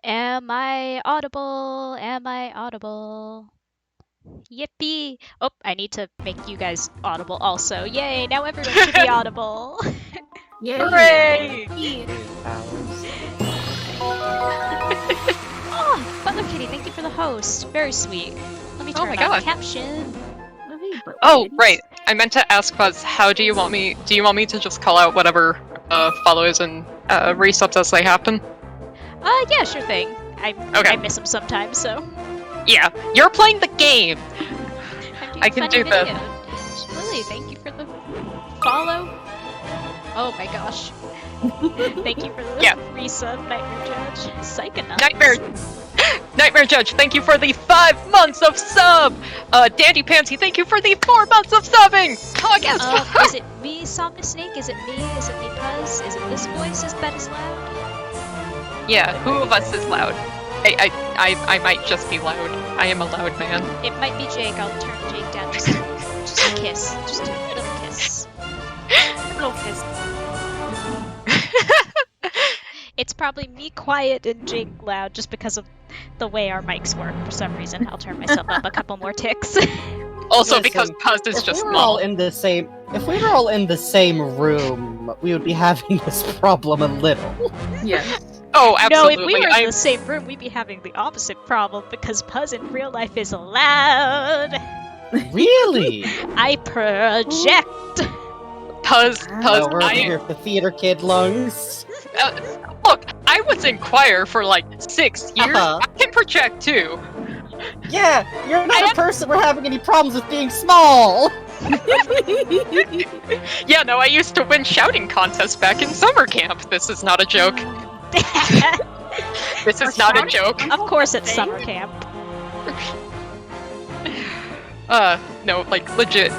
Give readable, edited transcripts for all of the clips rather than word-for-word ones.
Am I audible? Am I audible? Yippee! Oh, I need to make you guys audible also. Yay, now everyone should be audible. Yay! Hooray! Oh, Butler Kitty, thank you for the host. Very sweet. Let me Oh turn my on the God. caption. Oh, right. I meant to ask Buzz, do you want me to just call out whatever follows and resubs as they happen? Yeah, sure thing. I Okay. miss them sometimes, so. Yeah, you're playing the game! I'm doing I can funny do this. videos. Lily, thank you for the follow. Oh my gosh. Thank you for the resub, Nightmare Judge. Psychonauts. Nightmare Judge, thank you for the 5 months of sub! Dandy Pansy, thank you for the 4 months of subbing! Oh, I guess! Is it me, Somnus Snake? Is it me? Is it me, Puzz? Is it this voice that is loud? Yeah, who of us is loud? I might just be loud. I am a loud man. It might be Jake. I'll turn Jake down just a kiss. Just a little kiss. Little kiss. It's probably me quiet and Jake loud just because of the way our mics work for some reason. I'll turn myself up a couple more ticks. Also, Listen, because Puzz is just if we were small. all in the same room, we would be having this problem a little. Yes. Oh, absolutely. No, if we were in the same room, we'd be having the opposite problem because Puzz in real life is loud. Really? I project. Puzz, We're over here for theater kid lungs. Look, I was in choir for like 6 years. I can project too. Yeah, you're not a person we're having any problems with being small. Yeah, no, I used to win shouting contests back in summer camp. This is not a joke. This is not a joke. Of course it's summer camp. No, like legit,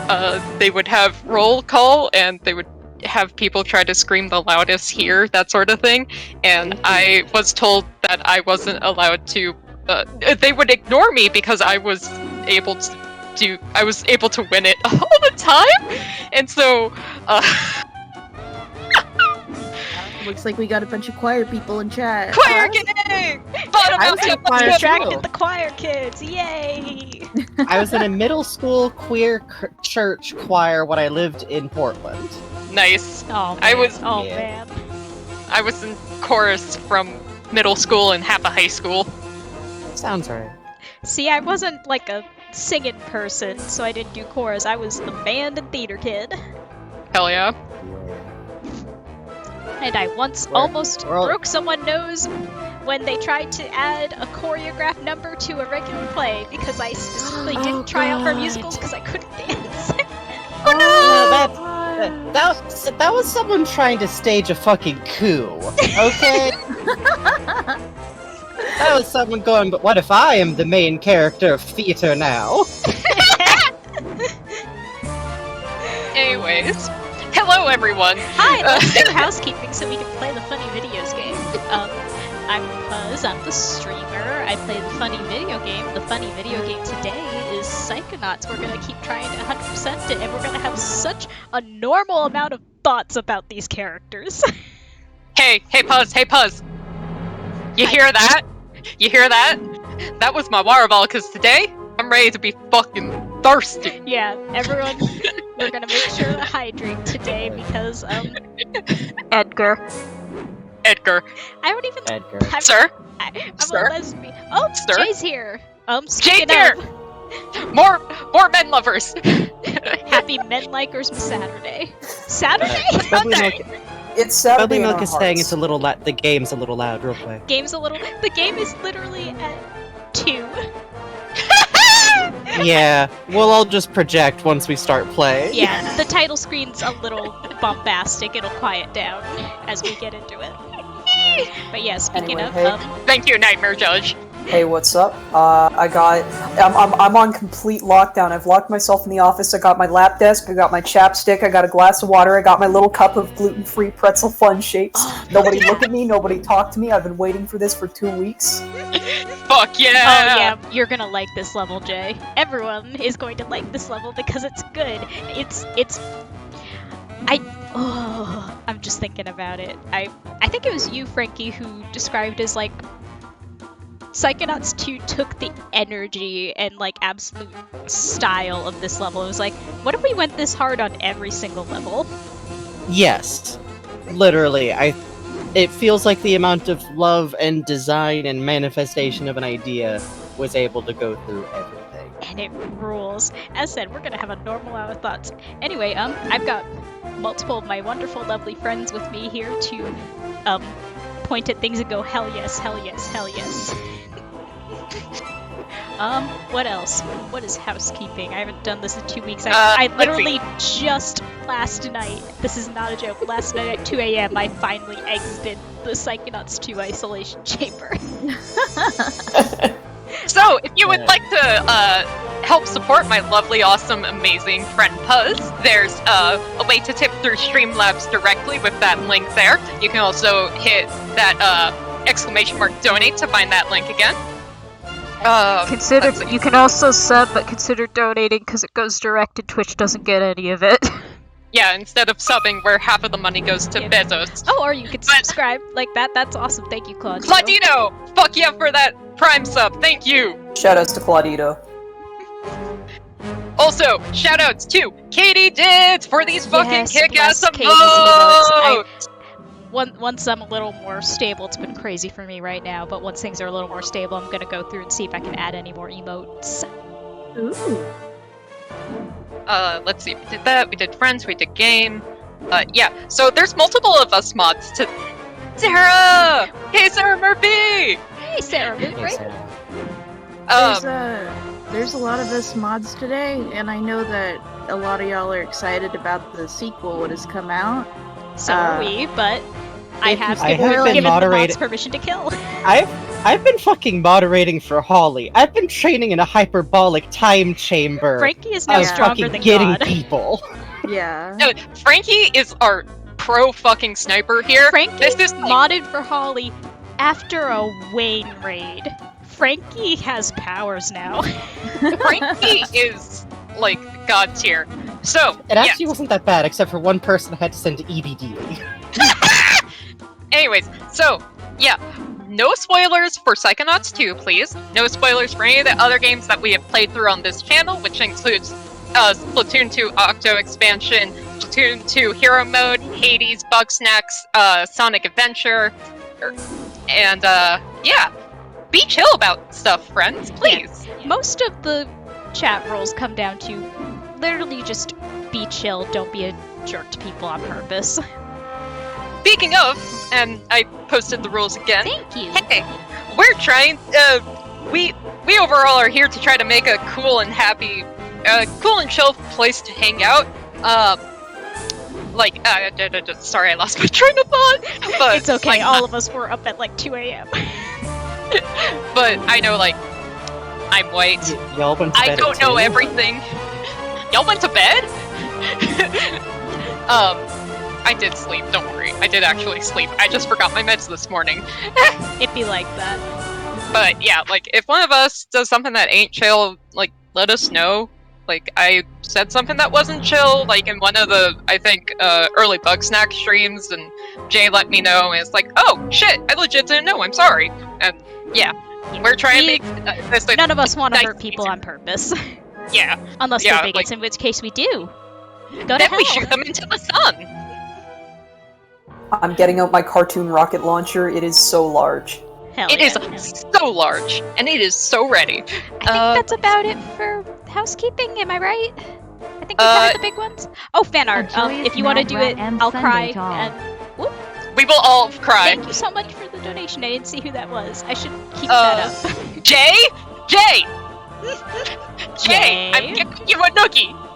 they would have roll call and they would have people try to scream the loudest here, that sort of thing. And I was told that I wasn't allowed to, they would ignore me because I was able to win it all the time. And so, Looks like we got a bunch of choir people in chat. choir gang! I was in choir Distracted too. the choir kids, yay! I was in a middle school queer church choir when I lived in Portland. Nice. Oh man. Yeah. Man. I was in chorus from middle school and half of high school. Sounds right. See, I wasn't like a singing person, so I didn't do chorus. I was the band and theater kid. Hell yeah. And I once almost broke someone's nose when they tried to add a choreographed number to a regular play because I specifically didn't try out for musicals because I couldn't dance. Oh no! That was someone trying to stage a fucking coup, okay? That was someone going, but what if I am the main character of theater now? Anyways, hello everyone! Hi, let's do housekeeping so we can play the funny videos game. I'm Puzz, I'm the streamer, I play the funny video game. The funny video game today is Psychonauts. We're gonna keep trying to 100% it, and we're gonna have such a normal amount of thoughts about these characters. Hey Puzz! You hear that? You hear that? That was my water bottle, because today, I'm ready to be fucking thirsty! Yeah, everyone, we're gonna make sure to hydrate today because, Edgar. Edgar. Edgar. Sir? I'm Sir? a lesbian. Oh, Sir? Jay's here. Jay's Speaking here! of, More men lovers! happy Men Likers Saturday. Saturday? Sunday! It's Saturday Bubbly in Milk our is saying hearts. it's a little the game's a little loud, real quick. The game is literally at 2. Yeah, we'll all just project once we start playing. Yeah, the title screen's a little bombastic. It'll quiet down as we get into it. But yeah, speaking Anyway, of, hey. Thank you, Nightmare Judge. Hey, what's up? I'm on complete lockdown. I've locked myself in the office. I got my lap desk. I got my chapstick. I got a glass of water. I got my little cup of gluten-free pretzel fun shapes. Nobody look at me. Nobody talk to me. I've been waiting for this for 2 weeks. Fuck yeah! oh yeah, you're gonna like this level, Jay. Everyone is going to like this level because it's good. I'm just thinking about it. I think it was you, Frankie, who described as like Psychonauts 2 took the energy and like absolute style of this level. It was like, what if we went this hard on every single level? Yes. Literally, it feels like the amount of love and design and manifestation of an idea was able to go through everything. And it rules. As said, we're gonna have a normal hour of thoughts. Anyway, I've got multiple of my wonderful, lovely friends with me here to point at things and go, hell yes, hell yes, hell yes. What else? What is housekeeping? I haven't done this in 2 weeks. I literally just last night, this is not a joke, last night at 2 a.m. I finally exited the Psychonauts 2 isolation chamber. So, if you would like to help support my lovely, awesome, amazing friend Puzz, there's a way to tip through Streamlabs directly with that link there. You can also hit that exclamation mark donate to find that link again. You can also sub, but consider donating because it goes direct and Twitch doesn't get any of it. Yeah, instead of subbing where half of the money goes to Bezos. Oh, or you could subscribe like that. That's awesome. Thank you, Claudio. Claudino! Fuck yeah for that Prime sub, thank you! Shoutouts to Claudito. Also, shoutouts to Katie Dids for these fucking kick-ass bless Katie's emotes! Once I'm a little more stable, it's been crazy for me right now, but once things are a little more stable, I'm gonna go through and see if I can add any more emotes. Ooh. Let's see, we did that, we did friends, we did game. Yeah, so there's multiple of us mods to... Sarah! Hey, Sarah Murphy! Hey, Sarah, right? There's a lot of us mods today, and I know that a lot of y'all are excited about the sequel what has come out. So are we, but I have been given the mods permission to kill. I've been fucking moderating for Holly. I've been training in a hyperbolic time chamber. Frankie is now stronger than getting God. people. Yeah. No, Frankie is our pro fucking sniper here. Frankie This is like, modded for Holly after a Wayne raid. Frankie has powers now. Frankie is like god tier. So It actually wasn't that bad, except for one person I had to send to EBD. Anyways, so yeah, no spoilers for Psychonauts 2, please. No spoilers for any of the other games that we have played through on this channel, which includes Splatoon 2 Octo Expansion, Splatoon 2 Hero Mode, Hades, Bugsnax, Sonic Adventure, and yeah, be chill about stuff, friends, please. Yeah. Most of the chat rules come down to literally just be chill, don't be a jerk to people on purpose. Speaking of, and I posted the rules again. Thank you. Hey, we're trying. We overall are here to try to make a cool and happy, cool and chill place to hang out. Sorry, I lost my train of thought. But it's okay. Like, all of us were up at like 2 a.m. But I know, like, I'm white. Y'all went to bed I don't know everything. Y'all went to bed? I did sleep, don't worry. I did actually sleep. I just forgot my meds this morning. It'd be like that. But yeah, like, if one of us does something that ain't chill, like, let us know. Like, I said something that wasn't chill, like, in one of the, I think, early Bugsnax streams, and Jay let me know, and it's like, oh, shit, I legit didn't know, I'm sorry. And, yeah, we're trying to make this... None of us want to hurt people on purpose. Yeah. Unless they're bigots, in which case we do. Go to then hell. We shoot them into the sun! I'm getting out my cartoon rocket launcher. It is so large. Hell it yeah. is so large, and it is so ready. I think that's about it for housekeeping, am I right? I think we covered the big ones. Oh, fan art. If you want to do it, I'll cry. And whoop. We will all cry. Thank you so much for the donation. I didn't see who that was. I should keep that up. Jay? Jay! Jay! I'm giving you a noogie!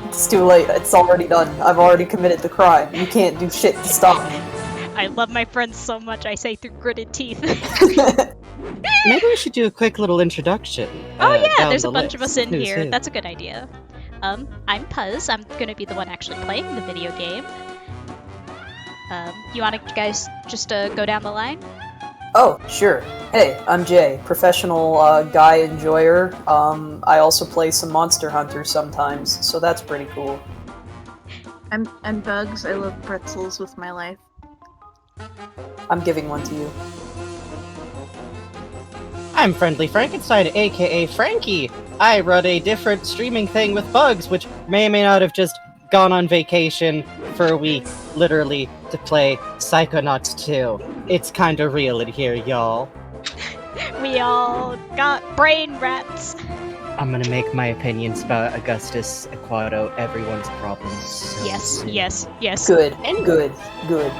It's too late. It's already done. I've already committed the crime. You can't do shit to stop me. I love my friends so much, I say through gritted teeth. Maybe we should do a quick little introduction. Oh yeah, there's a the bunch of us in Who's here. who? That's a good idea. I'm Puzz. I'm gonna be the one actually playing the video game. You wanna guys just go down the line? Oh, sure. Hey, I'm Jay, professional guy enjoyer. I also play some Monster Hunter sometimes, so that's pretty cool. I'm Bugs. I love pretzels with my life. I'm giving one to you. I'm Friendly Frankenstein, aka Frankie. I run a different streaming thing with Bugs, which may or may not have just gone on vacation for a week, literally, to play Psychonauts 2. It's kinda real in here, y'all. We all got brain rats. I'm gonna make my opinions about Augustus Aquato everyone's problems. So Yes, soon. yes, yes. Good, Anyway. good.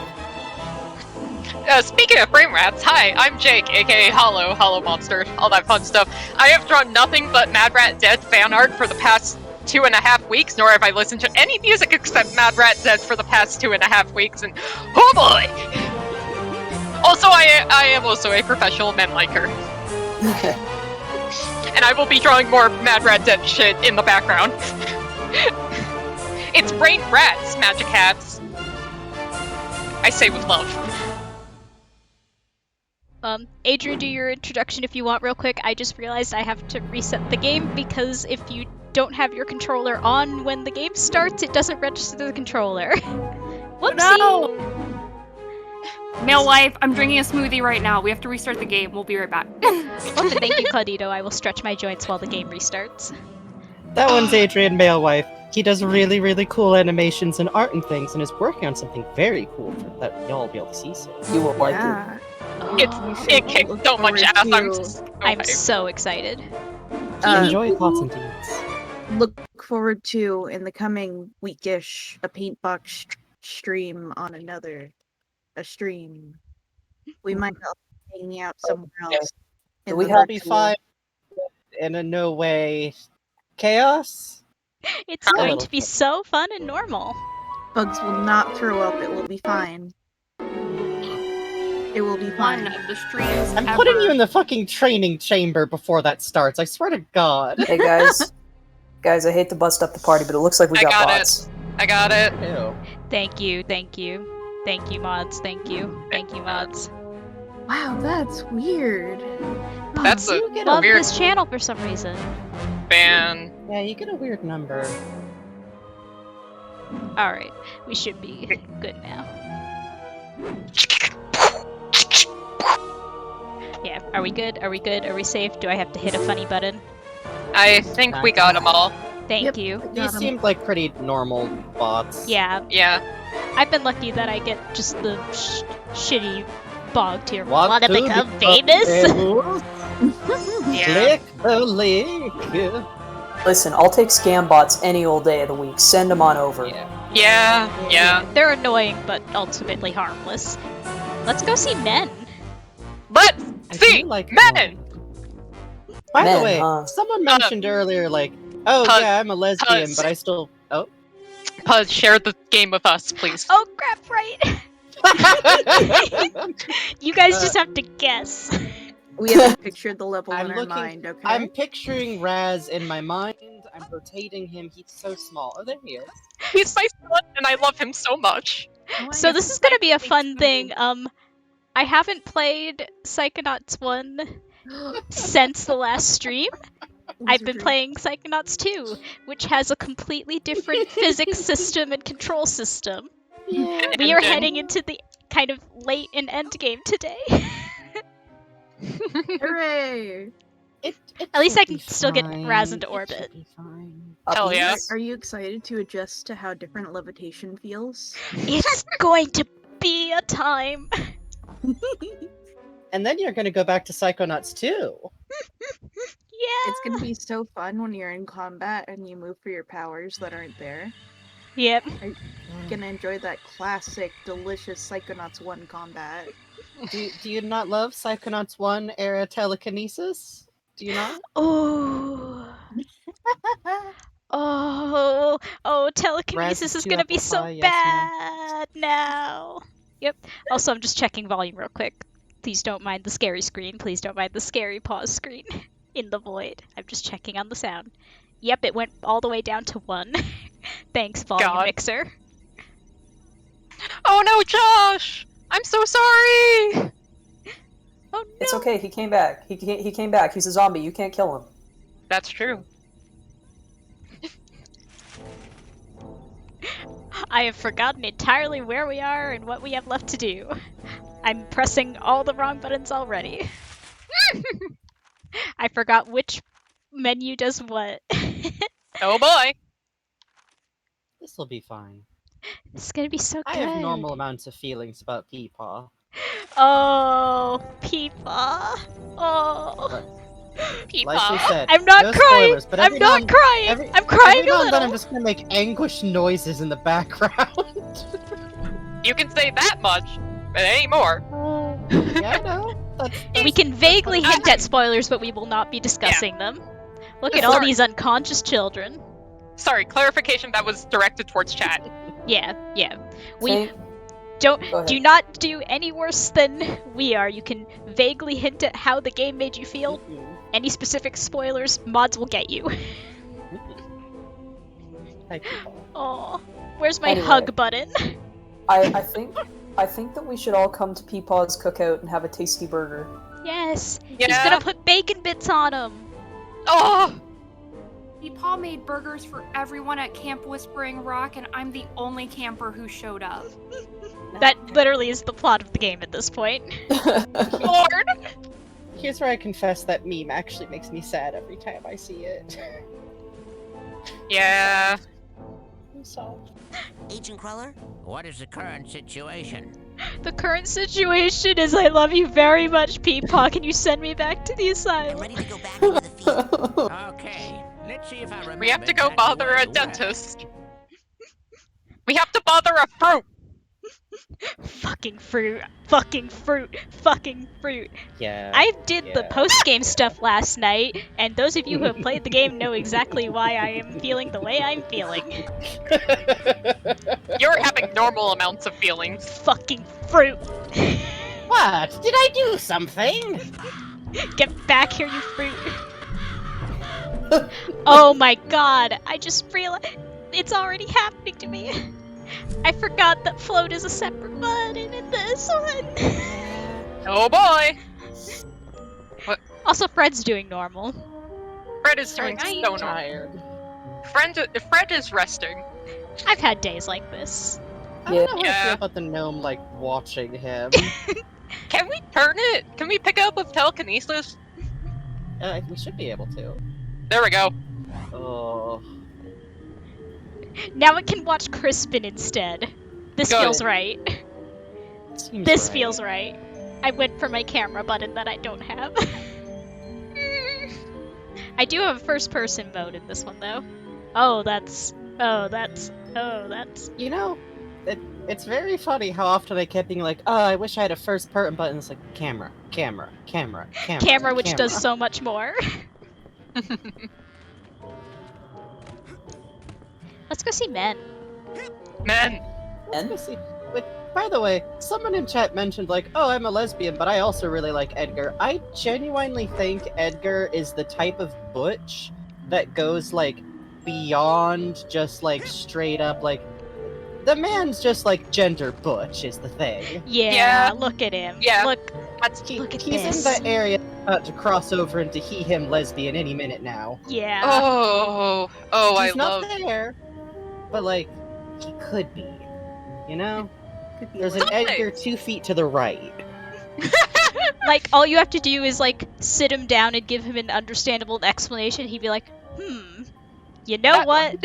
Speaking of frame rats, hi, I'm Jake, aka Hollow Monster, all that fun stuff. I have drawn nothing but Mad Rat Dead fan art for the past 2.5 weeks, nor have I listened to any music except Mad Rat Dead for the past 2.5 weeks, and oh boy! Also, I am also a professional men liker, and I will be drawing more Mad Rat Dead shit in the background. It's brain rats, magic hats. I say with love. Adrian, do your introduction if you want real quick. I just realized I have to reset the game because if you don't have your controller on when the game starts, it doesn't register the controller. Whoopsie! No! Male wife, I'm drinking a smoothie right now. We have to restart the game. We'll be right back. Well, thank you, Claudito. I will stretch my joints while the game restarts. That one's Adrian Malewife. He does really, really cool animations and art and things, and is working on something very cool that y'all will be able to see soon. You will like it. Yeah. It kicked so much ass. I'm so excited. Enjoy thoughts and deeds. Look forward to, in the coming weekish, a paintbox stream on a stream. We might all be hanging out somewhere else. in We the have- Be virtual- fine in a no way chaos. It's A going little to be bit. so fun and normal. Bugs will not throw up. It will be fine. It will be One fine. of the streams I'm ever. putting you in the fucking training chamber before that starts. I swear to God. Hey guys, I hate to bust up the party, but it looks like we I got got it. bots. I got it. Ew. Thank you, thank you. Thank you, mods. Thank you. Thank you, mods. Wow, that's weird. That's a You get Love weird this channel for some reason. ban. Yeah, you get a weird number. Alright, we should be good now. Yeah, are we good? Are we good? Are we safe? Do I have to hit a funny button? I think we got them all. Thank Yep. you. Got These 'em. seemed like pretty normal bots. Yeah, Yeah. I've been lucky that I get just the shitty bog tier. Want Wanna to become become famous? famous? Yeah. Click the link. Listen, I'll take scam bots any old day of the week. Send them on over. Yeah. They're annoying, but ultimately harmless. Let's go see men. Let's I see do like men. By the Men, way, huh? someone mentioned earlier, like, oh Puz- yeah, I'm a lesbian, Puz. but I still. Oh. Puz, share the game with us, please. Oh crap! Right. You guys just have to guess. We haven't pictured the level I'm in our looking- mind, okay? I'm picturing Raz in my mind. I'm rotating him. He's so small. Oh, there he is. He's my son, and I love him so much. Oh, I So guess this is gonna be a it's fun like- thing. I haven't played Psychonauts 1 since the last stream. I've been Wizardry. playing Psychonauts 2, which has a completely different physics system and control system. Yeah. We are Engine. heading into the kind of late in endgame today. Hooray! At least should I can be still get fine. Raz into It orbit. should be fine. Hell yeah. Upbeats. Are you excited to adjust to how different levitation feels? It's going to be a time. And then you're gonna go back to Psychonauts 2. Yeah. It's gonna be so fun when you're in combat and you move for your powers that aren't there. Yep. You're gonna enjoy that classic, delicious Psychonauts 1 combat. Do you not love Psychonauts 1 era telekinesis? Do you not? Oh. Oh, telekinesis is to gonna be so amplify, yes, ma'am. bad now. Yep. Also, I'm just checking volume real quick. Please don't mind the scary screen. Please don't mind the scary pause screen in the void. I'm just checking on the sound. Yep, it went all the way down to 1. Thanks, volume God. mixer. Oh no, Josh! I'm so sorry! Oh no. It's okay. He came back. He came back. He's a zombie. You can't kill him. That's true. I have forgotten entirely where we are and what we have left to do. I'm pressing all the wrong buttons already. I forgot which menu does what. Oh boy. This will be fine. This is gonna be so I good. have normal amounts of feelings about Peepaw. Oh, Peepaw. Oh. Like we said, I'm not no crying. spoilers, but I'm every now not and- crying. every- I'm crying Every now a and then I'm little. just gonna make anguish noises in the background. You can say that much, but ain't more. Yeah, I know. We can vaguely hint at spoilers, but we will not be discussing them. Look at all Sorry. these unconscious children. Sorry, clarification that was directed towards chat. Yeah. We Thank- don't Go ahead. do not do any worse than we are. You can vaguely hint at how the game made you feel. Any specific spoilers, mods will get you. Hi, Peepaw. Oh, where's my Anyway. hug button? I think that we should all come to Peepaw's cookout and have a tasty burger. Yes, Yeah. he's gonna put bacon bits on them. Oh, Peepaw made burgers for everyone at Camp Whispering Rock, and I'm the only camper who showed up. That literally is the plot of the game at this point. Lord. Here's where I confess that meme actually makes me sad every time I see it. Yeah. I'm sorry. Agent Cruller, what is the current situation? The current situation is I love you very much, Peepaw. Can you send me back to the I'm asylum? ready to go back into the field. Okay, let's see if I remember. We have to go exactly bother where a you were. dentist. We have to bother a fruit. Fucking fruit. Fucking fruit. Fucking fruit. Yeah. I did the Yeah. post-game stuff last night, and those of you who have played the game know exactly why I am feeling the way I'm feeling. You're having normal amounts of feelings. Fucking fruit. What? Did I do something? Get back here, you fruit. Oh my god, I just realized it's already happening to me. I forgot that float is a separate button in this one. Oh boy. Also, Fred's doing normal. Fred is doing Sorry, so normal. Tired. Fred is resting. I've had days like this. I don't know how I Yeah. feel about the gnome, like, watching him. Can we turn it? Can we pick up with telekinesis? We should be able to. There we go. Oh. Now it can watch Crispin instead. This Good. feels right. Seems This right. feels right. I went for my camera button that I don't have. I do have a first person mode in this one though. Oh, that's. You know, it's very funny how often I kept being like, oh, I wish I had a first person button. It's like, camera, Which does so much more. Let's go see Men. Men. And Let's see. But, by the way, someone in chat mentioned, like, oh, I'm a lesbian, but I also really like Edgar. I genuinely think Edgar is the type of butch that goes, like, beyond just, like, straight up, like, the man's just, like, gender butch is the thing. Yeah, Yeah. look at him. Yeah. Look That's at He's this. in the area about to cross over into he/him lesbian any minute now. Yeah. Oh, He's I not love. there, but, like, he could be. You know? Could be There's like- an Edgar 2 feet to the right. Like, all you have to do is, like, sit him down and give him an understandable explanation. He'd be like, you know That what?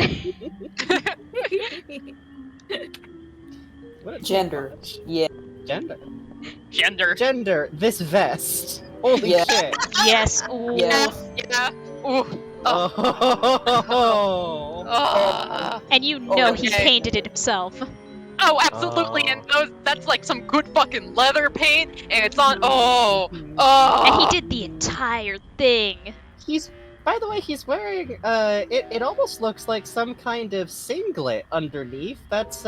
What a Gender. butch. Yeah. Gender. Gender. This vest. Holy Yeah. shit. Yes. Ooh. Yeah. Yeah. Ooh. Oh. And you know he Okay. painted it himself. Oh, absolutely. Oh. And that's like some good fucking leather paint, and it's on. Oh. And Oh. he did the entire thing. By the way, he's wearing, it almost looks like some kind of singlet underneath. That's,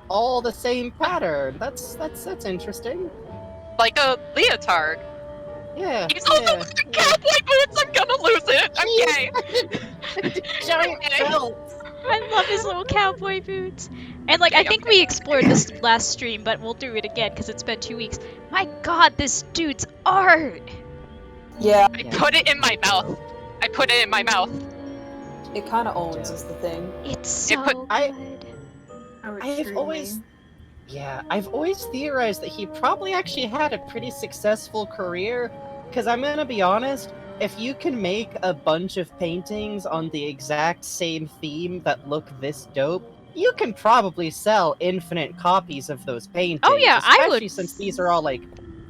all the same pattern. That's interesting. Like a leotard. Yeah. He's also yeah, wearing cowboy boots. I'm gonna lose it. I'm gay. Giant Okay. belt. I love his little cowboy boots. And, like, I think we explored this last stream, but we'll do it again because it's been 2 weeks. My god, this dude's art! Yeah. I put it in my mouth. I put it in my mouth. It kind of owns is the thing. It's so I- good. I've always theorized that he probably actually had a pretty successful career. Because I'm gonna be honest, if you can make a bunch of paintings on the exact same theme that look this dope, you can probably sell infinite copies of those paintings. Oh yeah, I especially would. since these are all like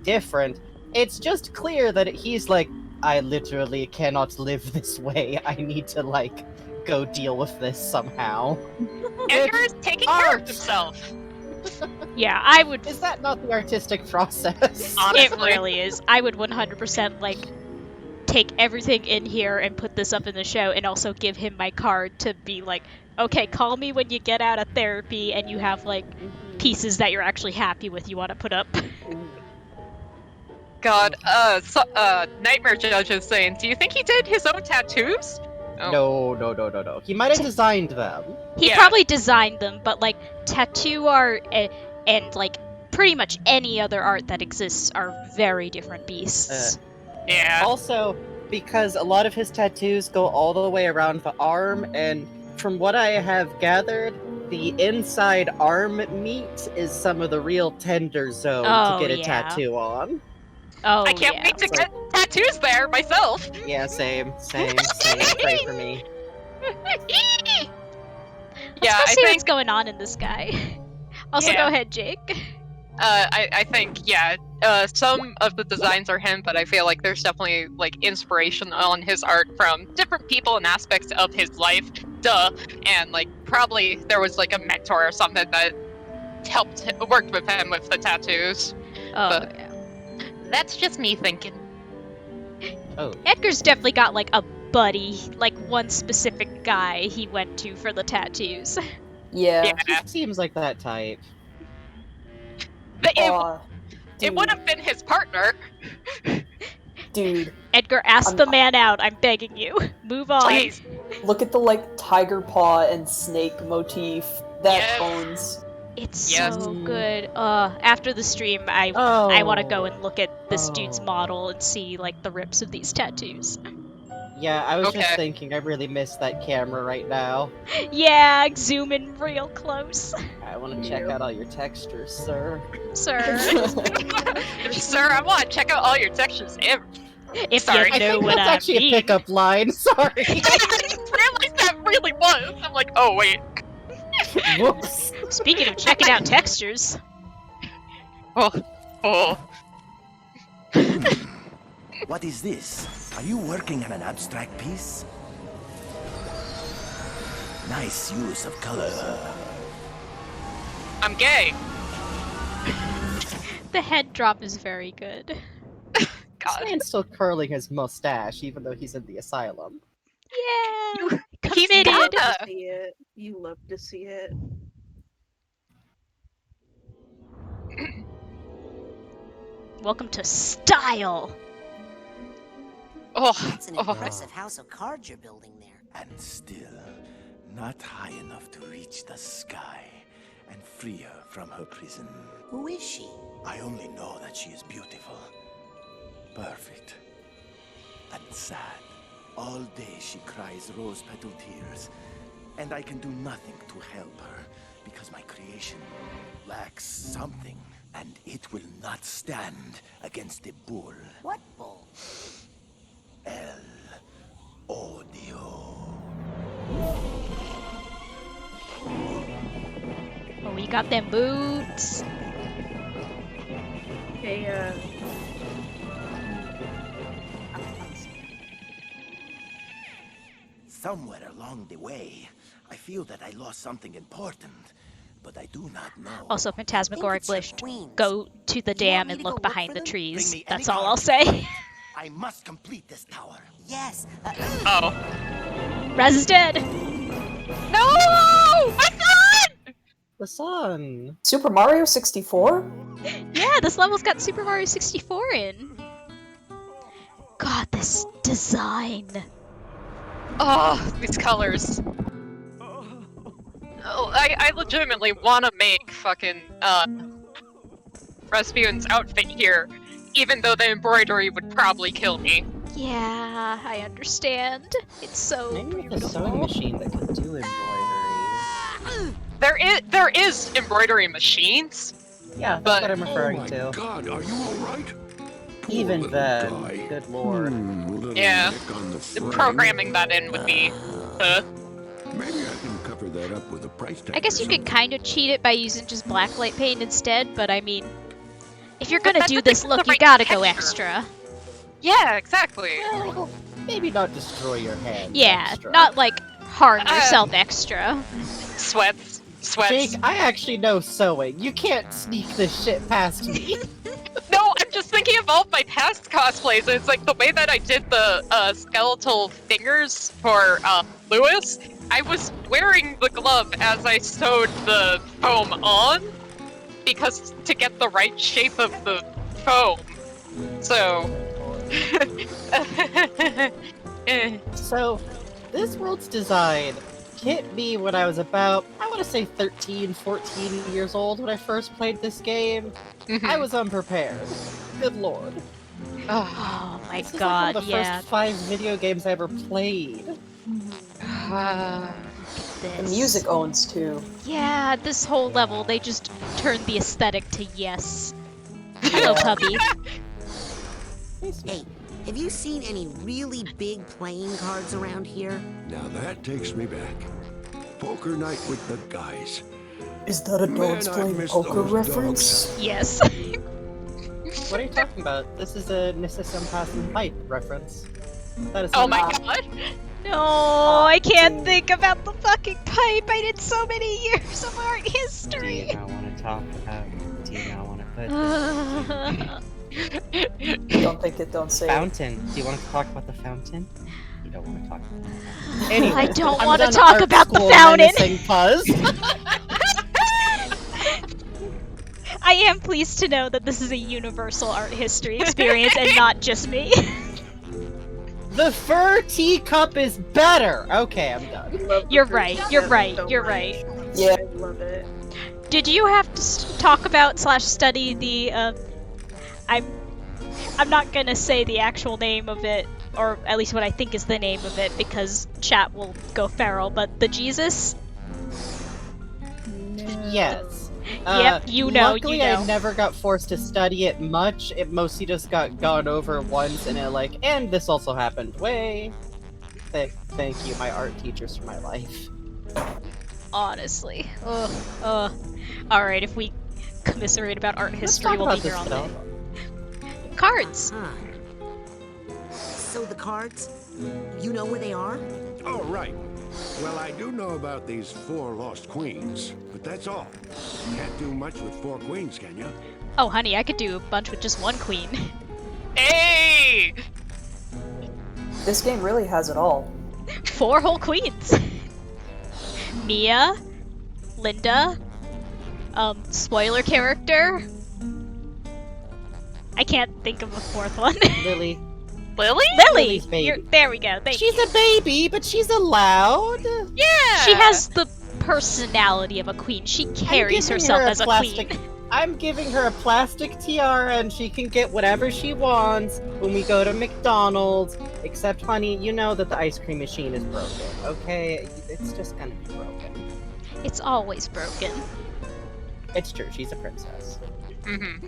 different. It's just clear that he's like, I literally cannot live this way. I need to like go deal with this somehow. Edgar is taking care of himself. Yeah, I would. Is that not the artistic process? Honestly. It really is. I would 100% like take everything in here and put this up in the show, and also give him my card to be like, okay, call me when you get out of therapy and you have like pieces that you're actually happy with you want to put up. God, Nightmare Judge is saying, do you think he did his own tattoos? Oh. No. He might have designed them. He probably designed them, but like tattoo art and like pretty much any other art that exists are very different beasts. Yeah. Also, because a lot of his tattoos go all the way around the arm, and from what I have gathered, the inside arm meat is some of the real tender zone to get a tattoo on. Oh, I can't wait to get tattoos there myself. Yeah, same. Pray for me. Let's go see what's going on in this guy. Also, Yeah. go ahead, Jake. I think, some of the designs are him, but I feel like there's definitely, like, inspiration on his art from different people and aspects of his life. Duh. And, like, probably there was, like, a mentor or something that worked with him with the tattoos. Oh, But- yeah. That's just me thinking. Oh. Edgar's definitely got like a buddy, like one specific guy he went to for the tattoos. Yeah. He seems like that type. But it Dude. would have been his partner. Dude, Edgar, ask I'm- the man out. I'm begging you. Move on. Please. look at the like tiger paw and snake motif. That Yes. owns. It's Yes. so good. After the stream, I want to go and look at this dude's model and see like the rips of these tattoos. Yeah, I was just Okay. thinking, I really miss that camera right now. Yeah, zoom in real close, I want to check out all your textures, sir. sir. Sir, I want to check out all your textures. If Sorry. you I know think what that's I actually mean. a pickup line, sorry. I didn't realize that really was. I'm like, oh wait. Whoops. Speaking of checking out textures, Oh. What is this? Are you working on an abstract piece? Nice use of color. I'm gay. the head drop is very good. This God. man's still curling his mustache, even though he's in the asylum. Yeah, He's committed. gotta. See it. You love to see it. Welcome to style. Oh. That's an impressive house of cards you're building there. And still, not high enough to reach the sky and free her from her prison. Who is she? I only know that she is beautiful, perfect, and sad. All day she cries rose petal tears, and I can do nothing to help her because my creation lacks something, and it will not stand against the bull. What bull? El Odio. Oh, you got them boots. Okay, Somewhere along the way, I feel that I lost something important, but I do not know. Also, Phantasmagoric it's your Blish, queens. go to the You dam want me and to look go look behind for the them? trees. Bring me any That's all card. I'll say. I must complete this tower. Yes. Oh. Raz is dead. No! My son! The sun. Super Mario 64? Yeah, this level's got Super Mario 64 in. God, this design. Oh, these colors. Oh, I legitimately want to make fucking Rasputin's outfit here, even though the embroidery would probably kill me. Yeah, I understand. It's so Maybe with a sewing beautiful. machine that can do embroidery. There is embroidery machines. Yeah, that's But- what I'm referring Oh my to. God, are you all right? Even then, good lord. Yeah. Programming that in would be. Maybe I can cover that up with a price tag. I guess you could kind of cheat it by using just blacklight paint instead, but I mean, if you're gonna do this look, you gotta go extra. Yeah, exactly. Well, maybe not destroy your hand. Yeah, extra. not like harm yourself extra. Sweats. Jake, I actually know sewing. You can't sneak this shit past me. No, I'm just thinking of all of my past cosplays, and it's like the way that I did the skeletal fingers for Lewis, I was wearing the glove as I sewed the foam on, because to get the right shape of the foam. So... So, this world's design hit me when I was about, I want to say 13, 14 years old when I first played this game. I was unprepared. Good lord. Oh my This is god, like one of the first 5 video games I ever played. The music owns too. Yeah, this whole level, they just turned the aesthetic to yes. Hello, puppy. Hey, have you seen any really big playing cards around here? Now that takes me back. Poker night with the guys. Is that a dogs Man, I playing miss poker those reference? Yes. What are you talking about? This is a Nissan Passing Pipe reference. That is Oh my not- god! No, I can't think about the fucking pipe. I did so many years of art Do history. you not want to talk about? Do you not want to put Don't think it, don't say it. fountain? Do you want to talk about the fountain? You don't want to talk about that. Anyway, I don't I'm want to done talk art about the school fountain. menacing Puzz. I am pleased to know that this is a universal art history experience and not just me. The fur teacup is better. Okay, I'm done. You're right. You're right. So You're much. right. Yeah. I love it. Did you have to talk about / study the I'm not gonna say the actual name of it, or at least what I think is the name of it, because chat will go feral, but the Jesus? Yes. Yep, you know, Luckily, you know. I never got forced to study it much. It mostly just got gone over once, and and this also happened. Thank you, my art teachers, for my life. Honestly. Ugh. Alright, if we commiserate about art Let's history, talk we'll about be here this all day. stuff. Cards! Huh. So the cards, you know where they are? Oh, right. Well, I do know about these 4 lost queens, but that's all. Can't do much with 4 queens, can you? Oh, honey, I could do a bunch with just one queen. Hey! This game really has it all. 4 whole queens! Mia, Linda, spoiler character. I can't think of a 4th one. Lily. Lily? Lily! Lily's baby. There we go, thank you. She's a baby, but she's allowed. Yeah! She has the personality of a queen. She carries herself as a queen. I'm giving her a plastic tiara, and she can get whatever she wants when we go to McDonald's. Except, honey, you know that the ice cream machine is broken, okay? It's just gonna be broken. It's always broken. It's true, she's a princess. Mm-hmm.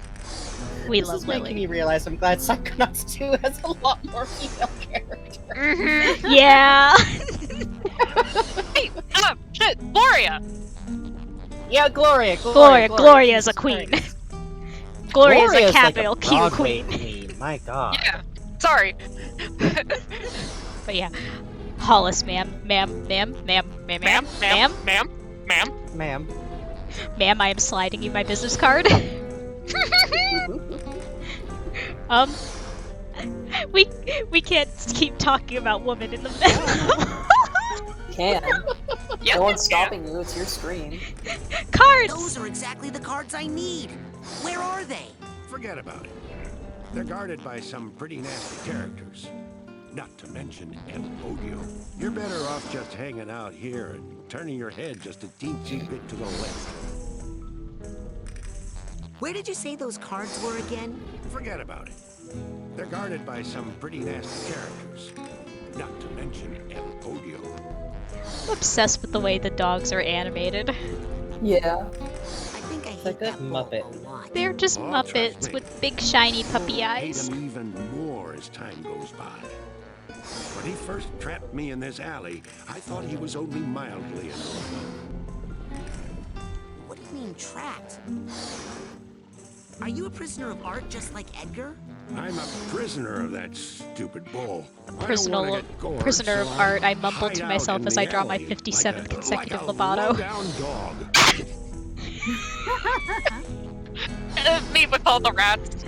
We This love is making Lily. me realize I'm glad Psychonauts 2 has a lot more female characters. Mm-hmm. Yeah! Hey, shit, Gloria! Yeah, Gloria Gloria's a queen. Gloria's a Gloria's capital like a Q Broadway queen. My god. Yeah, sorry. But yeah. Hollis, ma'am, ma'am, ma'am, ma'am, ma'am, ma'am, ma'am, ma'am, ma'am. Ma'am. ma'am, I am sliding you my business card. We can't keep talking about women in the middle. Can. Yes, No it one's stopping you, it's your screen. Cards! Those are exactly the cards I need. Where are they? Forget about it. They're guarded by some pretty nasty characters. Not to mention El Odio. You're better off just hanging out here and turning your head just a teensy bit to the left. Where did you say those cards were again? Forget about it. They're guarded by some pretty nasty characters. Not to mention El Odio. I'm obsessed with the way the dogs are animated. Yeah. I think I It's a good Muppet. They're just Oh, trust Muppets me. with big shiny puppy I'll hate eyes. him even more as time goes by. When he first trapped me in this alley, I thought he was only mildly annoying. What do you mean trapped? Are you a prisoner of art just like Edgar? I'm a prisoner of that stupid bull. Prisoner of art, I mumble to myself as I draw my 57th consecutive Lovato. Me with all the rats.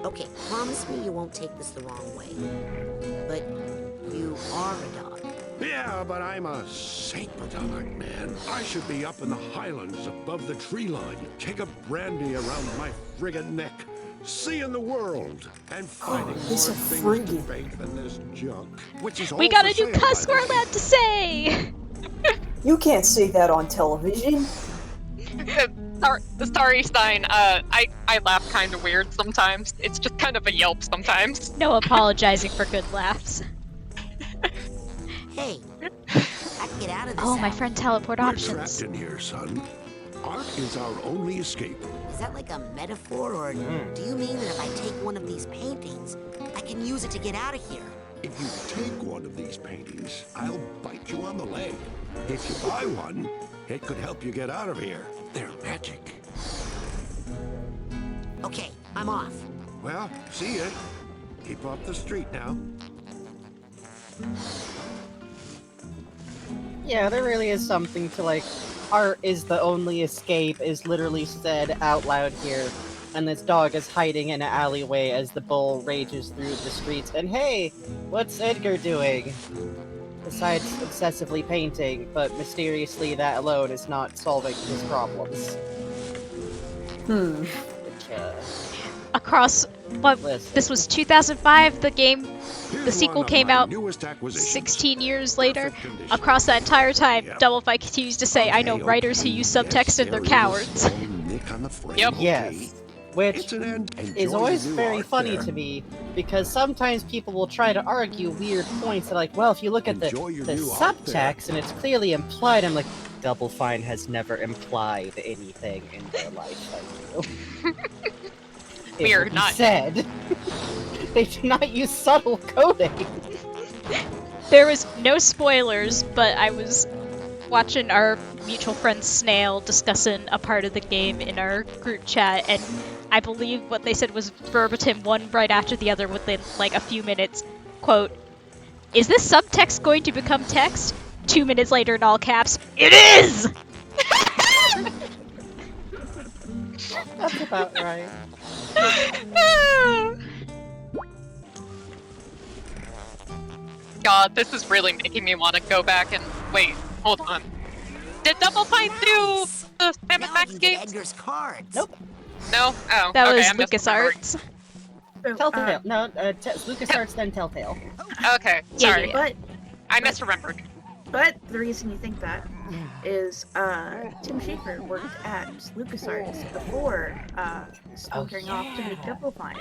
Okay, promise me you won't take this the wrong way. But you are a dog. Yeah, but I'm a saber dog, man. I should be up in the highlands above the tree line, kick a brandy around my friggin' neck, seeing the world, and finding more he's a things friggy. to bank than this junk. Which is We all got a for new sale, cuss by the we're way. allowed to say! You can't say that on television. Sorry, Stein. I laugh kind of weird sometimes. It's just kind of a yelp sometimes. No apologizing for good laughs. Hey, I can get out of this. Oh, my alley. friend teleport We're options. trapped in here, son. Art is our only escape. Is that like a metaphor, or do you mean that if I take one of these paintings, I can use it to get out of here? If you take one of these paintings, I'll bite you on the leg. If you buy one, it could help you get out of here. They're magic. Okay, I'm off. Well, see ya. Keep off the street now. Yeah, there really is something to like, art is the only escape is literally said out loud here, and this dog is hiding in an alleyway as the bull rages through the streets, and hey, what's Edgar doing? Besides obsessively painting, but mysteriously that alone is not solving his problems. Which, Across, what, listen. this was 2005, the game, the Here's sequel one of came my out newest acquisitions. 16 years later. Perfect condition. Across that entire time, Yep. Double Fine continues to say, I know writers who use subtext and they're cowards. Yep. Yes. Which It's an end. is Enjoy always the new very art funny there. to me, because sometimes people will try to argue weird points, like, well, if you look at the Enjoy your new art there. subtext and it's clearly implied, I'm like, Double Fine has never implied anything in their life, thank you. We It are will be not- said. They do not use subtle coding. There was no spoilers, but I was watching our mutual friend Snail discussing a part of the game in our group chat, and I believe what they said was verbatim, one right after the other within like a few minutes. Quote, "Is this subtext going to become text?" 2 minutes later in all caps, "It is!" That's about right. God, this is really making me want to go back and wait. Hold on. Did Double Fine do the Sam Now I Max can get games? Edgar's cards. Nope. No. Oh, That okay, was I'm misremembering. LucasArts. So, Telltale. No, LucasArts, then Telltale. Okay, Yeah, sorry. yeah. I misremembered. But the reason you think that is Tim Schafer worked at LucasArts before splintering off to make Double Fine.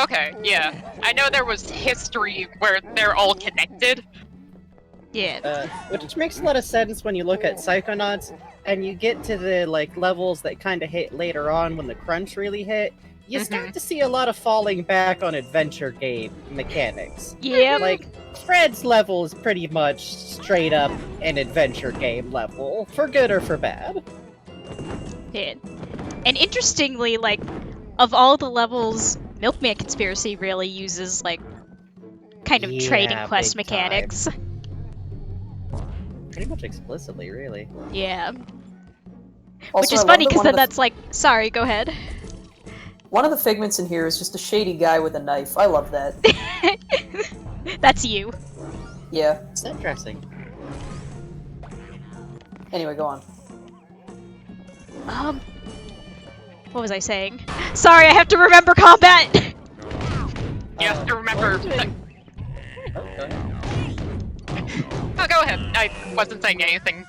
Okay, yeah. I know there was history where they're all connected. Yeah. Which makes a lot of sense when you look at Psychonauts, and you get to the like levels that kind of hit later on when the crunch really hit. You start to see a lot of falling back on adventure game mechanics. Yep. Like, Fred's level is pretty much straight up an adventure game level, for good or for bad. Yeah. And interestingly, like, of all the levels, Milkman Conspiracy really uses, like, kind of trading Yeah, quest big time. mechanics. Pretty much explicitly, really. Yeah. Also, Which I is love funny that because one then of the- that's like, sorry, go ahead. One of the figments in here is just a shady guy with a knife. I love that. That's you. Yeah. It's interesting. Anyway, go on. What was I saying? Sorry, I have to remember combat! You have to remember. Go ahead. Oh, go ahead. I wasn't saying anything.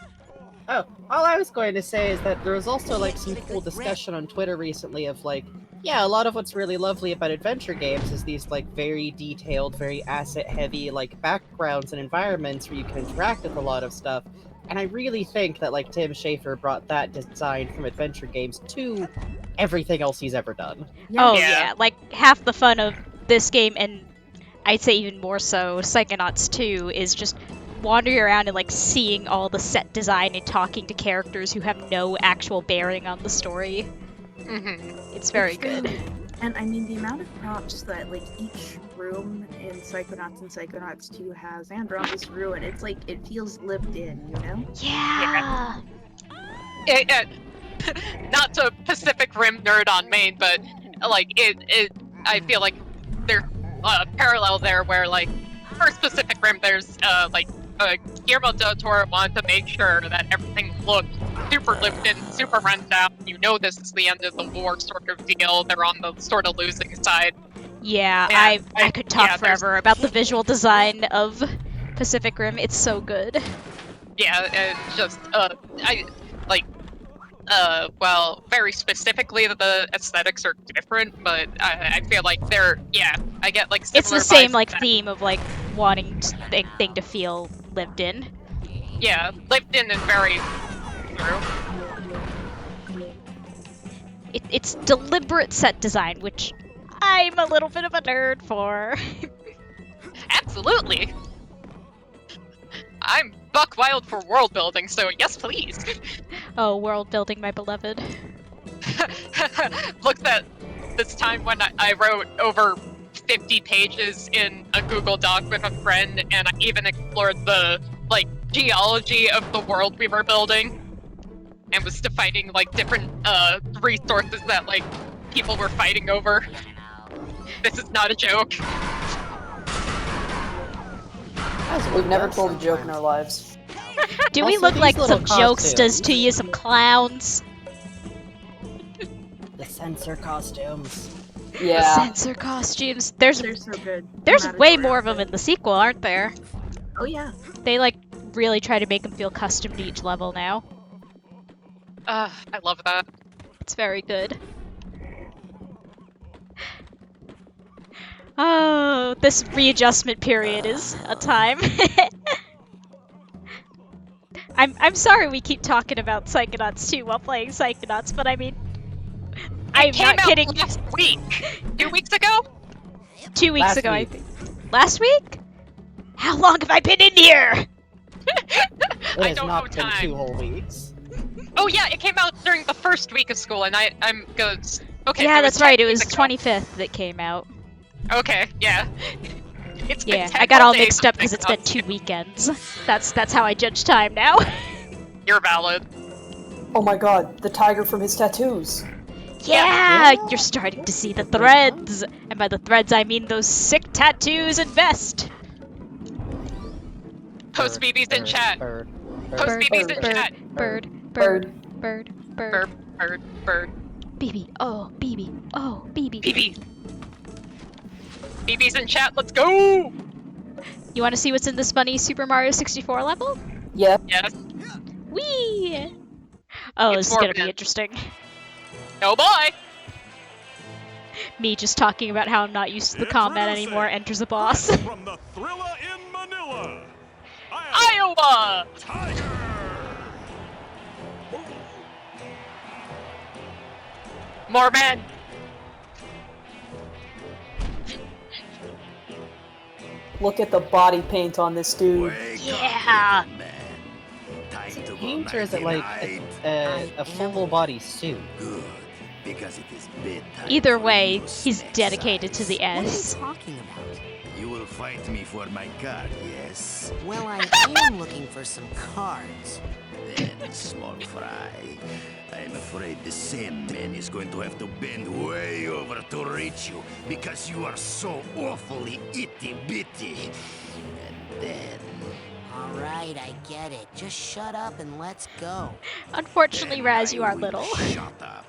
Oh, all I was going to say is that there was also like some cool discussion on Twitter recently of like, yeah, a lot of what's really lovely about adventure games is these like very detailed, very asset heavy like backgrounds and environments where you can interact with a lot of stuff. And I really think that like Tim Schafer brought that design from adventure games to everything else he's ever done. Oh Yeah. yeah, like half the fun of this game, and I'd say even more so Psychonauts 2, is just wandering around and like seeing all the set design and talking to characters who have no actual bearing on the story. It's very good. And I mean, the amount of props that like each room in Psychonauts and Psychonauts 2 has, and Andromed's Ruin, it's like it feels lived in, you know? Yeah. Not to Pacific Rim nerd on main, but like I feel like there's a parallel there where like first Pacific Rim there's Guillermo del Toro wanted to make sure that everything looked super lived in, super run down. You know this is the end of the war sort of deal. They're on the sort of losing side. Yeah, And I could talk forever about the visual design of Pacific Rim. It's so good. Yeah, it's just well, very specifically the aesthetics are different, but I feel like I get like similar It's the same vibes like that- theme of like wanting thing to feel lived in. Yeah, lived in and very true. It's deliberate set design, which I'm a little bit of a nerd for. Absolutely. I'm buck wild for world building, so yes, please. Oh, world building, my beloved. Looked at this time when I wrote over 50 pages in a Google Doc with a friend, and I even explored the like geology of the world we were building, and was defining like different resources that like people were fighting over. This is not a joke. We've never told a joke in our lives. Do we Also, look these like little some jokesters costumes. to you, some clowns? The censor costumes. Yeah. Censor costumes. There's They're so good. there's No matter way what more of them in the sequel, aren't there? Oh yeah. They like really try to make them feel custom to each level now. I love that. It's very good. Oh, this readjustment period is a time. I'm sorry we keep talking about Psychonauts 2 while playing Psychonauts, but I mean, I'm Came not out kidding. last week. 2 weeks ago? 2 weeks Last ago, I week. think. Last week? How long have I been in here? It I has don't not know been time. 2 whole weeks. Oh yeah, it came out during the first week of school, and I'm good. Okay. Yeah, it was that's right. 10 It was weeks ago. 25th that came out. Okay, yeah. It's been Yeah, 10 I got all days mixed up of because it's been Psychonauts. 2 weekends. That's how I judge time now. You're valid. Oh my god, the tiger from his tattoos. Yeah, you're starting to see the threads. And by the threads, I mean those sick tattoos and vest. Post BBs in chat. Bird. Post Bird, BBs in bird, chat. bird, Bird. bird, bird. Bird. BB, oh, BB, oh, BB. BB. BBs in chat. Let's go. You want to see what's in this funny Super Mario 64 level? Yep. Yes. Whee! Oh, It's this is gonna be morbid. interesting. No boy. Me just talking about how I'm not used to the combat anymore enters a boss. From the Thrilla in Manila, Iowa. Tiger! More men. Look at the body paint on this dude. Yeah! Paint or is it like a full body suit? Good, because it is bedtime. Either for way, you he's snake dedicated to the What are you S. talking about? You will fight me for my card, yes? Well, I am looking for some cards. Then, small fry, I'm afraid the Sandman is going to have to bend way over to reach you because you are so awfully itty-bitty. And then... All right, I get it. Just shut up and let's go. Unfortunately, Raz, you I are will little. Shut up.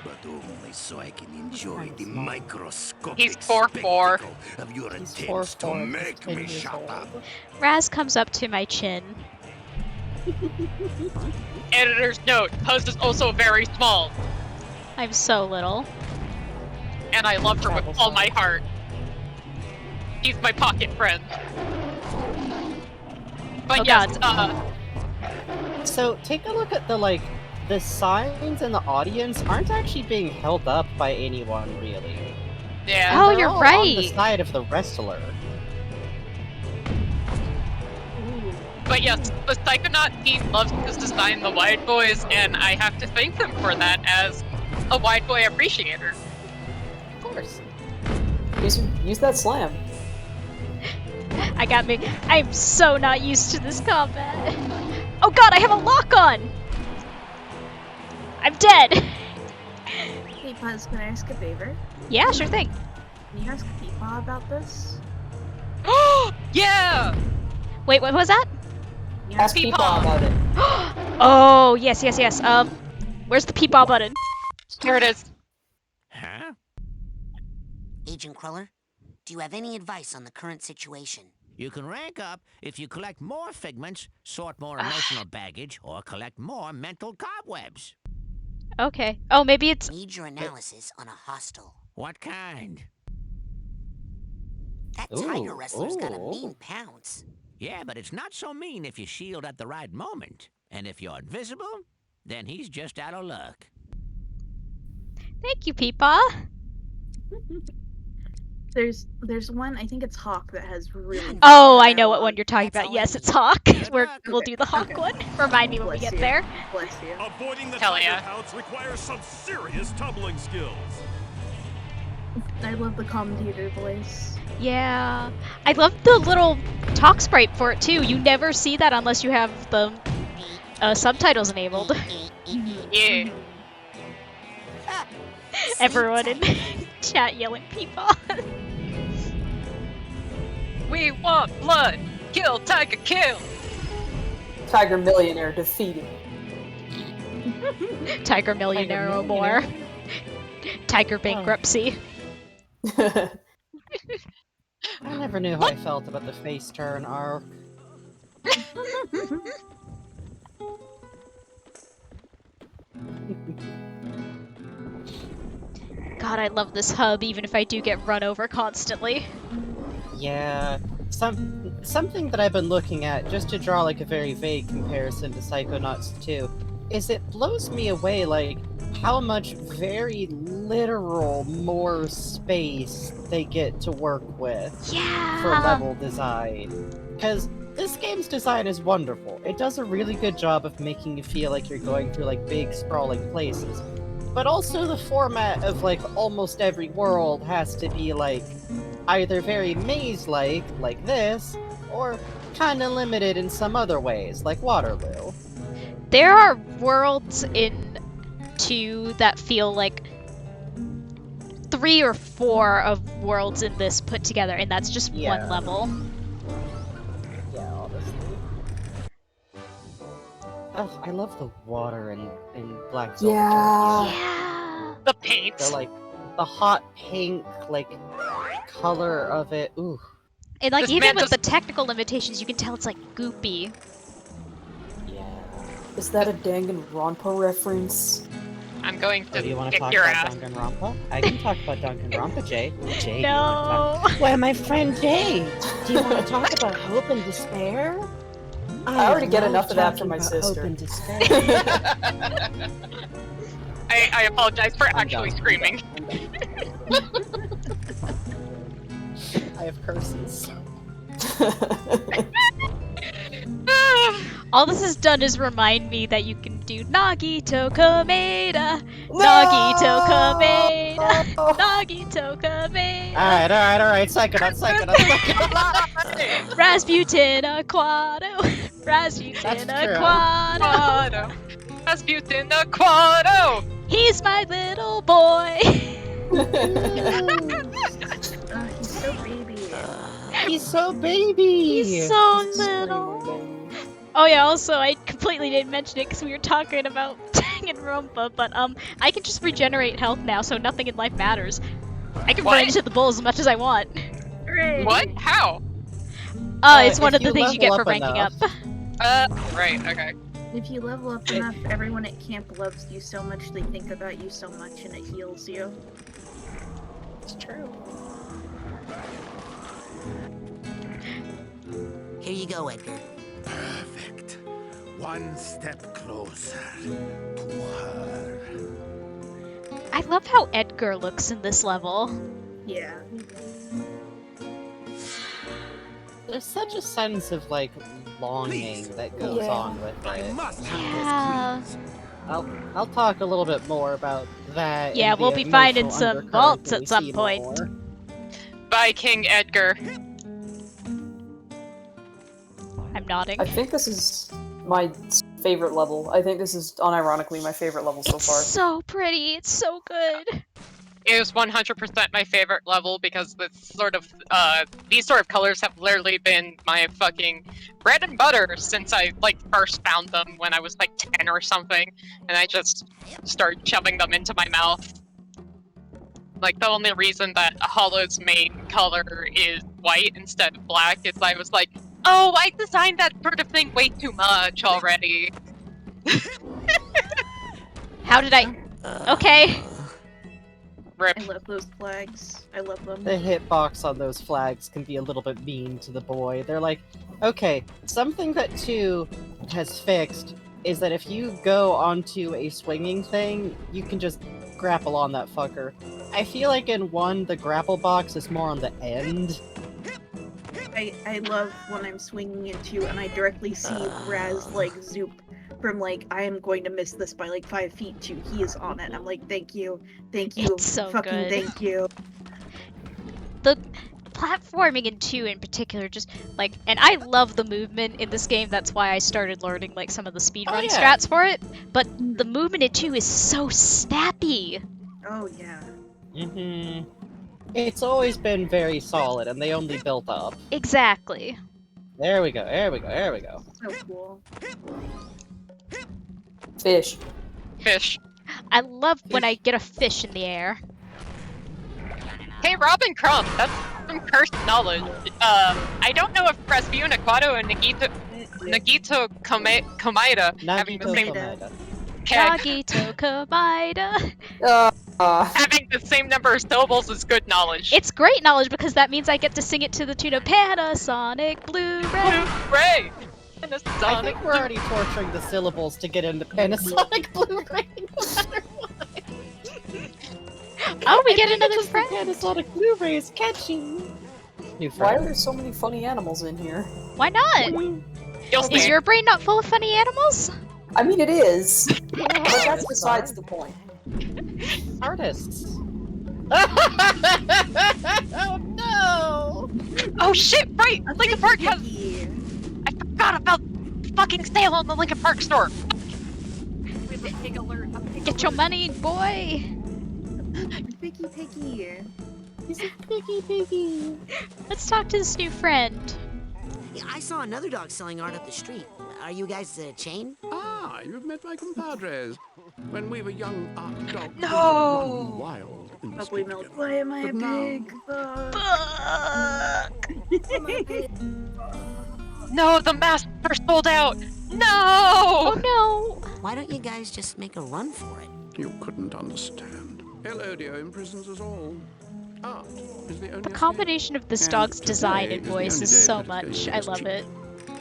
But only so I can enjoy the microscopic He's 4'4". spectacle of your He's attempts to 4'4", make 10 me years shut old. up. Raz comes up to my chin. Editor's note: Puzz is also very small, I'm so little. and I love her with all my heart. He's my pocket friend. But Oh, yes, God. So take a look at the signs in the audience aren't actually being held up by anyone really. Yeah. And Oh, they're you're all on the right. side of the wrestler. But yes, the Psychonaut team loves to design the wide boys, and I have to thank them for that as a wide boy appreciator. Of course. Use that slam. I got me. I'm so not used to this combat. Oh god, I have a lock on! I'm dead! Hey Puzz, can I ask a favor? Yeah, sure thing. Can you ask Peepaw about this? Yeah! Wait, what was that? Can you Ask Peepaw about it. Oh, yes. Where's the peepaw button? Here it is. Huh? Agent Cruller, do you have any advice on the current situation? You can rank up if you collect more figments, sort more emotional baggage, or collect more mental cobwebs. Okay. Oh, maybe it's... Need your analysis on a hostile. What kind? That Ooh, tiger wrestler's got a ooh. mean pounce. Yeah, but it's not so mean if you shield at the right moment. And if you're invisible, then he's just out of luck. Thank you, peepaw. There's one, I think it's Hawk, that has really Oh, bad I know what one dialogue. you're talking That's about. all Yes, I it's Hawk. We'll luck. do the Hawk Okay. one. Remind me when we Bless get you. there. Bless you. Avoiding the Hell tiger yeah. pounce requires some serious tumbling skills. I love the commentator voice. Yeah. I love the little talk sprite for it, too. You never see that unless you have the subtitles enabled. Yeah. Everyone in chat yelling peepaw. We want blood! Kill, tiger, kill! Tiger Millionaire defeated. Tiger millionaire or more. Tiger bankruptcy. I never knew how I felt about the face turn arc. God, I love this hub, even if I do get run over constantly. Yeah, something that I've been looking at, just to draw like a very vague comparison to Psychonauts 2, is it blows me away like how much very literal more space they get to work with for Yeah! level design. Because this game's design is wonderful. It does a really good job of making you feel like you're going through like big sprawling places. But also the format of like almost every world has to be like either very maze-like this, or kinda limited in some other ways, like Waterloo. There are worlds in 2 that feel like 3 or 4 of worlds in this put together, and that's just Yeah. one level. Yeah, honestly. Oh, I love the water in Black Zelda. Yeah. Yeah! The paint! The like the hot pink like color of it. Ooh. And like This even man with does- the technical limitations, you can tell it's like goopy. Yeah. Is that a Danganronpa reference? I'm going Oh, do you to want to kick talk your about ass. Danganronpa? I can talk about Danganronpa, Jay. Jay, do you No! want to talk? Well, my friend Jay, do you want to talk about hope and despair? I already get love enough of that from talking my about sister. Hope and despair. I apologize for I'm actually done. screaming. I have curses. All this has done is remind me that you can do Nagito Kameda! Nagito Kameda! Nagito Kameda! Alright, Psychonauts. Rasputin Aquato! Rasputin That's true. Aquato! Quado! Rasputin the Quado! He's my little boy! He's so baby. He's so baby! He's so little! Oh yeah, also, I completely didn't mention it because we were talking about Danganronpa, but I can just regenerate health now, so nothing in life matters. I can What? run into the bulls as much as I want. Hooray! What? How? It's one if of the you things you get level for up ranking enough- up. Right, okay. If you level up enough, everyone at camp loves you so much, they think about you so much, and it heals you. It's true. Here you go, Edgar. Perfect. One step closer to her. I love how Edgar looks in this level. Yeah. There's such a sense of like longing that goes Yeah. on with I it. must Yeah. have this please. I'll talk a little bit more about that. Yeah, and the we'll be finding emotional some undercurrent vaults when at we some see point. more. By King Edgar. I'm nodding. I think this is my favorite level. I think this is unironically my favorite level so It's far. so pretty. It's so good. It was 100% my favorite level because these sort of colors have literally been my fucking bread and butter since I first found them when I was 10 or something, and I just started shoving them into my mouth. The only reason that Hollow's main color is white instead of black is I was like, oh, I designed that sort of thing way too much already. How did I... Okay. Rip. I love those flags. I love them. The hitbox on those flags can be a little bit mean to the boy. They're like, okay, something that 2 has fixed is that if you go onto a swinging thing, you can just grapple on that fucker. I feel like in 1, the grapple box is more on the end. I love when I'm swinging in 2 and I directly see Raz zoop from I am going to miss this by 5 feet to he is on it. I'm like, thank you, It's so fucking good. thank you. The platforming in 2 in particular just and I love the movement in this game. That's why I started learning some of the speedrun strats for it. But the movement in 2 is so snappy. Oh yeah. Mm-hmm. It's always been very solid, and they only built up. Exactly. There we go, there we go, there we go. So cool. Fish. Fish. I love when I get a fish in the air. Hey, Robin Crumb, that's some cursed knowledge. I don't know if Rasputin Aquato and Nagito Komaeda having the same Nagito Komaeda. having the same number of syllables is good knowledge. It's great knowledge because that means I get to sing it to the tune of Panasonic Blu-ray. Blu-ray. I think we're already torturing the syllables to get into Panasonic Blu-ray. No matter what. Oh, we get another friend. Panasonic Blu-ray is catchy. New Why friend. are there so many funny animals in here? Why not? Is your brain not full of funny animals? I mean, it is. But that's besides the point. Artists. Oh no! Oh shit! Right, Lincoln Park has. I forgot about fucking sale on the Lincoln Park store. We have a pig alert. Get your money, boy. Piggy. He's a piggy. Let's talk to this new friend. Yeah, I saw another dog selling art up the street. Are you guys a chain? Ah, you've met my compadres. When we were young, our dogs No! run wild in the Bubbly street milk. together. Why am I a But now- pig? No, the masks are sold out. No! Oh no! Why don't you guys just make a run for it? You couldn't understand. El Odio imprisons us all. Art is the only The combination of this And dog's today design and is the voice only is day so that much. it's I love it.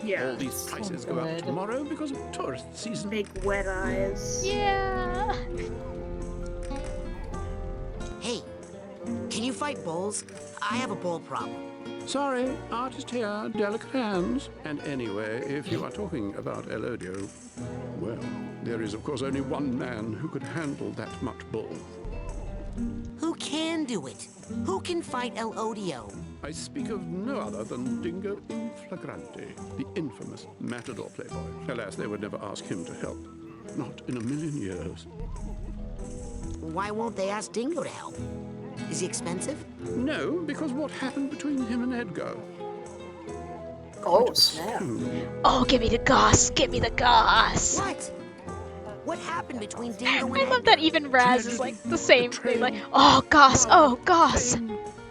Yeah. All these prices go good. up tomorrow because of tourist season. Big wet eyes. Yeah. Hey, can you fight bulls? I have a bull problem. Sorry, artist here, delicate hands. And anyway, if you are talking about El Odio, well, there is of course only one man who could handle that much bull. Who can do it? Who can fight El Odio? I speak of no other than Dingo in Flagrante, the infamous matador playboy. Alas, they would never ask him to help. Not in a million years. Why won't they ask Dingo to help? Is he expensive? No, because what happened between him and Edgar? Oh, snap. Oh, give me the goss. Give me the goss. What? What happened between Dingo and I love Edgar? that even Raz is the same thing. Oh, goss. Oh, goss.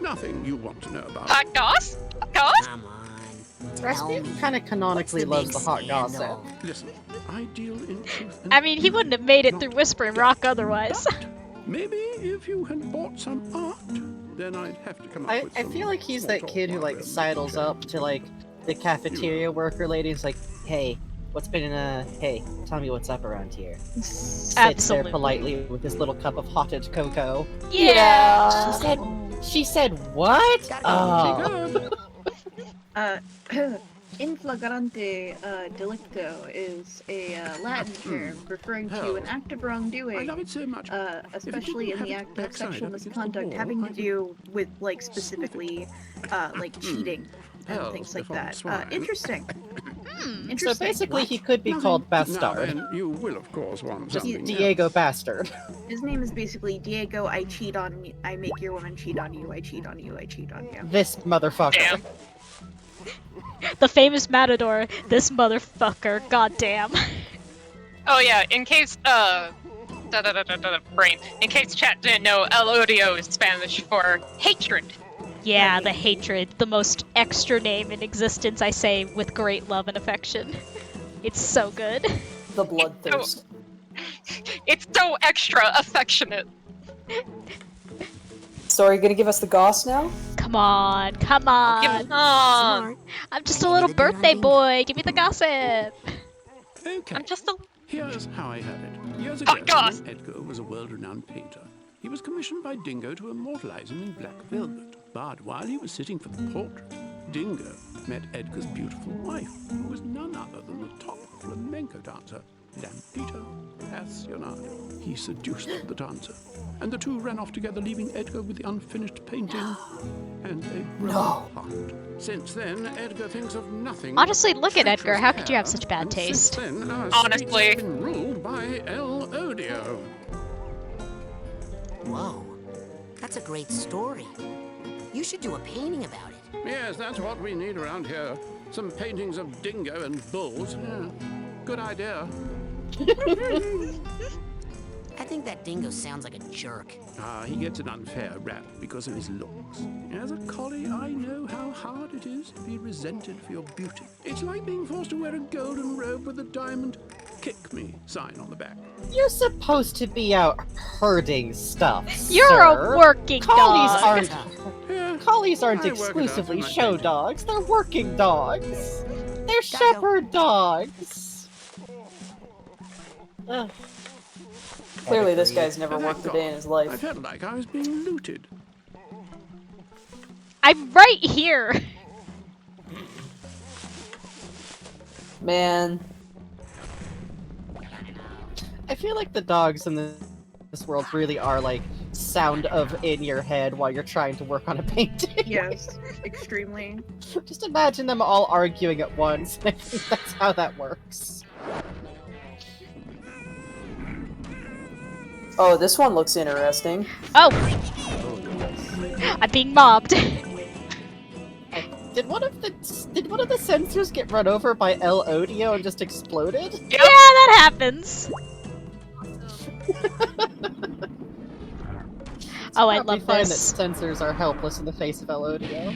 Nothing you want to know about. Hot goss? Goss? Come on. Tell Rasputin me. kind of canonically What's the loves the hot big gossip. scandal? Listen, I deal in truth and I mean, he wouldn't have made it through Whispering Rock otherwise. maybe if you had bought some art, then I'd have to come up I with some feel like he's that sort of kid who wild sidles up to the cafeteria worker lady. He's like, hey, what's been hey, tell me what's up around here. Sits Absolutely. there politely with his little cup of hotted cocoa. Yeah. She said what? Oh. In flagrante delicto is a Latin term referring to an act of wrongdoing, love it so much. especially in the act of sexual misconduct having to do with, like, specifically, like, cheating and things like that. Interesting. Interesting. So basically, he could be called Bastard. You will, of course, want Just something Diego Bastard. His name is basically Diego. I cheat on you. I make your woman cheat on you. I cheat on you. I cheat on you. This motherfucker. Damn. The famous Matador, this motherfucker, goddamn. Oh yeah, in case, brain. In case chat didn't know, El Odio is Spanish for hatred. Yeah, the hatred, the most extra name in existence, I say with great love and affection. It's so good. The bloodthirst. It's so extra affectionate. So are you gonna give us the goss now? Come on, come on. Give on. I'm just a little birthday boy. Give me the gossip. Okay. I'm just a... Here's how I heard it. Years Oh, ago, gosh. Edgar was a world-renowned painter. He was commissioned by Dingo to immortalize him in black velvet. But while he was sitting for the portrait, Dingo met Edgar's beautiful wife, who was none other than the top flamenco dancer, Lampito Apasionado. He seduced the dancer, and the two ran off together, leaving Edgar with the unfinished painting and a broken heart. Since then, Edgar thinks of nothing. Honestly, look at Edgar. How could you have such bad taste? Since then, our Honestly. streets have been ruled by El Odio. Whoa, that's a great story. You should do a painting about it. Yes, that's what we need around here. Some paintings of Dingo and bulls. Yeah, good idea. I think that Dingo sounds like a jerk. He gets an unfair rap because of his looks. As a collie, I know how hard it is to be resented for your beauty. It's like being forced to wear a golden robe with a diamond "Kick Me" sign on the back. You're supposed to be out herding stuff. You're sir. a working Collies dog. aren't. Yeah, Collies aren't I work it out exclusively in my show painting. dogs. They're working dogs. They're shepherd dogs. Ugh. Clearly, this guy's never worked a day in his I life. felt like I was being looted. I'm right here. Man. I feel like the dogs in this world really are like sound of in your head while you're trying to work on a painting. Yes, extremely. Just imagine them all arguing at once. I think that's how that works. Oh, this one looks interesting. Oh! I'm being mobbed. Did one of the sensors get run over by El Odio and just exploded? Yeah, that happens. Oh, I love Find this. that sensors are helpless in the face of El Odio.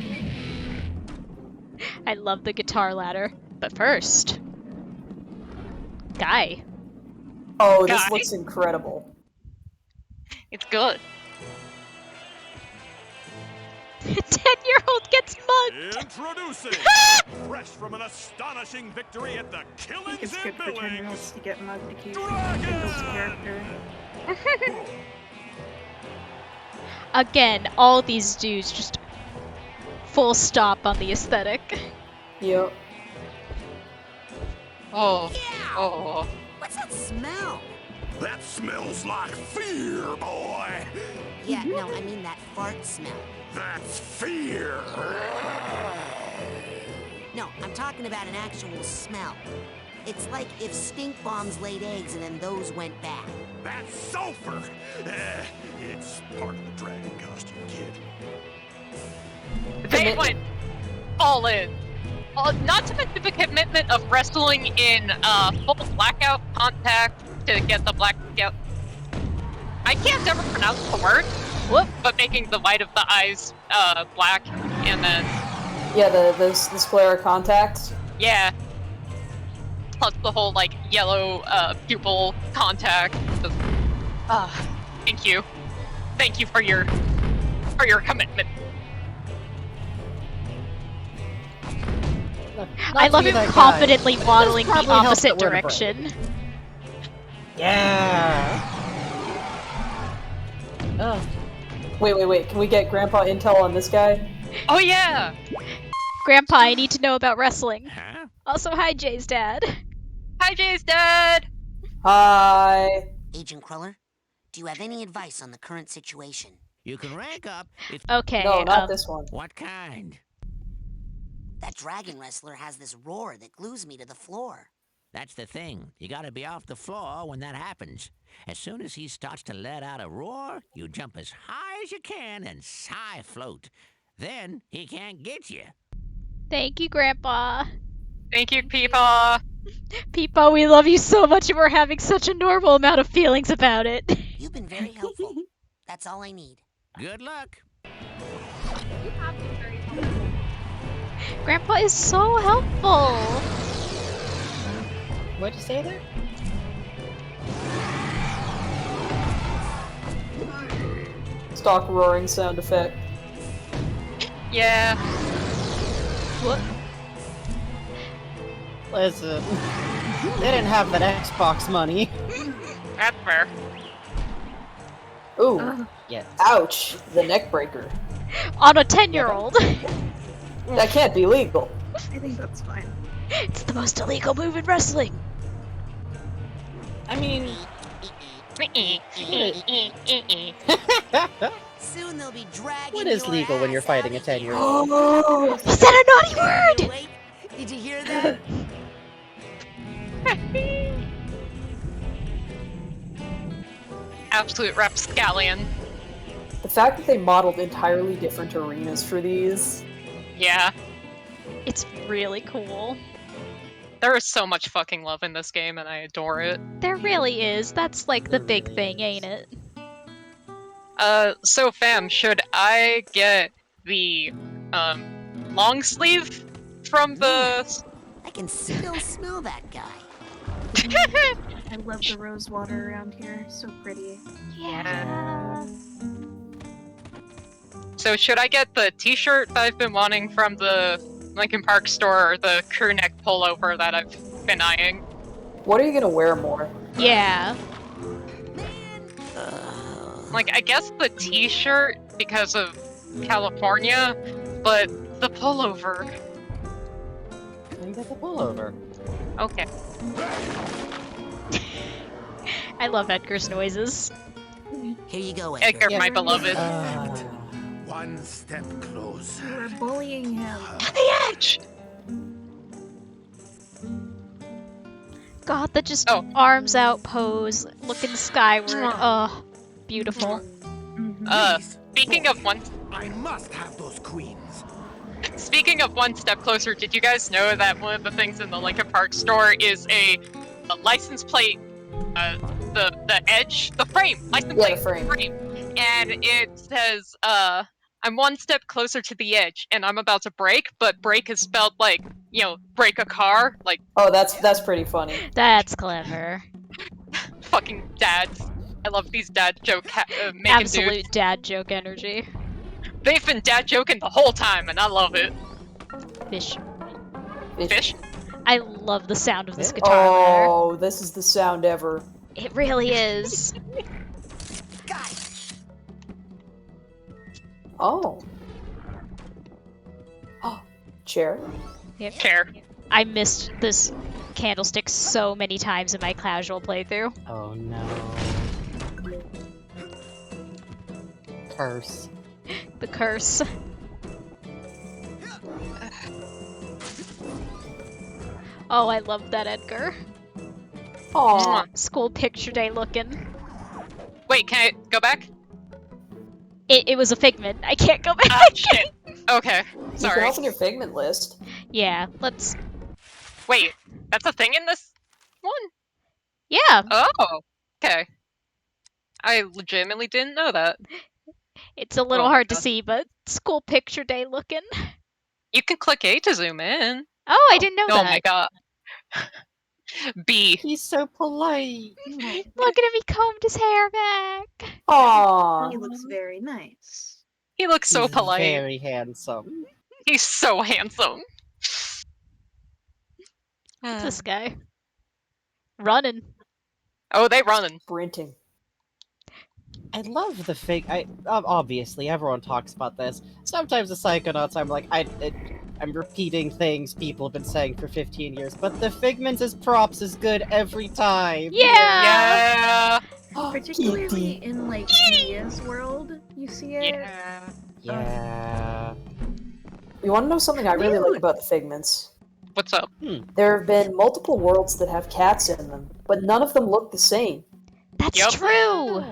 I love the guitar ladder. But first... Guy. Oh, this Guy? looks incredible. It's good. 10-year-old gets mugged! Introducing, fresh from an astonishing victory at the I think Killings it's and good for 10 Billings. year olds to get mugged to keep Dragon! Kindle's character. Again, all these dudes just full stop on the aesthetic. Yep. Oh. Oh. What's that smell? That smells like fear, boy. Yeah, no, I mean that fart smell. That's fear. No, I'm talking about an actual smell. It's like if stink bombs laid eggs and then those went bad. That's sulfur. It's part of the dragon costume, kid. They went all in. Not to mention the commitment of wrestling in full blackout contact to get the blackout. I can't ever pronounce the word. Whoop. But making the white of the eyes black, and then Yeah, the sclera contact. yeah, plus the whole like yellow pupil contact. Thank you for your commitment. I love him confidently waddling the probably help opposite that we're in a break. direction. Yeah. Oh. Wait. Can we get Grandpa intel on this guy? Oh yeah! Grandpa, I need to know about wrestling. Huh? Also, hi, Jay's dad. Hi, Jay's dad! Hi. Agent Cruller, do you have any advice on the current situation? You can rank up if... Okay, No, not this one. What kind? That dragon wrestler has this roar that glues me to the floor. That's the thing. You gotta be off the floor when that happens. As soon as he starts to let out a roar, you jump as high as you can and sigh float. Then he can't get you. Thank you, Grandpa. Thank you, Peepaw! Peepaw, we love you so much and we're having such a normal amount of feelings about it. You've been very helpful. That's all I need. Good luck. You have been very helpful. Grandpa is so helpful. What'd you say there? Stock roaring sound effect. Yeah. What? Listen, they didn't have that Xbox money. That's fair. Ooh. Yes. Ouch. The neck breaker. On a 10-year-old. That can't be legal. I think that's fine. It's the most illegal move in wrestling. I mean, Soon they'll be dragging what is your legal when ass you're fighting a out of 10-year-old? Oh. He said a naughty word! Wait, did you hear that? Absolute rapscallion. The fact that they modeled entirely different arenas for these. Yeah. It's really cool. There is so much fucking love in this game, and I adore it. There really is. That's like the big thing, ain't it? So fam, should I get the, long sleeve from the... I can still smell that guy. I love the rose water around here. So pretty. Yeah. So should I get the t-shirt that I've been wanting from the Lincoln Park store, or the crew neck pullover that I've been eyeing? What are you gonna wear more? Yeah. Like, I guess the t-shirt because of California, but the pullover. You got the pullover. Okay. I love Edgar's noises. Here you go, Edgar, Yeah. my beloved. One step closer. You were bullying him. The edge! God, that just Oh. arms out pose, looking skyward. Oh, beautiful. Speaking of one... I must have those queens. Speaking of one step closer, did you guys know that one of the things in the Lincoln Park store is a license plate, the edge, the frame, license Yeah, plate, the frame. and it says, I'm one step closer to the edge, and I'm about to brake, but brake is spelled like, you know, break a car, like, Oh, that's pretty funny. That's clever. fucking dads. I love these dad joke making Absolute dudes. dad joke energy. They've been dad joking the whole time, and I love it. Fish. Fish? I love the sound of this guitar. Oh, this is the sound ever. It really is. Oh. Oh. Chair. Yep. Chair. I missed this candlestick so many times in my casual playthrough. Oh no. Curse. The curse. Oh, I love that Edgar. Aw. School picture day looking. Wait, can I go back? It was a figment. I can't go back. Ah, shit. Okay, You can sorry. open your Figment list. Yeah, let's. Wait, that's a thing in this one? Yeah, Oh, okay. I legitimately didn't know that. it's a little Oh my hard to God. see, but school picture day looking. You can click A to zoom in. Oh, I didn't know Oh that. my god. B. He's so polite. Look at him, he combed his hair back. Aw. He looks very nice. He looks so He's polite. Very handsome. He's so handsome. What's this guy? Running. Oh, they running. Sprinting. I love the obviously, everyone talks about this. Sometimes the Psychonauts, I'm like, I'm repeating things people have been saying for 15 years, but the Figments as props is good every time. Yeah! Particularly in like Mia's world, you see it. Yeah. You want to know something I really like about the Figments? What's up? There have been multiple worlds that have cats in them, but none of them look the same. That's true!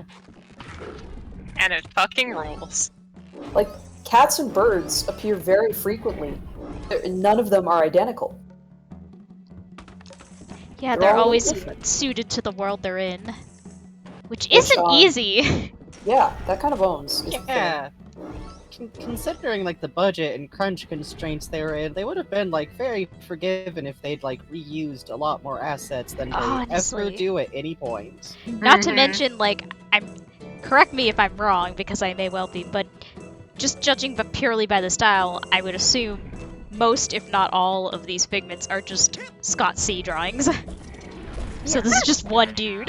And it fucking rules. Like, cats and birds appear very frequently. None of them are identical. Yeah, They're they're all always different. suited to the world they're in. Which isn't easy! Yeah, that kind of owns. is the thing. Yeah. Considering like the budget and crunch constraints they were in, they would have been like very forgiven if they'd like reused a lot more assets than they Honestly. ever do at any point. Not to mention, like, correct me if I'm wrong, because I may well be, but just judging but purely by the style, I would assume most, if not all, of these Figments are just Scott C drawings. So this is just one dude.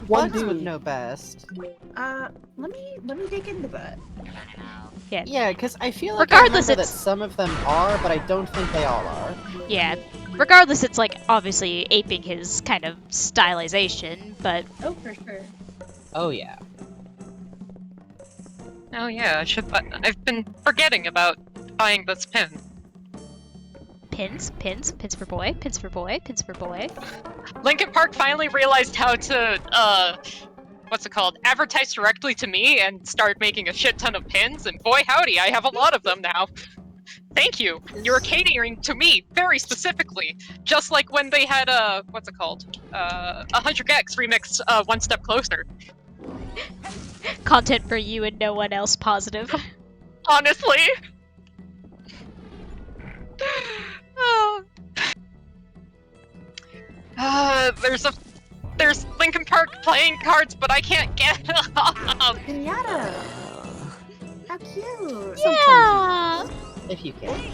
One Bugs would dude. know best. Let me dig into that. Yeah. Yeah, because I feel like Regardless, I remember that it's- some of them are, but I don't think they all are. Yeah. Regardless, it's like obviously aping his kind of stylization, but Oh, for sure. Oh yeah. Oh yeah, I've been forgetting about buying this pin. pins for boy, pins for boy, pins for boy. Linkin Park finally realized how to, what's it called, advertise directly to me and start making a shit ton of pins, and boy howdy, I have a lot of them now. Thank you! You're catering to me, very specifically. Just like when they had, what's it called? 100X remix, One Step Closer. Content for you and no one else positive. Honestly! There's Linkin Park playing cards, but I can't get them! Pinata! How cute! Yeah! If you can.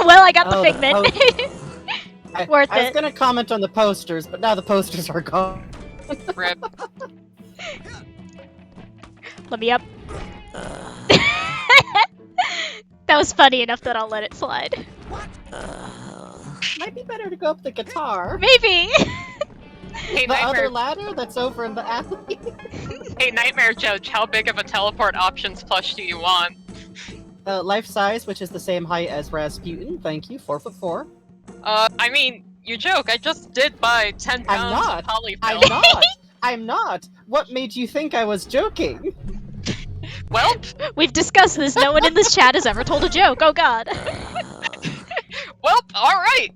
Well, I got the Oh, Figment. Worth I was it. gonna comment on the posters, but now the posters are gone. Rip. Let me up. That was funny enough that I'll let it slide. Might be better to go up the guitar. Maybe! Hey, The Nightmare. other ladder that's over in the alley. Hey, Nightmare Judge, how big of a teleport options plush do you want? Life size, which is the same height as Rasputin. Thank you, 4'4". I mean, you joke, I just did buy 10 I'm pounds not. of polyfill. I'm not. I'm not. What made you think I was joking? Well, We've discussed this. No one in this chat has ever told a joke. Oh god. well, alright!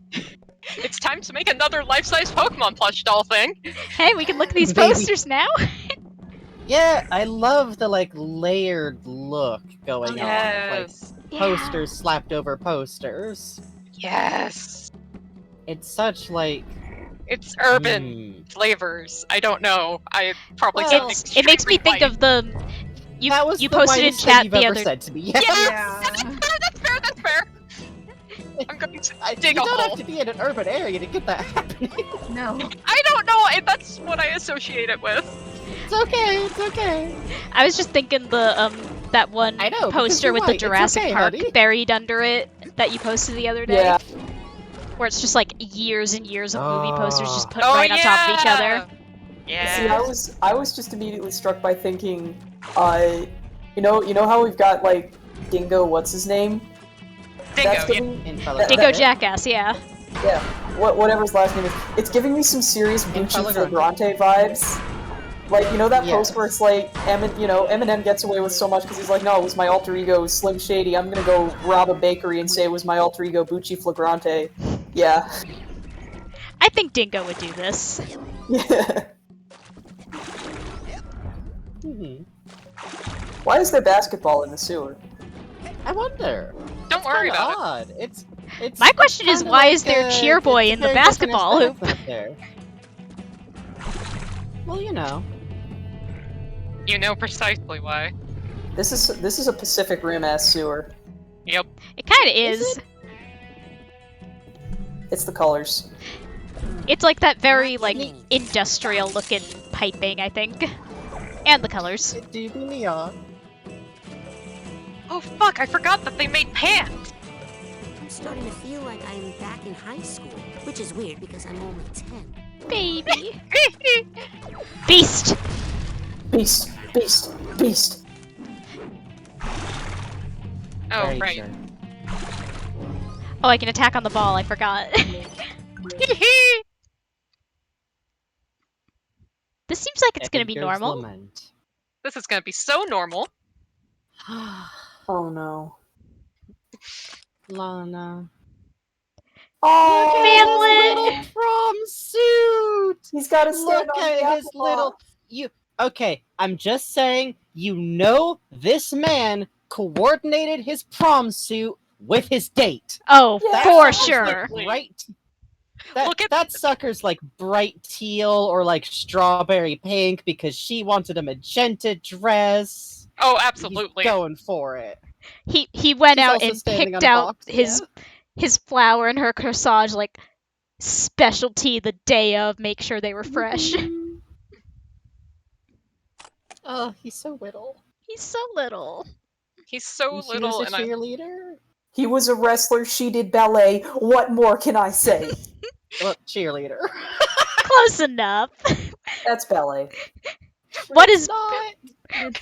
It's time to make another life-size Pokemon plush doll thing. Hey, we can look at these Baby. posters now. Yeah, I love the like layered look going on. Yes. Like posters slapped over posters. Yes. It's such like It's urban flavors. I don't know. I probably Well, said It makes me think of the. You that was you the posted in whitest thing chat you've the ever other. said to me. Yeah, Yeah. that's fair. I'm going to You dig a don't hole. have to be in an urban area to get that happening. No. I don't know. That's what I associate it with. It's okay. It's okay. I was just thinking the that one I know, because poster you're with right. the It's Jurassic okay, Park honey. buried under it that you posted the other day. Yeah. Where it's just like years and years of movie posters just put Oh, right on top of each other. Yeah. See, I was just immediately struck by thinking, you know how we've got like Dingo, what's his name? Dingo. That's Yeah. giving, Infallible. Dingo Jackass, yeah. yeah, whatever his last name is. It's giving me some serious Bucci Infallible. Flagrante vibes. Like, you know that post Yes. where it's like, Eminem gets away with so much because he's like, no, it was my alter ego, Slim Shady. I'm gonna go rob a bakery and say it was my alter ego, Bucci Flagrante. Yeah. I think Dingo would do this. Yeah. Mhm. Why is there basketball in the sewer? I wonder. Don't worry Kinda about it. odd. It's. My question is, kinda why like is there a- cheer boy it's a in the very different basketball hoop? aesthetic there. Well, you know. You know precisely why. This is a Pacific Rim ass sewer. Yep. It kind of Is is. It's the colors. It's like that very, like, industrial-looking piping, I think. And the colors. It do be neon. Oh fuck, I forgot that they made pants! I'm starting to feel like I'm back in high school, which is weird because I'm only 10. Baby. Beast! Beast, beast, beast. Oh, Very right. sure. Oh, I can attack on the ball, I forgot. This seems like it's gonna be Edgar's normal. Lament. This is gonna be so normal. Oh no. Lana. Oh, Manlet! Prom suit! he's got to stand Look on the at his apple little... box. Okay, I'm just saying, you know this man coordinated his prom suit with his date. Oh, Yeah. for sucker's sure. Like bright... Look at- that sucker's like bright teal or like strawberry pink because she wanted a magenta dress. Oh, absolutely. He's going for it. He went She's out also and standing picked on a out box, his flower and her corsage like specialty the day of, make sure they were fresh. Oh, he's so little. He's so little. He's so And she little, was and a I. cheerleader. He was a wrestler, she did ballet. What more can I say? Well, cheerleader. Close enough. That's ballet. What is Not.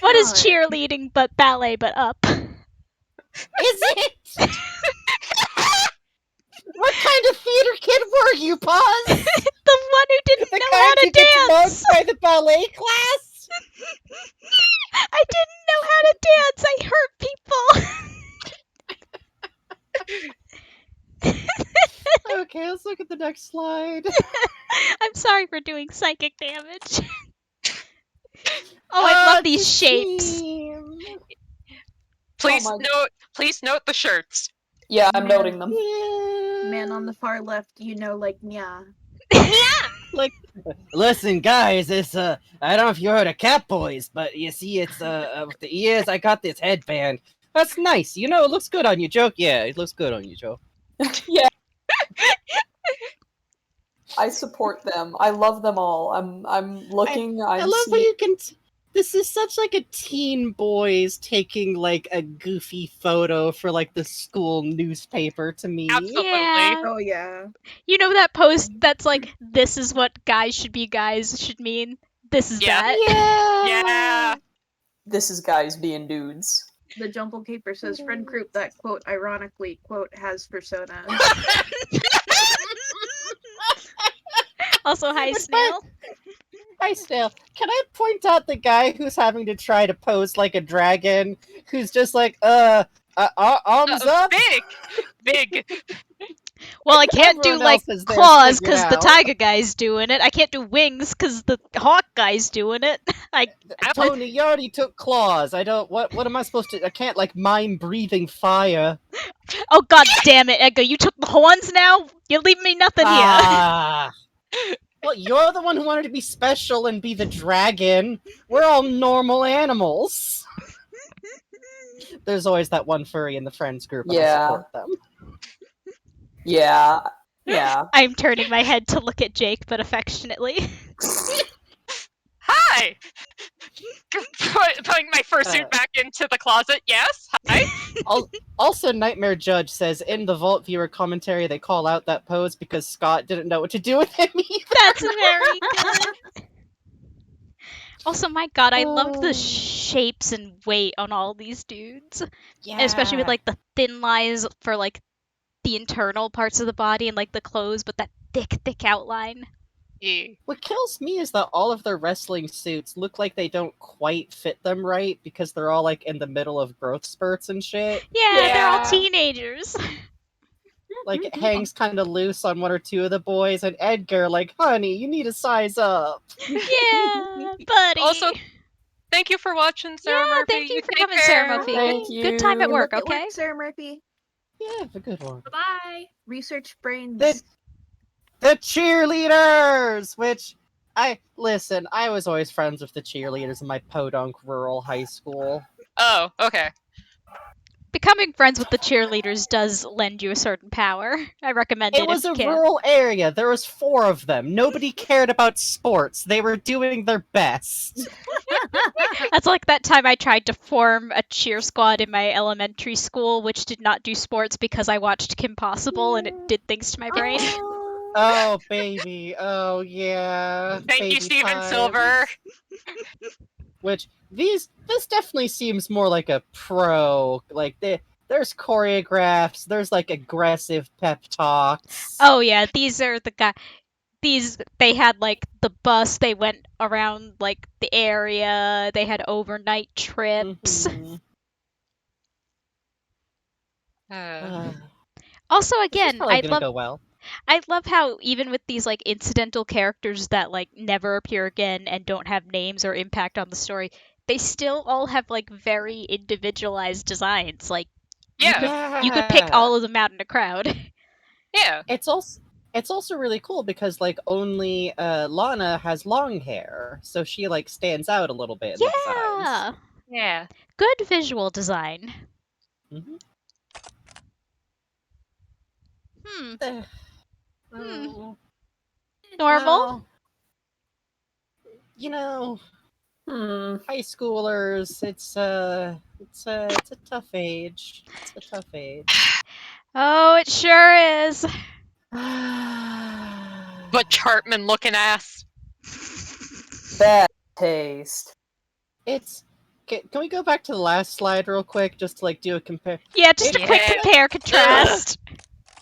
what is cheerleading but ballet but up? Is it? What kind of theater kid were you, Paz? The one who didn't The know how kind to who gets dance. mugged by the ballet class? I didn't know how to dance. I hurt people. Okay, let's look at the next slide. I'm sorry for doing psychic damage. Oh, I love these shapes. Please Oh my- note. Please note the shirts. Yeah, I'm noting them. Man on the far left, you know, like, yeah. Like, listen, guys, it's I don't know if you heard of Cat Boys, but you see, it's with the ears. I got this headband. That's nice. You know, it looks good on you, Joe. Yeah, it looks good on you, Joe. Yeah. I support them. I love them all. I'm looking. I love how you can. This is such like a teen boys taking like a goofy photo for like the school newspaper to me. Absolutely. Yeah. Oh, yeah. You know that post that's like, this is what guys should be guys should mean? This is Yeah. that. Yeah. This is guys being dudes. The Jumble Caper says, friend group that, quote, ironically, quote, has personas. Also, hi, Snail. Hi, Snail. Can I point out the guy who's having to try to pose like a dragon, who's just like, arms up? Big. Well, I can't do Everyone like else is there claws figured because the out. tiger guy's doing it. I can't do wings because the hawk guy's doing it. Tony, you already took claws. I don't. What am I supposed to? I can't like mime breathing fire. Oh god damn it, Edgar! You took the horns now. You leave me nothing here. Ah. Well, you're the one who wanted to be special and be the dragon. We're all normal animals. There's always that one furry in the friends group. And Yeah. I support them. Yeah. I'm turning my head to look at Jake, but affectionately. Hi. Putting my fursuit back into the closet. Yes. Hi. Also, Nightmare Judge says in the Vault Viewer commentary they call out that pose because Scott didn't know what to do with him either. That's very good. Also, my god, I love the shapes and weight on all these dudes. Yeah. And especially with like the thin lines for like the internal parts of the body and like the clothes, but that thick outline. Yeah. What kills me is that all of their wrestling suits look like they don't quite fit them right because they're all like in the middle of growth spurts and shit. Yeah, they're all teenagers. Like it hangs kind of loose on one or two of the boys, and Edgar, like, honey, you need to size up. Yeah, buddy. Also, thank you for watching, Sarah Murphy. Thank you for take coming, Sarah care. Murphy. Thank Good time at you. work, Good okay? work, Sarah Murphy. Yeah, a good one. Bye. Research brains. The cheerleaders, which I was always friends with the cheerleaders in my podunk rural high school. Oh, okay. Becoming friends with the cheerleaders does lend you a certain power. I recommend it It was if a you can. rural area. There was 4 of them. Nobody cared about sports. They were doing their best. That's like that time I tried to form a cheer squad in my elementary school, which did not do sports because I watched Kim Possible and it did things to my brain. Oh, baby. Oh, yeah. Thank you, Baby Steven times. Silver. Which, this definitely seems more like a pro. Like, there's choreographs, there's, like, aggressive pep talks. Oh yeah, these are the guy. They had like the bus. They went around like the area. They had overnight trips. Mhm. Also, This is again, probably gonna go well. I love how even with these like incidental characters that like never appear again and don't have names or impact on the story, they still all have like very individualized designs. Like you could pick all of them out in a crowd. Yeah. It's also really cool because like only Lana has long hair, so she like stands out a little bit in the designs. Yeah. Good visual design. Mhm. Normal. Well, you know, high schoolers, it's a tough age. It's a tough age. Oh, it sure is. But Chartman looking ass. Bad taste. It's. Can we go back to the last slide real quick, just to like do a compare? Yeah, just a quick compare contrast.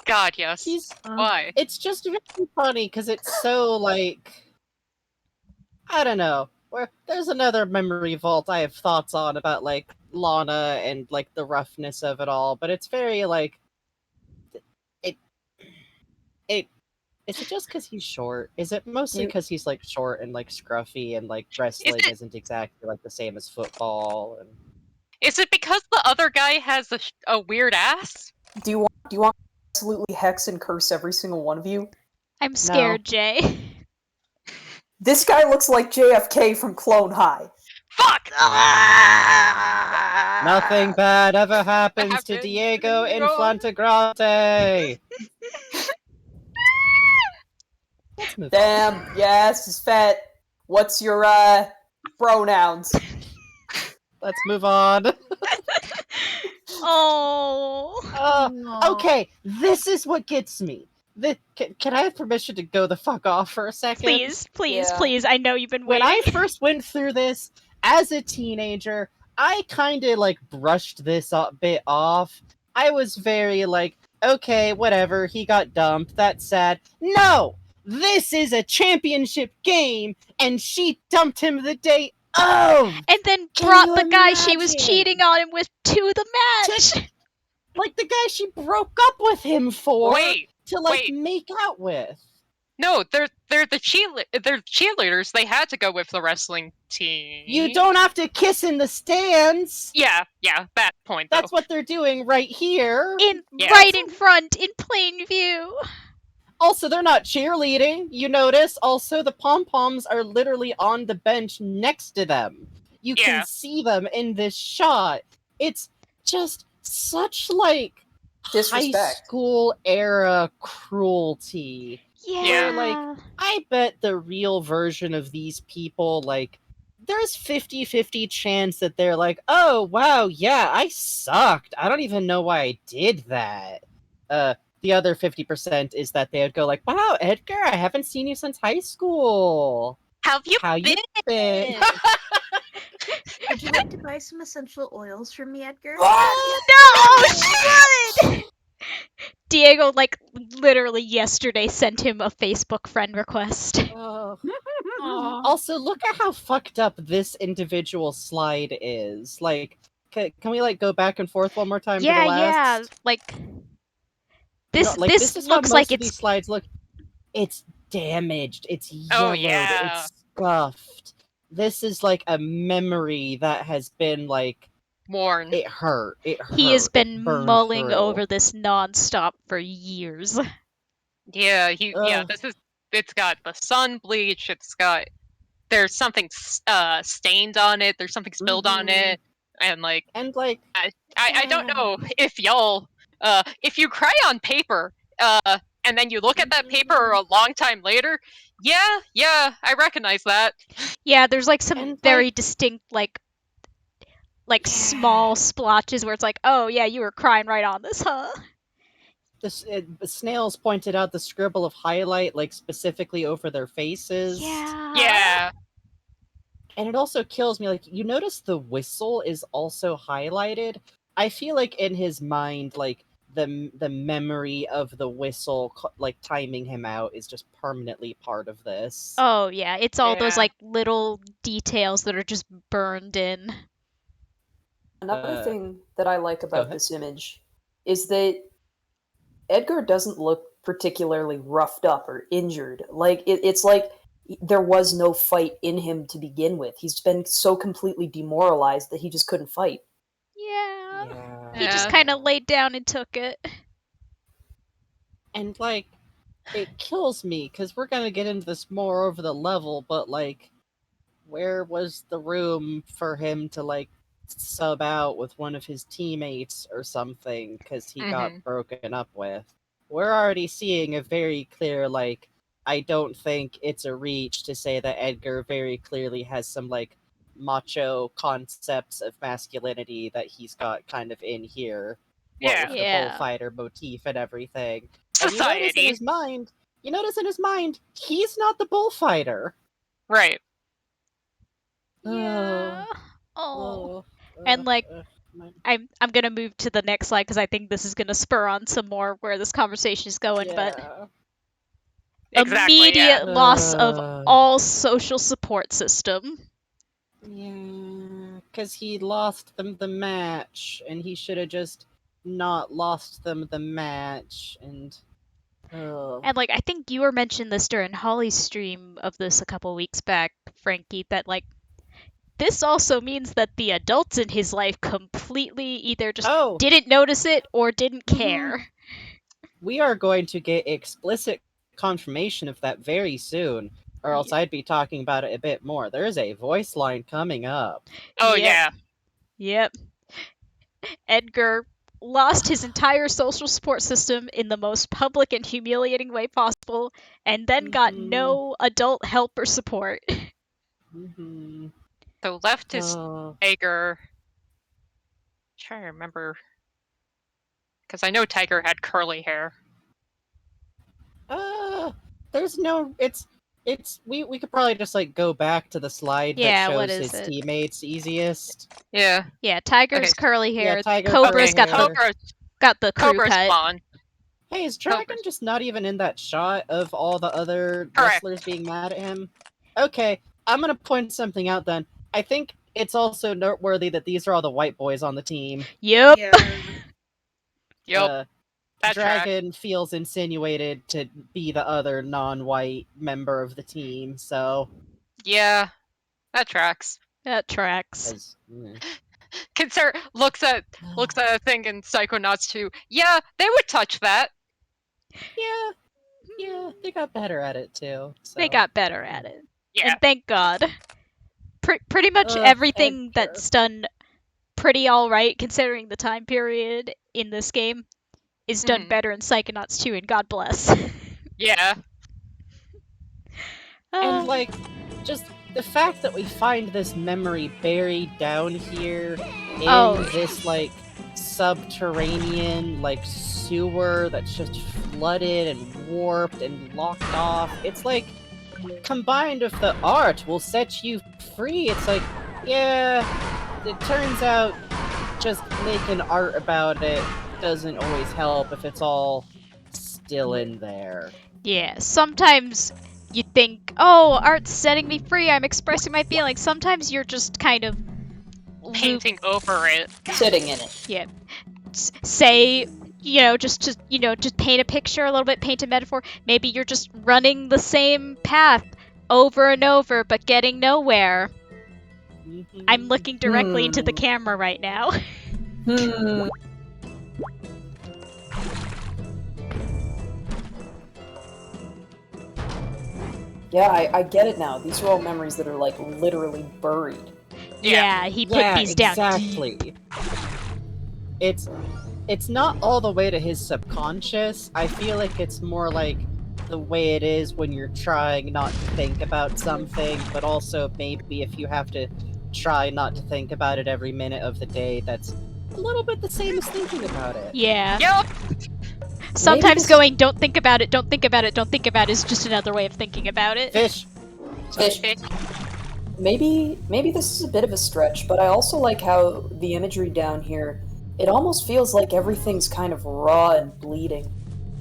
God, yes. Why? It's just very funny because it's so like, I don't know. Where there's another memory vault I have thoughts on about like Lana and like the roughness of it all, but it's very like is it just because he's short? Is it mostly because he's like short and like scruffy and like wrestling isn't exactly like the same as football? And Is it because the other guy has a weird ass? Do you want absolutely hex and curse every single one of you? I'm scared, Jay. This guy looks like JFK from Clone High. Fuck! nothing bad ever happens to Diego Inflantagrante. Let's move Damn, yes, it's fat. What's your pronouns? Let's move on. Okay, this is what gets me. Can I have permission to go the fuck off for a second? Please, please, please. I know you've been When waiting. I first went through this as a teenager, I kind of like brushed this bit off. I was very like, okay, whatever, he got dumped, that's sad. No! This is a championship game, and she dumped him the day of! And then Can brought you the guy she was imagine? cheating on him with to the match. Like the guy she broke up with him for to like wait. make out with. No, they're the cheerleaders. They had to go with the wrestling team. You don't have to kiss in the stands. Yeah, that point though. That's what they're doing right here. Right in front, in plain view. Also, they're not cheerleading. You notice. Also, the pom-poms are literally on the bench next to them. You can see them in this shot. It's just such like Disrespect. high school era cruelty. Yeah. Where, like, I bet the real version of these people, like, there's 50-50 chance that they're like, oh, wow, yeah, I sucked. I don't even know why I did that. The other 50% is that they would go like, wow, Edgar, I haven't seen you since high school. How you been? Would you like to buy some essential oils from me, Edgar? No, she would. Diego, like, literally yesterday sent him a Facebook friend request. Also, look at how fucked up this individual slide is. Like, can we like go back and forth one more time to the last? Like this. You know, like, this is how looks most like of it's these slides look. It's damaged. It's yellowed. It's scuffed. This is like a memory that has been like worn. It hurt. It hurt. He has been burned mulling through. over this nonstop for years. Yeah, it's got the sun bleach, there's something stained on it, there's something spilled on it. And like, And like, I don't know if y'all, if you cry on paper, and then you look at that paper a long time later, yeah, I recognize that. Yeah, there's like some And, very like- distinct like small splotches where it's like, oh yeah, you were crying right on this, huh? Snails pointed out the scribble of highlight, like specifically over their faces. Yeah. And it also kills me. Like, you notice the whistle is also highlighted. I feel like in his mind, like the memory of the whistle, like timing him out, is just permanently part of this. Oh yeah, it's all those Yeah. like little details that are just burned in. Another thing that I like go about ahead. this image is that Edgar doesn't look particularly roughed up or injured. Like, it's like there was no fight in him to begin with. He's been so completely demoralized that he just couldn't fight. Yeah. He Yeah. just kind of laid down and took it. And like, it kills me because we're gonna get into this more over the level, but like, where was the room for him to like sub out with one of his teammates or something because he got broken up with? We're already seeing a very clear, like, I don't think it's a reach to say that Edgar very clearly has some like macho concepts of masculinity that he's got kind of in here. What with the bullfighter motif and everything. And Society. you notice in his mind, he's not the bullfighter. Right. Yeah. And like, I'm gonna move to the next slide because I think this is gonna spur on some more where this conversation is going. But Exactly, immediate loss of all social support system. Yeah, because he lost them the match, and he should have just not lost them the match, and... And like, I think you were mentioning this during Holly's stream of this a couple weeks back, Frankie, that like, this also means that the adults in his life completely either just didn't notice it or didn't care. We are going to get explicit confirmation of that very soon, or else I'd be talking about it a bit more. There is a voice line coming up. Oh, yeah. Yep. Edgar lost his entire social support system in the most public and humiliating way possible, and then got no adult help or support. So left is Tiger. Trying to remember, because I know Tiger had curly hair. There's no. It's we could probably just like go back to the slide that what shows is his it? teammates easiest. Yeah. Yeah, Tiger's curly hair. Tiger Cobra's curly got hair. the crew Cobra's cut. blonde. Hey, is Dragon just not even in that shot of all the other wrestlers being mad at him? Okay, I'm gonna point something out then. I think it's also noteworthy that these are all the white boys on the team. Yep. Yep. Dragon feels insinuated to be the other non-white member of the team, so... Yeah, that tracks. That tracks. Concern looks at a thing in Psychonauts 2. Yeah, they would touch that. Yeah, they got better at it too. So. They got better at it. Yeah. And thank God. Pretty much everything that's done pretty alright considering the time period in this game is done better in Psychonauts 2, and God bless. Yeah. And like, just the fact that we find this memory buried down here in this like subterranean like sewer that's just flooded and warped and locked off. It's like, combined with the art will set you free. It's like, yeah, it turns out just making art about it doesn't always help if it's all still in there. Yeah, sometimes you think, oh, art's setting me free, I'm expressing my feelings. Sometimes you're just kind of... painting over it. Sitting in it. Yeah. Say, just paint a picture a little bit, paint a metaphor. Maybe you're just running the same path over and over, but getting nowhere. I'm looking directly into the camera right now. Yeah, I get it now. These are all memories that are like literally buried. Yeah, he put these down exactly. It's not all the way to his subconscious. I feel like it's more like the way it is when you're trying not to think about something, but also maybe if you have to try not to think about it every minute of the day, that's a little bit the same as thinking about it. Yeah. Yep. Sometimes going, don't think about it, don't think about it, don't think about it is just another way of thinking about it. Fish. Fish. Maybe this is a bit of a stretch, but I also like how the imagery down here, it almost feels like everything's kind of raw and bleeding.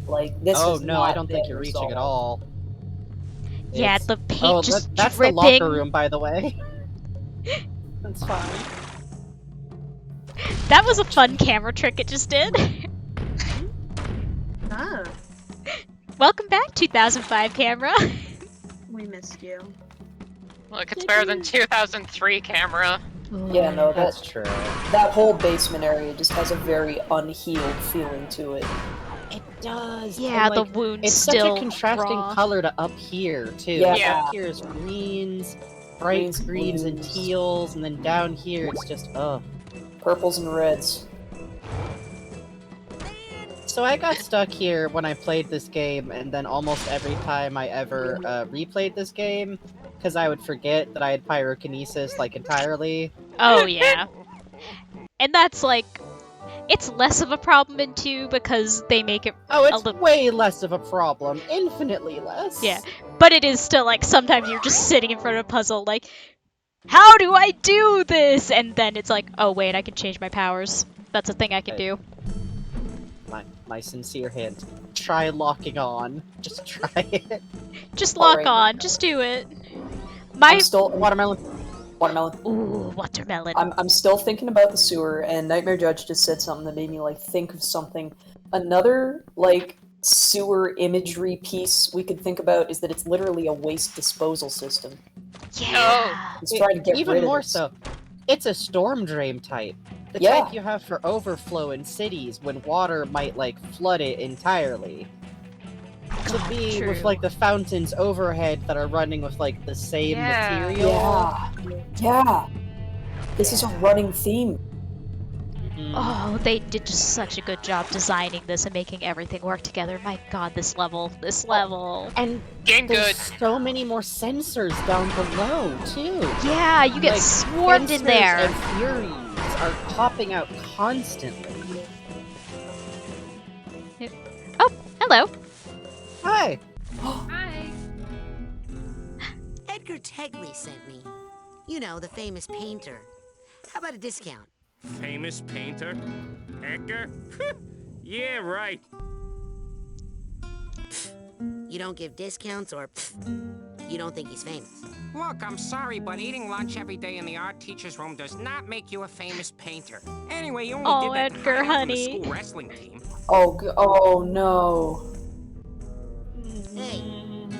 Like this Oh is no, not I don't think you're reaching at all. Yeah, It's- the paint just that's dripping. the locker room, by the way. That's fine. That was a fun camera trick it just did. Ah, Welcome back, 2005 camera. we missed you. Look, it's better than 2003 camera. Yeah, no, That's true. that whole basement area just has a very unhealed feeling to it. It does. Yeah, and, the like, wound's it's still such a contrasting raw. color to up here too. Yeah. Up here is greens, bright greens and blues. teals, and then down here it's just Purples and reds. So I got stuck here when I played this game, and then almost every time I ever replayed this game, because I would forget that I had pyrokinesis like entirely. Oh yeah. And that's like, it's less of a problem in 2 because they make it Oh, a it's little... way less of a problem, infinitely less. Yeah, but it is still like, sometimes you're just sitting in front of a puzzle like, how do I do this? And then it's like, oh wait, I can change my powers. That's a thing I can do. My sincere hint: try locking on. Just try it. Just lock Alright. on, just do it. My... I'm still Watermelon. watermelon. Ooh, watermelon. I'm still thinking about the sewer, and Nightmare Judge just said something that made me like think of something. Another like sewer imagery piece we could think about is that it's literally a waste disposal system. Yeah. It's trying to get Even rid more of this. so, it's a storm drain type. The Yeah. type you have for overflow in cities when water might like flood it entirely. To be with true. like the fountains overhead that are running with like the same Yeah. material. Yeah. This is a running theme. Mhm. Oh, they did just such a good job designing this and making everything work together. My god, this level. And Game there's good. so many more sensors down below too. Yeah, you get Like, swarmed in sensors there. and furies are popping out constantly. Oh, hello. Hi. Hi. Edgar Tegley sent me. You know, the famous painter. How about a discount? Famous painter? Edgar? Yeah, right. You don't give discounts, or you don't think he's famous? Look, I'm sorry, but eating lunch every day in the art teacher's room does not make you a famous painter. Anyway, you only Oh, did that to Edgar, hide out from honey. the school wrestling team. Oh no. Hey,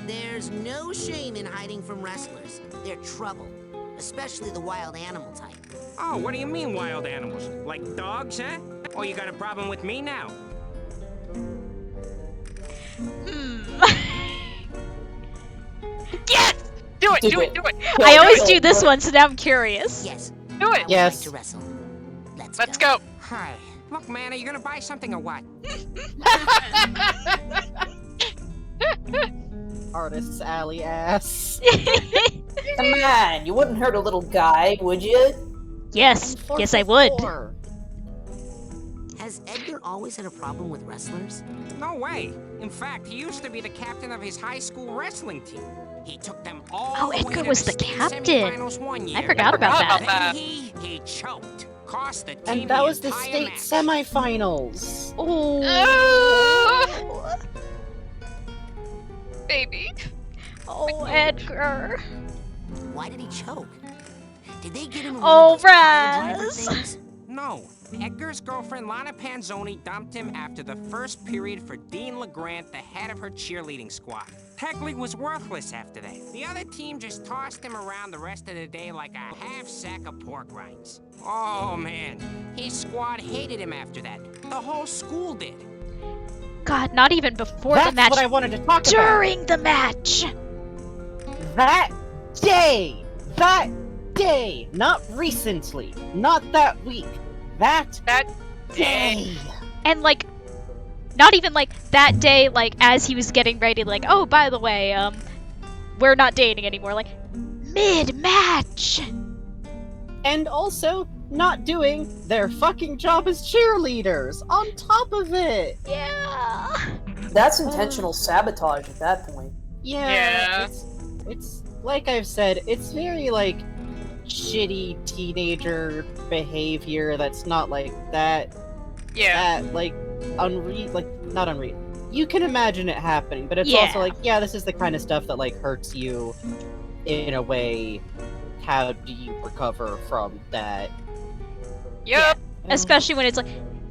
there's no shame in hiding from wrestlers. They're trouble, especially the wild animal type. Oh, what do you mean wild animals? Like dogs, huh? Or you got a problem with me now? Yes! Do it! Do Do it. it! Do it! I always Kill, do this kill. one, so now I'm curious. Yes, Do I it! would Yes. like to wrestle. Let's go! Hi. Look, man, are you gonna buy something or what? Artist's alley ass. Come on, you wouldn't hurt a little guy, would you? Yes, yes I would. Has Edgar always had a problem with wrestlers? No way. In fact, he used to be the captain of his high school wrestling team. He took them all Oh, the way Edgar to was the the state captain. semifinals one year. I forgot about Forgot that. about Then he choked. Cost the team And that was the entire state match. semifinals. Oh. Baby. Oh, Edgar. Why did he choke? Did they give him Oh, one of those pile driver Raz. things? No. Edgar's girlfriend Lana Panzoni dumped him after the first period for Dean LeGrant, the head of her cheerleading squad. Tegley was worthless after that. The other team just tossed him around the rest of the day like a half sack of pork rinds. Oh man, his squad hated him after that. The whole school did. God, not even before That's the match. what I wanted to talk During the match. about. That day, that day, not recently, not that week, that day. And like, not even like that day, like as he was getting ready, like, oh, by the way, we're not dating anymore. Like, mid-match. And also not doing their fucking job as cheerleaders on top of it. Yeah. That's intentional sabotage at that point. Yeah. It's like I've said, it's very like shitty teenager behavior that's not like that. Yeah. That like not unreal. You can imagine it happening, but it's also like, yeah, this is the kind of stuff that like hurts you in a way. How do you recover from that? Yep. Yeah. Especially when it's like,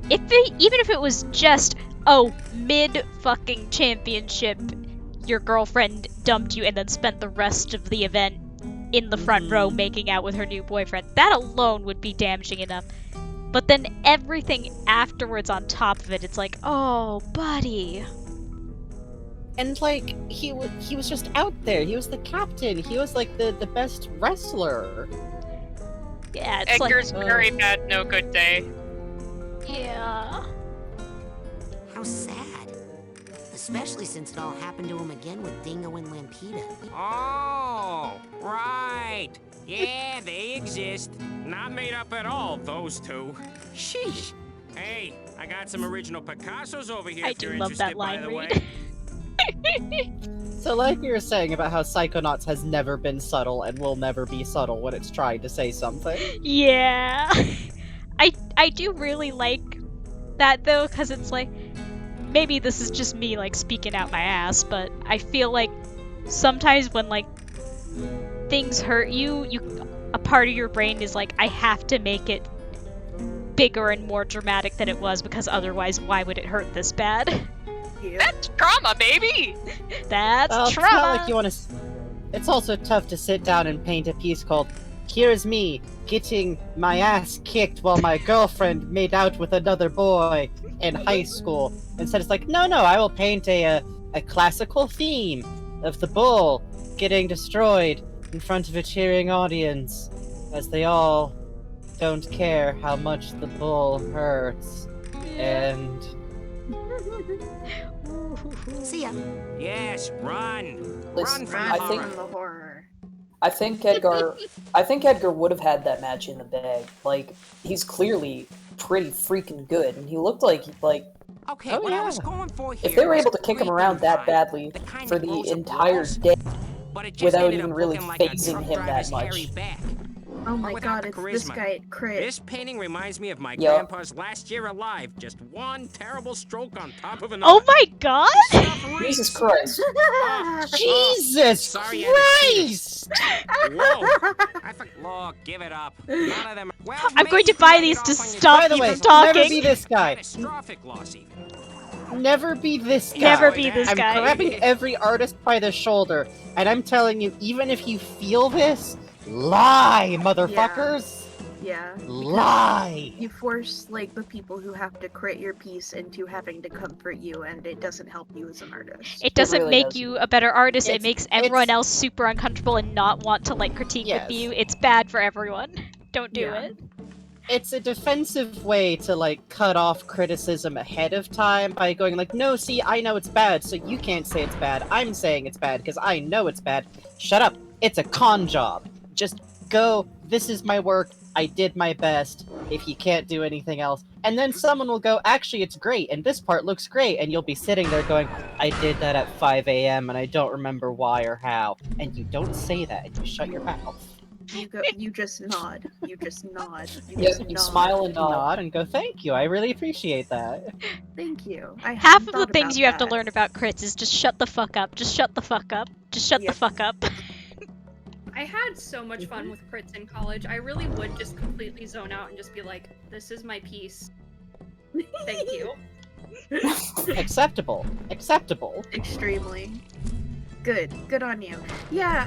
even if it was just, oh, mid fucking championship, your girlfriend dumped you and then spent the rest of the event in the front row making out with her new boyfriend. That alone would be damaging enough. But then everything afterwards on top of it, it's like, oh, buddy. And like he was just out there. He was the captain. He was like the best wrestler. Yeah, it's Edgar's like, very bad, no good day. Yeah. How sad. Especially since it all happened to him again with Dingo and Lampita. Oh, right. Yeah, they exist. Not made up at all, those two. Sheesh. Hey, I got some original Picassos over here if you're interested, by the way. So like we were saying about how Psychonauts has never been subtle and will never be subtle when it's trying to say something. Yeah. I do really like that though, because it's like, maybe this is just me like speaking out my ass, but I feel like sometimes when like things hurt you, a part of your brain is like, I have to make it bigger and more dramatic than it was, because otherwise why would it hurt this bad? Yeah. That's trauma, baby! That's It's trauma! not like you want to... It's also tough to sit down and paint a piece called, here's me getting my ass kicked while my girlfriend made out with another boy in high school. Instead it's like, no, I will paint a classical theme of the bull getting destroyed in front of a cheering audience, as they all don't care how much the bull hurts. And... See ya. Yes, run. Listen, Run from I the think- horror. From the horror. I think Edgar would have had that match in the bag. Like, he's clearly pretty freaking good, and he looked like Okay, Oh, what yeah. I was going for here if they were was able to kick him creepy around that vibe, badly the kind for that the blows up entire walls, day but it just without ended even up really looking like a phasing truck him that driver's much. hairy back. Oh my without god, the it's this charisma. guy, Crit. This painting reminds me of my Yup. grandpa's last year alive. Just one terrible stroke on top of another. Oh my god! Jesus Christ. Jesus Sorry, Christ! Whoa! Look, give it up. None of them. Well, I'm going to maybe buy you these can to get off on your stop By the you way, from talking. never be this guy. catastrophic loss, even. Never be this guy. Never be this I'm guy. grabbing every artist by the shoulder, and I'm telling you, even if you feel this, lie, motherfuckers! Yeah. Lie! You force, like, the people who have to crit your piece into having to comfort you, and it doesn't help you as an artist. It doesn't really make doesn't. you a better artist, it It's- makes everyone it's- else super uncomfortable and not want to like critique Yes. with you. It's bad for everyone. Don't do Yeah. it. It's a defensive way to, like, cut off criticism ahead of time by going like, no, see, I know it's bad, so you can't say it's bad. I'm saying it's bad because I know it's bad. Shut up. It's a con job. Just go, this is my work, I did my best, if you can't do anything else. And then someone will go, actually, it's great, and this part looks great, and you'll be sitting there going, I did that at 5 a.m. and I don't remember why or how. And you don't say that, and you shut your mouth. You just nod. You just nod. You Yeah, just you nod. smile and nod. Nod and go, thank you, I really appreciate that. Thank you. I Half hadn't of the thought things about you have to that. learn about crits is just shut the fuck up. Just shut the fuck up. Just shut the Yep. fuck up. I had so much fun with crits in college. I really would just completely zone out and just be like, this is my piece. Thank you. Acceptable. Acceptable. Extremely. Good on you. Yeah,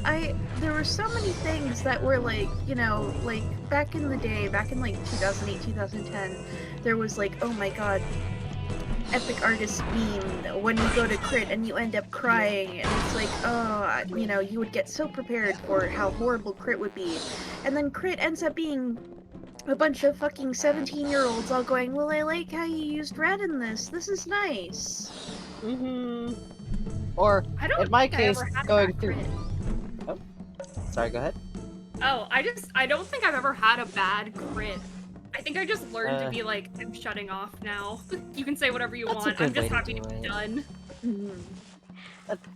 there were so many things that were like, you know, like back in the day, back in like 2008, 2010, there was like, oh my god, epic artist meme when you go to crit and you end up crying, and it's like, oh, you know, you would get so prepared for how horrible crit would be, and then crit ends up being a bunch of fucking 17-year-olds all going, well, I like how you used red in this. This is nice. Or, I don't in my think I case, ever had going bad through... crit. Oh, sorry, go ahead. Oh, I don't think I've ever had a bad crit. I think I just learned to be like, I'm shutting off now. You can say whatever you That's a want. I'm good way just to happy do to be it. done.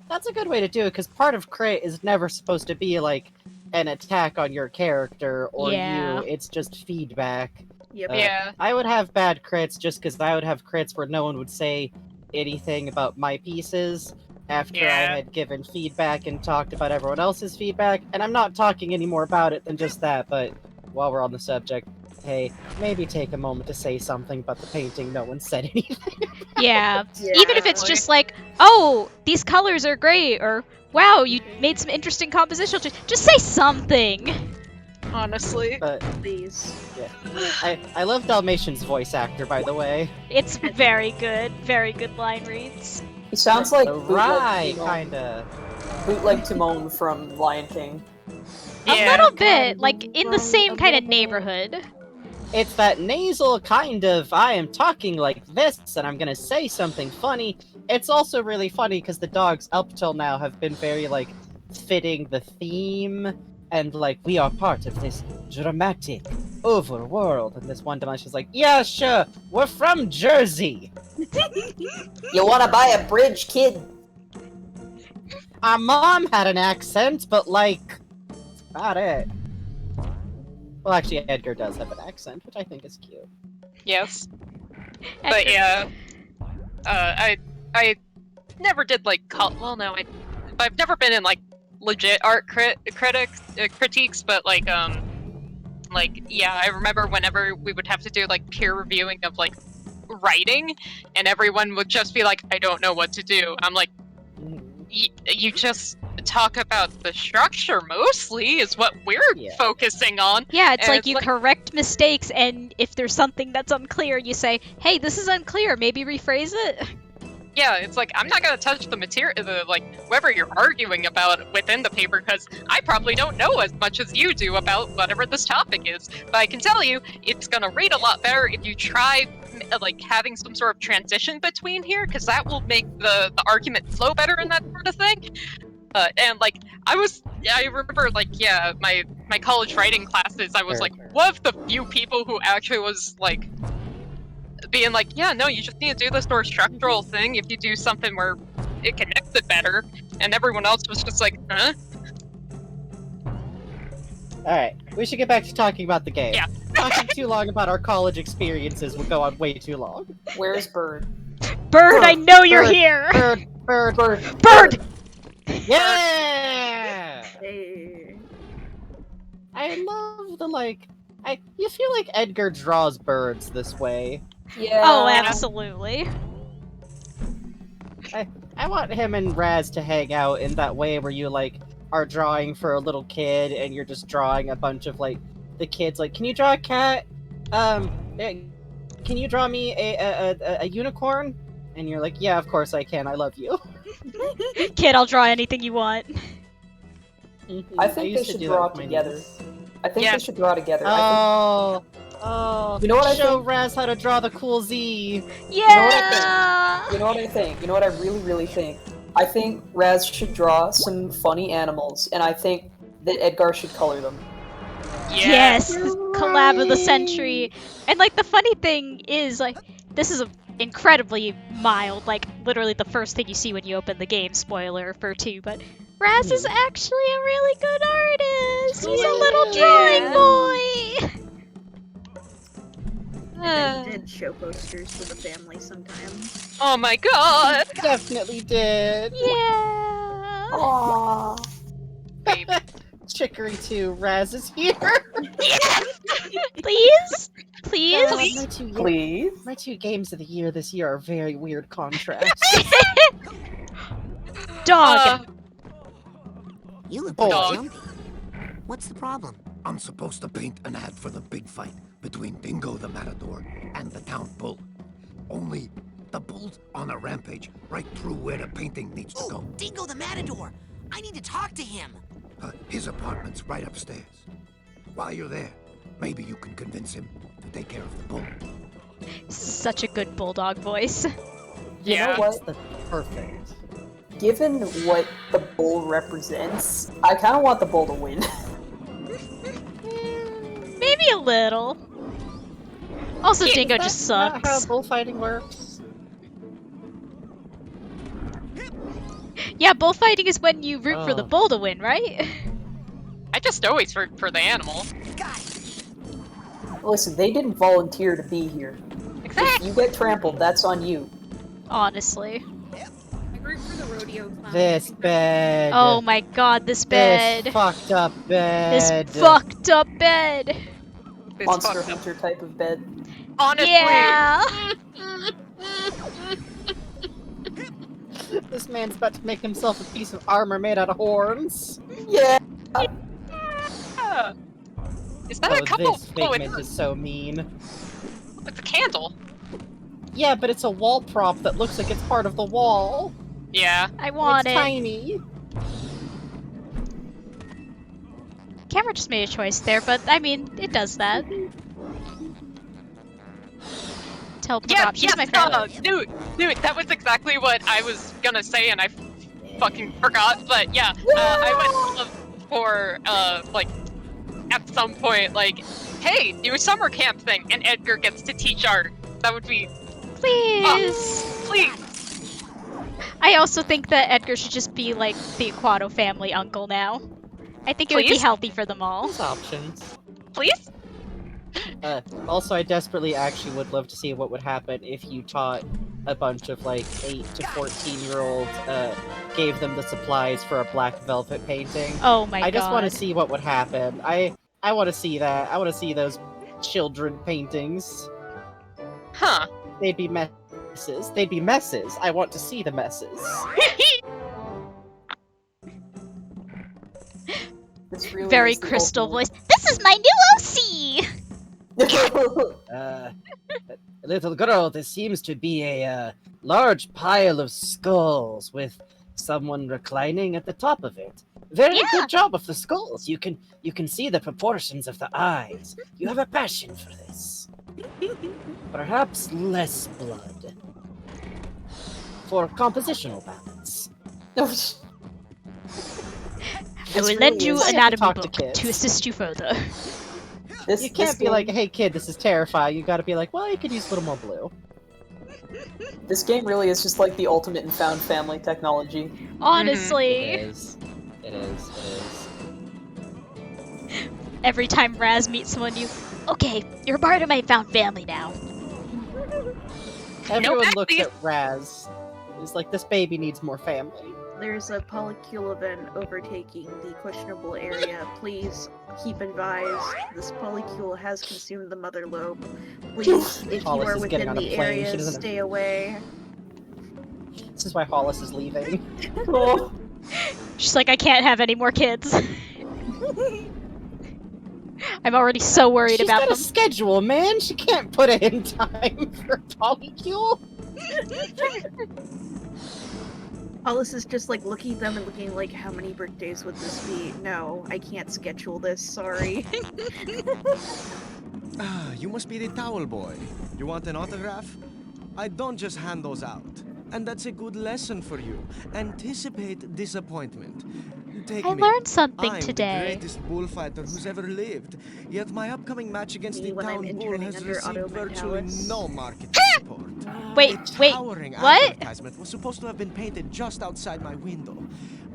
That's a good way to do it, because part of crit is never supposed to be, like, an attack on your character or Yeah. you. It's just feedback. Yep. Yeah. I would have bad crits just because I would have crits where no one would say anything about my pieces after I Yeah. had given feedback and talked about everyone else's feedback. And I'm not talking any more about it than just that, but while we're on the subject, hey, maybe take a moment to say something about the painting no one said anything. Yeah. Yeah. Even if it's just like, oh, these colors are great, or wow, you made some interesting composition. Just say something. Honestly. But Please. yeah, I love Dalmatian's voice actor, by the way. It's very good. Very good line reads. He sounds like Right, Bootleg kinda. Timon from Lion King. A Yeah. little bit, like in the same kind of neighborhood. It's that nasal kind of, I am talking like this and I'm gonna say something funny. It's also really funny because the dogs up till now have been very, like, fitting the theme and, like, we are part of this dramatic overworld. And this one dimension's like, yeah, sure, we're from Jersey. You wanna buy a bridge, kid? Our mom had an accent, but, like, that's about it. Well, actually, Edgar does have an accent, which I think is cute. Yes. But yeah, I never did like well no I've never been in like legit art critiques, but like yeah, I remember whenever we would have to do like peer reviewing of like writing, and everyone would just be like, I don't know what to do. I'm like, you just talk about the structure mostly is what we're focusing on. Yeah, it's And like you correct mistakes, and if there's something that's unclear, you say, hey, this is unclear, maybe rephrase it. Yeah, it's like, I'm not gonna touch the material, like, whoever you're arguing about within the paper, because I probably don't know as much as you do about whatever this topic is. But I can tell you, it's gonna read a lot better if you try, like, having some sort of transition between here, because that will make the argument flow better and that sort of thing. And, like, I remember, like, yeah, my college writing classes, I was, like, one of the few people who actually was, like, being like, yeah, no, you just need to do this more structural thing if you do something where it connects it better, and everyone else was just like, huh? Alright, we should get back to talking about the game. Yeah. Talking too long about our college experiences will go on way too long. Where's Bird? Bird, I know you're Bird, here! Bird! Yeah! Hey. I love the, like, you feel like Edgar draws birds this way. Yeah. Oh, absolutely. I want him and Raz to hang out in that way where you, like, are drawing for a little kid and you're just drawing a bunch of, like, the kids, like, can you draw a cat? Can you draw me a unicorn? And you're like, yeah, of course I can, I love you. Kid, I'll draw anything you want. I think they should draw together. I think they should draw together. You know what I show Raz how to draw the cool Z. Yeah. You know what I think? You know what I really, really think? I think Raz should draw some funny animals, and I think that Edgar should color them. Yes, collab of the century. And like the funny thing is, like, this is a incredibly mild, like literally the first thing you see when you open the game, spoiler for 2, but Raz is actually a really good artist! He's a little drawing boy! I did show posters to the family sometimes. Oh my god! Definitely did! Yeah! Aww. Baby. Chicory 2, Raz is here! Please? Please? Please? My 2 games of the year this year are very weird contrasts. Dog! You look Boy. pretty jumpy. What's the problem? I'm supposed to paint an ad for the big fight between Dingo the Matador and the Count Bull. Only The bull's on a rampage, right through where the painting needs to go. Dingo the Matador! I need to talk to him! His apartment's right upstairs. While you're there, maybe you can convince him to take care of the bull. Such a good bulldog voice. You know what? That's perfect. Given what the bull represents, I kind of want the bull to win. Maybe a little. Also, Dingo Is just that not how sucks. bullfighting works? Yeah, bullfighting is when you root for the Oh. bull to win, right? I just always root for the animal. Listen, they didn't volunteer to be here. If you get trampled, that's on you. Honestly. I root for the rodeo clown. This bed. Oh my god, this bed. This fucked up bed. This fucked up bed. This Monster fucked up. Hunter type of bed. Honestly, Yeah. This man's about to make himself a piece of armor made out of horns. Yeah. is that a couple? This Oh, figment is so mean. it's a candle. Yeah, but it's a wall prop that looks like it's part of the wall. Yeah. I want it's it. tiny. Camera just made a choice there, but I mean, it does that. Teleport Yeah, options, my friend. dude, that was exactly what I was gonna say, and I fucking forgot. But yeah, I would love for like at some point, like, hey, do a summer camp thing, and Edgar gets to teach art. That would be Please. please. I also think that Edgar should just be like the Aquato family uncle now. I think it would be Please? healthy for them all. There's options. Please? Also, I desperately actually would love to see what would happen if you taught a bunch of like 8 to 14-year-olds, gave them the supplies for a black velvet painting. Oh my god. I just want to see what would happen. I want to see that. I want to see those children paintings. Huh. They'd be messes. They'd be messes. I want to see the messes. This really Very is the crystal ultimate- voice. This is my new OC! Little girl, this seems to be a large pile of skulls with someone reclining at the top of it. Very Yeah. good job of the skulls. You can see the proportions of the eyes. You have a passion for this. Perhaps less blood. For compositional balance. I will This lend really you is- an I have to anatomy talk to book kids. to assist you further. This, You can't this be game, like, hey kid, this is terrifying. You gotta be like, well, you could use a little more blue. This game really is just like the ultimate in found family technology. Honestly. It is. It is. It is. Every time Raz meets someone new, okay, you're part of my found family now. Everyone looks Maxie. at Raz. He's like, this baby needs more family. There's a polycule event overtaking the questionable area. Please keep advised. This polycule has consumed the mother lobe. Please, if you Hollis are is getting within on a the plane. She area, doesn't- stay away. This is why Hollis is leaving. Oh, She's like, I can't have any more kids. I'm already so worried She's about got them. a schedule, man. She can't put it in time for polycule. Hollis is just like looking at them and looking like, how many birthdays would this be? No, I can't schedule this, sorry. Ah, you must be the towel boy. You want an autograph? I don't just hand those out. And that's a good lesson for you. Anticipate disappointment. Take I me. learned something I'm today. the greatest bullfighter who's ever lived. Yet my upcoming match against Me the when I'm town bull interning has under received Otto virtually Mentalis. no market support. Wait, A wait, towering what? advertisement was supposed to have been painted just outside my window.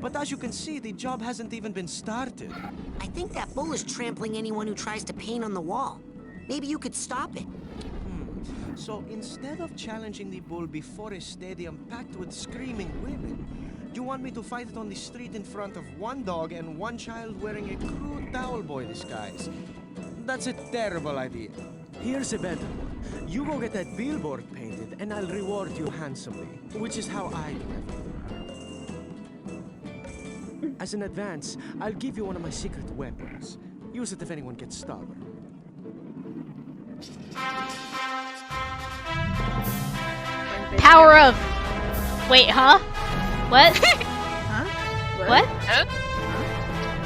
But as you can see, the job hasn't even been started. I think that bull is trampling anyone who tries to paint on the wall. Maybe you could stop it. So instead of challenging the bull before a stadium packed with screaming women, you want me to fight it on the street in front of one dog and one child wearing a crude towel boy disguise? That's a terrible idea. Here's a better one. You go get that billboard painted and I'll reward you handsomely, which is how I do everything. As an advance, I'll give you one of my secret weapons. Use it if anyone gets stubborn. I'm Power of. Wait, huh? What? Huh? What?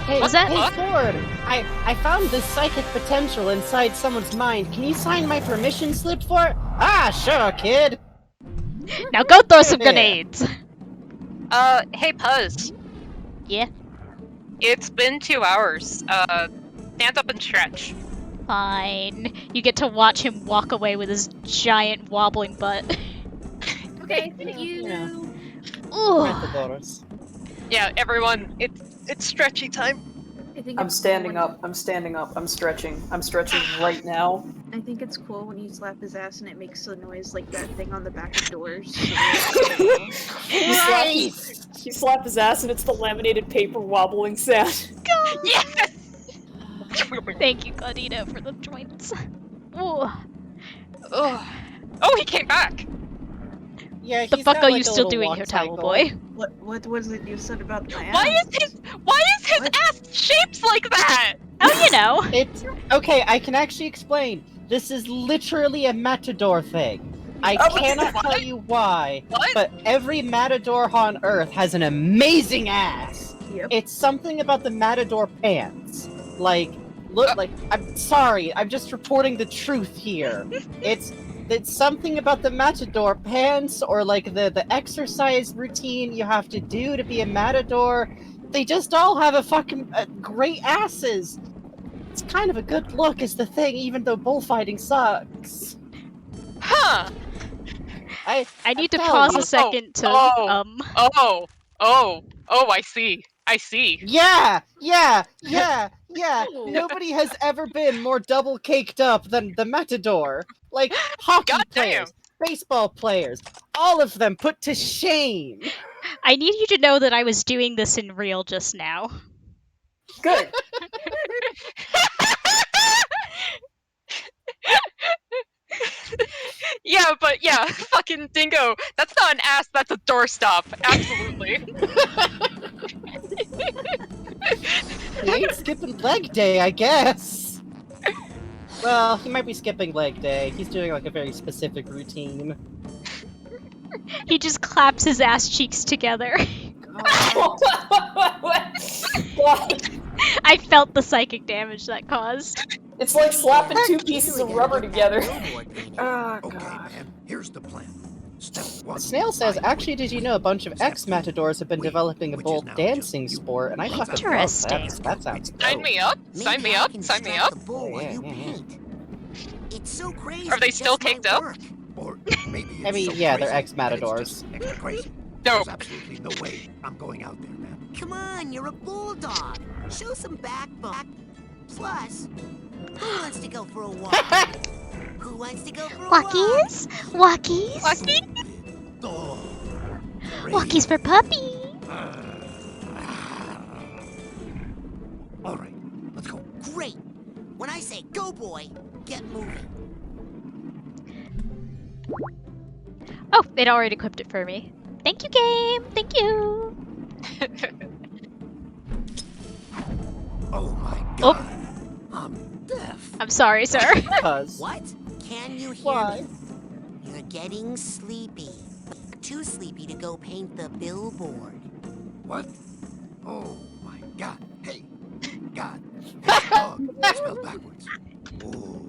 Hey, Was that- hey, Ford! I found this psychic potential inside someone's mind. Can you sign my permission slip for it? Ah, sure, kid! Now go throw some Yeah. grenades. Hey Puzz. Yeah. It's been 2 hours. Stand up and stretch. Fine. You get to watch him walk away with his giant wobbling butt. Okay, thank you. Yeah. Ooh. Matadors. Yeah, everyone, it's stretchy time. I think I'm it's standing cool when up. I'm standing up. I'm stretching. I'm stretching right now. I think it's cool when you slap his ass and it makes a noise like that thing on the back of doors. You slap his ass and it's the laminated paper wobbling sound. Yes! Thank you, Claudino, for the joints. Ooh. Ugh. Oh, he came back! Yeah, The he's fuck got, are like, you a still little doing walk here, Towel cycle. Boy? What was it you said about my ass? Why is his ass shaped like that? Oh, you know. It's okay. I can actually explain. This is literally a matador thing. I cannot tell you why, but every matador on Earth has an amazing ass. Yep. It's something about the matador pants. Like, look, like I'm sorry. I'm just reporting the truth here. It's something about the matador pants, or like the exercise routine you have to do to be a matador. They just all have a fucking great asses. It's kind of a good look is the thing, even though bullfighting sucks. Huh. I need to telling pause you. a second to, I see. I see. Yeah! Nobody has ever been more double caked up than the matador. Like, hockey players, baseball players, all of them put to shame. I need you to know that I was doing this in real just now. Good. Yeah, but yeah, fucking dingo. That's not an ass, that's a doorstop. Absolutely. He ain't skipping leg day, I guess. Well, he might be skipping leg day. He's doing like a very specific routine. He just claps his ass cheeks together. I felt the psychic damage that caused. It's like slapping two pieces of rubber together. Oh, Okay, man, here's the plan. Step one. Snail says, actually, did you know a bunch of ex-matadors have been developing a bold dancing sport, and I fucking love Interesting. that. That sounds Sign dope. me up. Sign me up. Sign me up. It's so crazy. Are they still caked up? Or maybe I mean, yeah, they're ex-matadors. extra crazy. Dope. There's absolutely no way I'm going out there, man. Come on, you're a bulldog. Show some backbone. Plus, who wants to go for a walk? Who wants to go for a walk? Walkies? Walkies? Walkies for puppy! All right, let's go. Great. When I say go, boy, get moving. Oh, it already equipped it for me. Thank you, game! Thank you! Oh my Oh. god. I'm deaf. I'm sorry, sir. What? Can you hear Why? me? You're getting sleepy. Too sleepy to go paint the billboard. What? Oh my god. Hey. God. Hey, dog. Spelled backwards. Oh.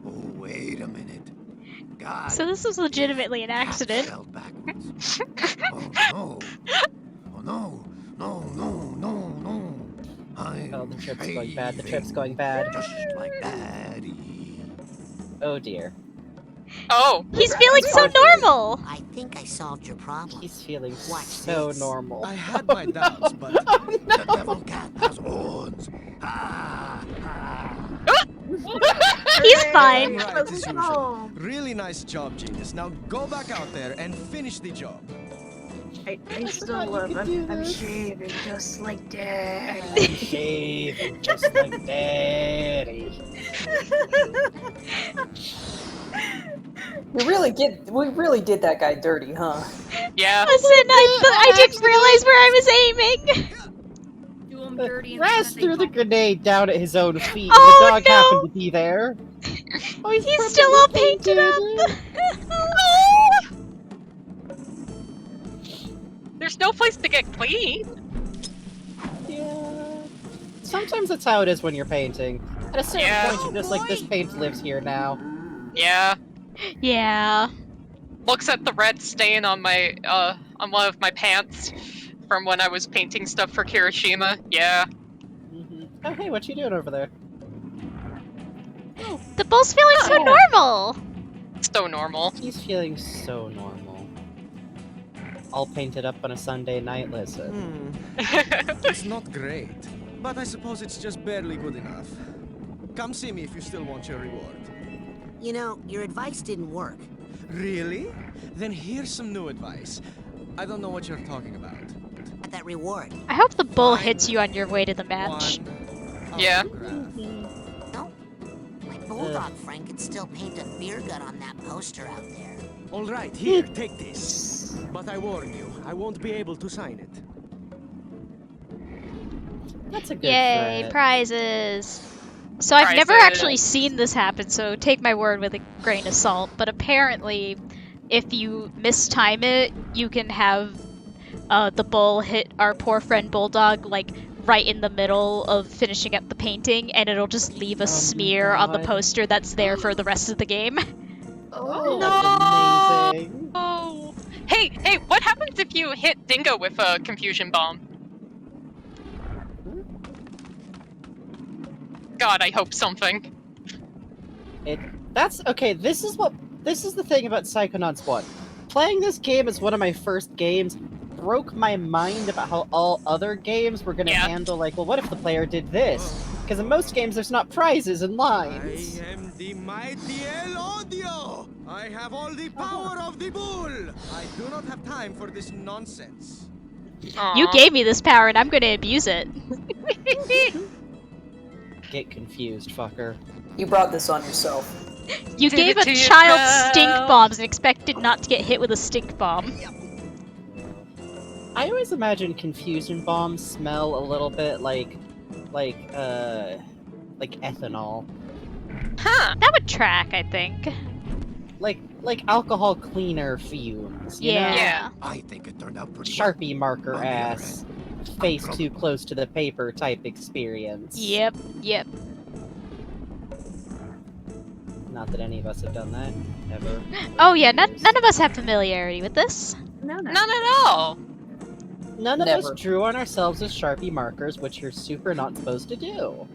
Oh, wait a minute. God. So this was legitimately an accident. Spelled backwards. Oh no. Oh no. No, no, no, no. Oh, the trip's going bad. The trip's going bad. Just like Daddy. Oh dear. Oh. He's feeling so normal! I think I solved your problem. He's feeling Watch so this. normal. I had my doubts, but The devil cat has horns. Ah, ah. He's fine. right as usual. Really nice job, genius. Now go back out there and finish the job. I still love him. I'm shaving just like Daddy. I'm shaving just like Daddy. We really did that guy dirty, huh? Yeah. Listen, I didn't realize where I was aiming! Do him dirty and Raz then threw the they grenade down at his own feet. Oh, the dog no. happened to be there. Oh, He's still all painted up! there's no place to get clean. Yeah. Sometimes that's how it is when you're painting. At a certain Yeah. point, you're just like, this paint lives here now. Yeah. Yeah. Looks at the red stain on my, on one of my pants from when I was painting stuff for Kirishima. Yeah. Oh, hey, what you doing over there? The bull's feeling so normal! So normal. He's feeling so normal. All painted up on a Sunday night, listen. It's not great, but I suppose it's just barely good enough. Come see me if you still want your reward. You know, your advice didn't work. Really? Then here's some new advice. I don't know what you're talking about. That reward. I hope the bull hits you on your way to the match. Yeah. No, my bulldog friend could still paint a beer gut on that poster out there. All right, here, take this. But I warn you, I won't be able to sign it. That's a good Yay, threat. prizes! So I've never actually seen this happen, so take my word with a grain of salt, but apparently if you mistime it, you can have the bull hit our poor friend Bulldog, like, right in the middle of finishing up the painting, and it'll just leave a smear on the poster that's there for the rest of the game. Oh, No! that's amazing. Oh. Hey, what happens if you hit Dingo with a confusion bomb? God, I hope something. That's okay. This is the thing about Psychonauts 1. Playing this game as one of my first games broke my mind about how all other games were gonna handle, like, well, what if the player did this? Because in most games, there's not prizes and lines. I am the mighty El Odio! I have all the power of the bull! I do not have time for this nonsense. You gave me this power and I'm gonna abuse it. Get confused, fucker. You brought this on yourself. You gave a child stink bombs and expected not to get hit with a stink bomb. I always imagine confusion bombs smell a little bit like ethanol. Huh. That would track, I think. Like alcohol cleaner fumes. You know? Yeah. I think it turned out pretty Sharpie marker ass. Face too close to the paper type experience. Yep. Not that any of us have done that, ever. Oh yeah, none of us have familiarity with this. None at all. None of Never. us drew on ourselves as Sharpie markers, which you're super not supposed to do.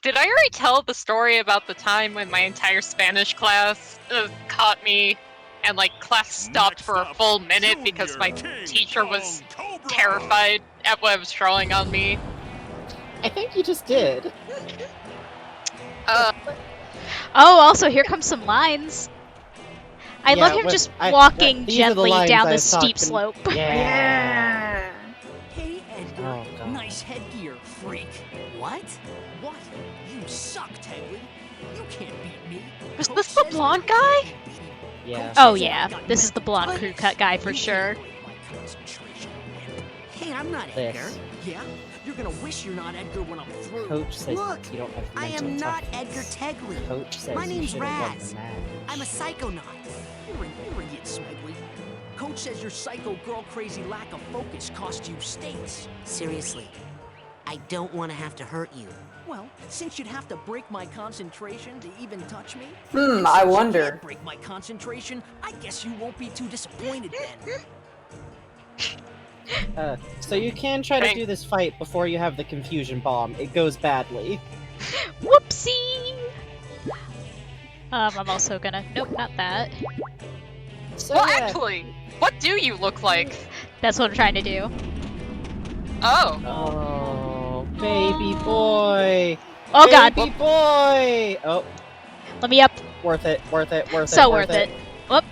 Did I already tell the story about the time when my entire Spanish class caught me and, like, class stopped for a full minute because my teacher was terrified at what I was drawing on me? I think you just did. Oh, also, here comes some lines. I love him just walking gently down the steep slope. Yeah. Hey, Edgar. Oh, God. Nice headgear, freak. What? What? You suck, Tegley. You can't beat me. Was this the blonde guy? Yeah. Oh yeah, this is the blonde crew cut guy for sure. Hey, I'm not This. Edgar. Yeah? You're gonna wish you're not Edgar when I'm through. Coach says Look, you don't have I mental am not toughness. Edgar Tegley. Coach says My you name's should've won Raz. the match. I'm a psychonaut. You're an idiot, Smegley. Coach says your psycho girl crazy lack of focus cost you states. Seriously, I don't want to have to hurt you. Well, since you'd have to break my concentration to even touch me, I since you wonder. can't break my concentration, I guess you won't be too disappointed then. So you can try to do this fight before you have the confusion bomb. It goes badly. Whoopsie! I'm also gonna... Nope, not that. So, Well, yeah. actually, what do you look like? That's what I'm trying to do. Oh. Oh, baby boy. Oh god. Baby boy. Oh. Let me up. Worth it. Worth it. Worth it. So worth it. Whoop.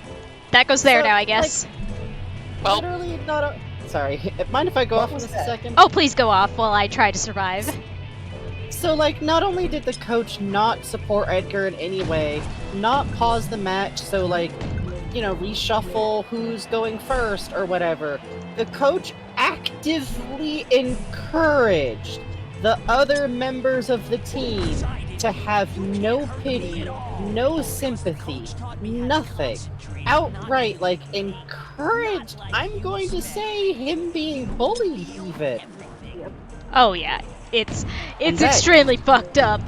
That goes there So, now, I guess. Well. Literally not a... Sorry. Mind if I go off for a second? Oh, please go off while I try to survive. So, like, not only did the coach not support Edgar in any way, not pause the match, so, like, you know, reshuffle who's going first or whatever, the coach actively encouraged the other members of the team to have no pity, no sympathy, nothing. Outright, like, encouraged, I'm going to say, him being bullied, even. Oh yeah, it's that- extremely fucked up.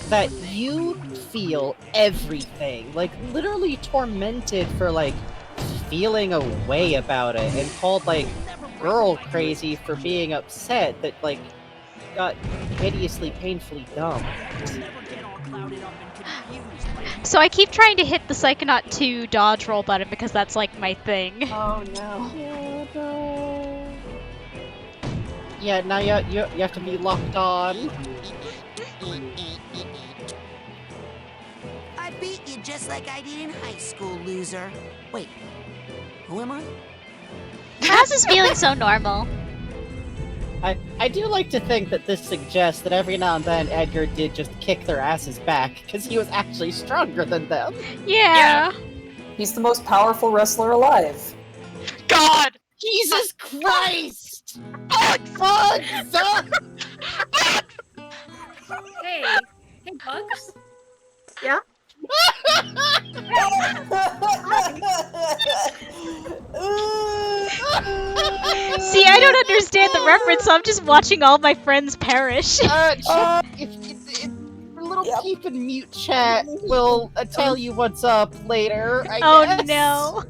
That you feel everything, like, literally tormented for, like, feeling a way about it, and called, like, girl crazy for being upset that, like, got hideously, painfully dumb. So I keep trying to hit the Psychonaut 2 dodge roll button because that's like my thing. Oh no. Yeah, now you have to be locked on. I beat you just like I did in high school, loser. Wait, who am I? How's this feeling so normal? I do like to think that this suggests that every now and then Edgar did just kick their asses back, because he was actually stronger than them. Yeah. He's the most powerful wrestler alive. God! Jesus Christ! Hey, Bugs. Yeah. See, I don't understand the reference, so I'm just watching all my friends perish. Little peep in mute chat will tell you what's up later, I guess. No.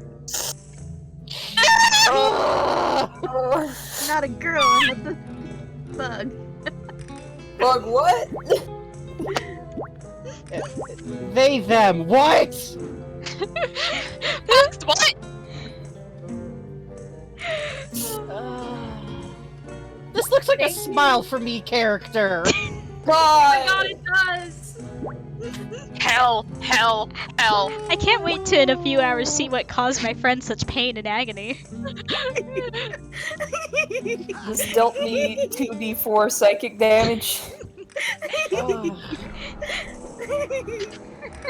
I'm not a girl, I'm a bug. Bug what? They, them, what? Bugs, what? This looks like a Smile for Me character. God, it does. Hell. I can't wait to, in a few hours, see what caused my friend such pain and agony. This dealt me 2d4 psychic damage.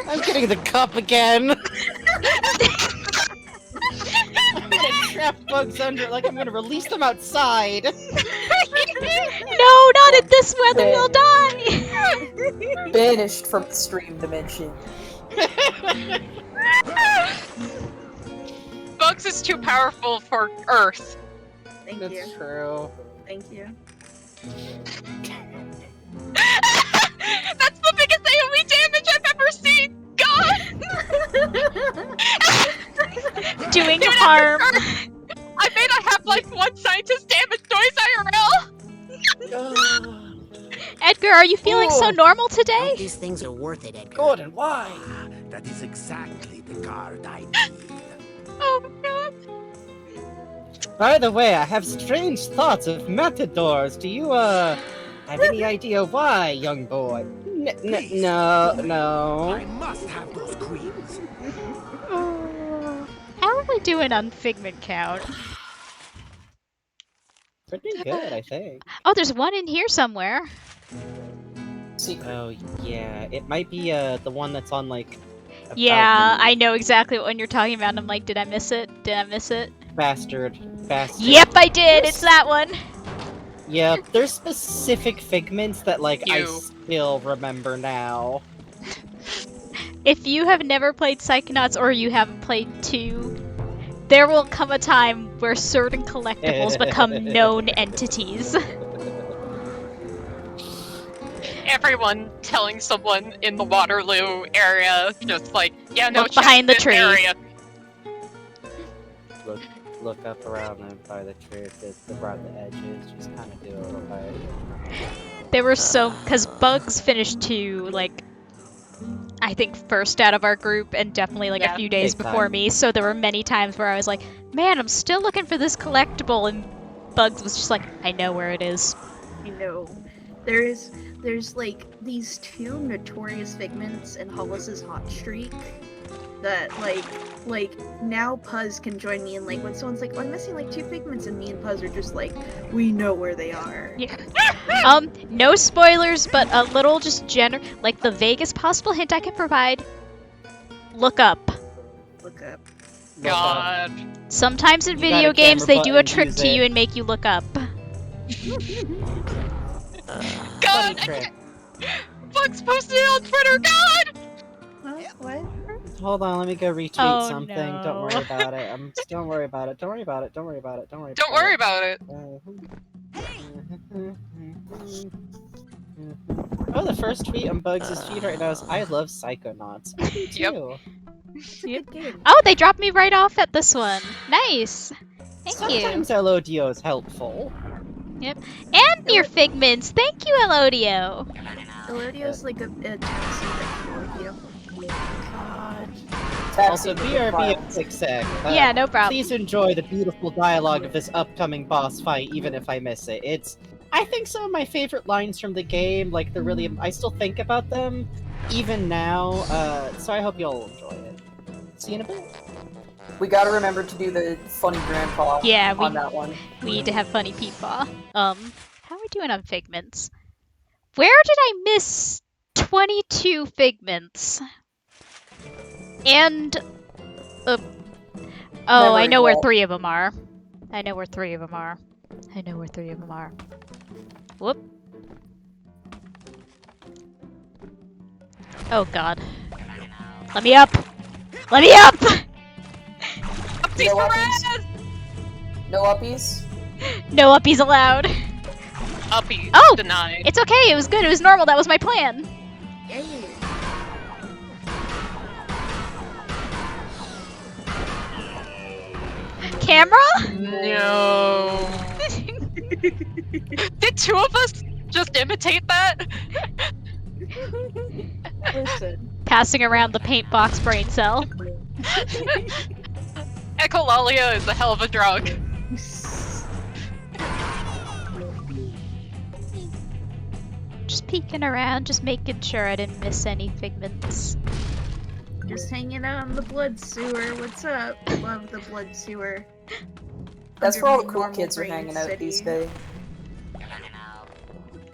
I'm getting the cup again. I'm gonna trap Bugs under, like I'm gonna release them outside. No, not in this weather, we'll die! Banished from the stream dimension. Bugs is too powerful for Earth. Thank That's you. true. Thank you. That's the biggest AoE damage I've ever seen! God! Doing harm. I made a Half-Life 1 scientist damage noise IRL! Edgar, are you feeling so normal today? These things are worth it, Edgar. Gordon, why? That is exactly the guard I need. Oh god. By the way, I have strange thoughts of matadors. Do you, have any idea why, young boy? No. I must have those queens. How are we doing on Figment count? Pretty good, I think. Oh, there's one in here somewhere. Oh, yeah. It might be, the one that's on, like... Yeah, I know exactly what one you're talking about. I'm like, did I miss it? Bastard. Yep, I did! It's that one! Yeah, there's specific figments that, like, I still remember now. If you have never played Psychonauts or you haven't played 2, there will come a time where certain collectibles become known entities. Everyone telling someone in the Waterloo area, just like, yeah, no, Look behind the tree. Area. Look up around and by the tree, around the edges, just kind of do a little bit. They were so... Because Bugs finished 2, like, I think first out of our group, and definitely like a few days before me, so there were many times where I was like, man, I'm still looking for this collectible, and Bugs was just like, I know where it is. I know. There's like these 2 notorious figments in Hollis's Hot Streak that like now Puzz can join me, and like when someone's like, oh, I'm missing like 2 figments, and me and Puzz are just like, we know where they are. Yeah. No spoilers, but a little just like the vaguest possible hint I can provide. Look up. Look up. God. Sometimes in video games they do a trick to you and make you look up. God! Bugs posted it on Twitter, God! What? Hold on, let me go retweet Oh, something. no. Don't worry about it. Don't worry about it. Don't worry about it. Don't worry about it. Don't worry. Don't worry about it. Oh, the first tweet on Bugs' feed right now is I love Psychonauts. I do too. It's a good game. Oh, they dropped me right off at this one. Nice. Thank Sometimes LODO is helpful. you. Yep. And your Figments. Thank you, Elodio. Elodio's like a taxi that can love you. Also, BRB and Sick Sec. Yeah, no problem. Please enjoy the beautiful dialogue of this upcoming boss fight, even if I miss it. It's, I think, some of my favorite lines from the game. Like, they're really, I still think about them, even now. So I hope y'all enjoy it. See you in a bit. We gotta remember to do the funny grandpa on that one. We need to have funny Peepaw. How are we doing on Figments? Where did I miss 22 Figments? And oh, I know where 3 of them are. I know where 3 of them are. I know where 3 of them are. Whoop. Oh God. Let me up! Let me up! No uppies? No uppies? No uppies allowed. Uppies denied. It's okay. It was good. It was normal. That was my plan. Camera? No. Did 2 of us just imitate that? Listen. Passing around the paint box brain cell. Echolalia is a hell of a drug. Just peeking around, just making sure I didn't miss any Figments. Just hanging out on the blood sewer. What's up? Love the blood sewer. That's where all the Under cool normal kids are brain hanging out city. these days.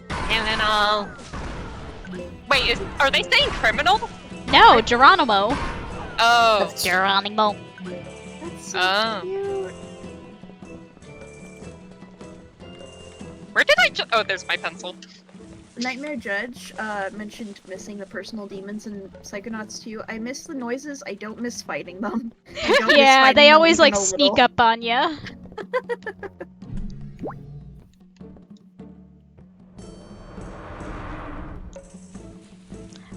Criminal. Wait, are they saying criminal? No, Geronimo. Oh. Geronimo. That's so cute. Where did I oh, there's my pencil. Nightmare Judge mentioned missing the personal demons in Psychonauts 2. I miss the noises. I don't miss fighting them. I don't miss Yeah, fighting they them always even like a sneak little. up on ya.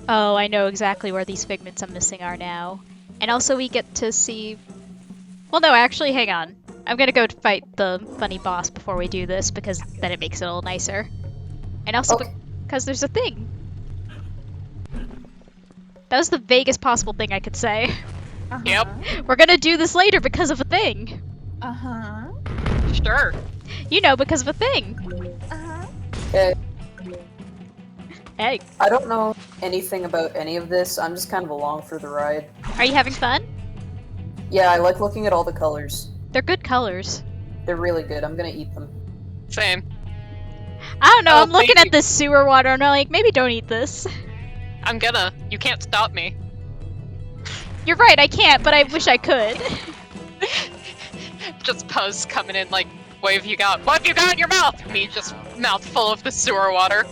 Oh, I know exactly where these Figments I'm missing are now. And also we get to see... Well, no, actually, hang on. I'm gonna go fight the funny boss before we do this, because then it makes it a little nicer. And also because there's a thing. That was the vaguest possible thing I could say. Yep. We're gonna do this later because of a thing. Uh-huh. Sure. You know, because of a thing. Uh-huh. Okay. Hey. I don't know anything about any of this. I'm just kind of along for the ride. Are you having fun? Yeah, I like looking at all the colors. They're good colors. They're really good. I'm gonna eat them. Same. I don't know, Oh, I'm looking thank at this sewer water and I'm like, maybe don't eat this. I'm gonna. You can't stop me. You're right, I can't, but I wish I could. Just Puzz coming in like, what have you got? What have you got in your mouth? Me just mouth full of the sewer water.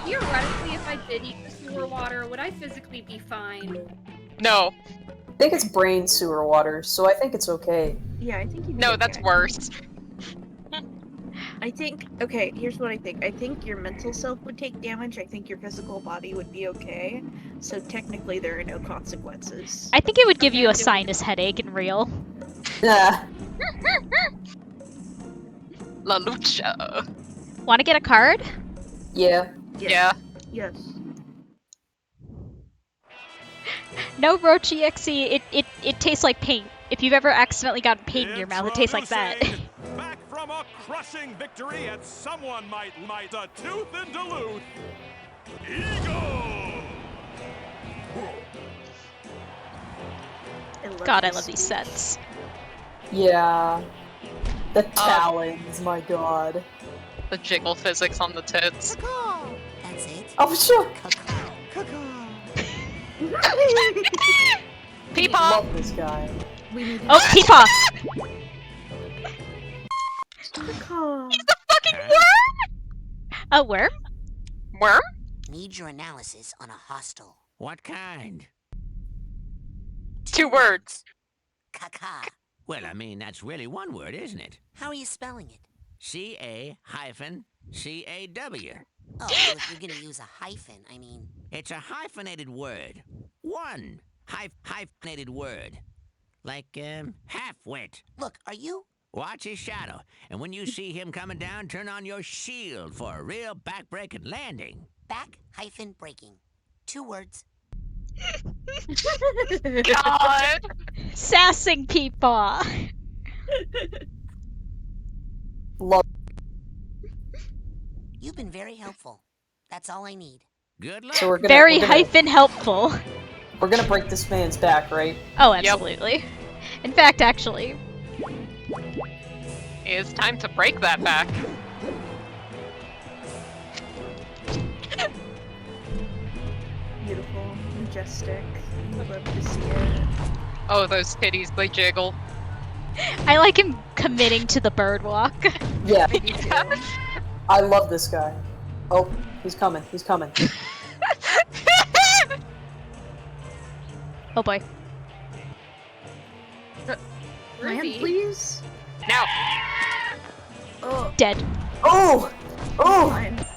Theoretically, if I did eat the sewer water, would I physically be fine? No. I think it's brain sewer water, so I think it's okay. Yeah, I think you. No, that's worse. I think. Okay, here's what I think. I think your mental self would take damage. I think your physical body would be okay. So technically, there are no consequences. I think it would give you a sinus headache in real. Yeah. La Lucha. Want to get a card? Yeah. Yeah. Yes. No Rochi XE, it tastes like paint. If you've ever accidentally gotten paint in your mouth, it tastes like that. Back from a crushing victory at someone might a tooth in Duluth. EDGAR! God, I love these sets. Yeah. The talons, my god. The jiggle physics on the tits. That's it. Oh, sure. Peepaw! Love this guy. We need Oh, Peepaw! Psycho. He's the fucking worm! A worm? Worm? Need your analysis on a hostile. What kind? 2 words. Caca. Well, I mean, that's really one word, isn't it? How are you spelling it? C-A-hyphen-C-A-W. Oh, well, if you're gonna use a hyphen, I mean... It's a hyphenated word. One hyphenated word. Like, half-wit. Look, are you... Watch his shadow, and when you see him coming down, turn on your shield for a real back-breaking landing. Back-breaking. 2 words. God! Sassing people! Love. You've been very helpful. That's all I need. Good luck. So we're gonna, Very we're gonna, hyphen helpful. We're gonna break this man's back, right? Oh, absolutely. In fact, actually... It's time to break that back. Beautiful, majestic. Love to see it. Oh, those titties, they jiggle. I like him committing to the bird walk. Yeah. Yeah. I love this guy. Oh, he's coming. He's coming. Oh boy. Land, please. Now. Oh. Dead. Oh! Oh!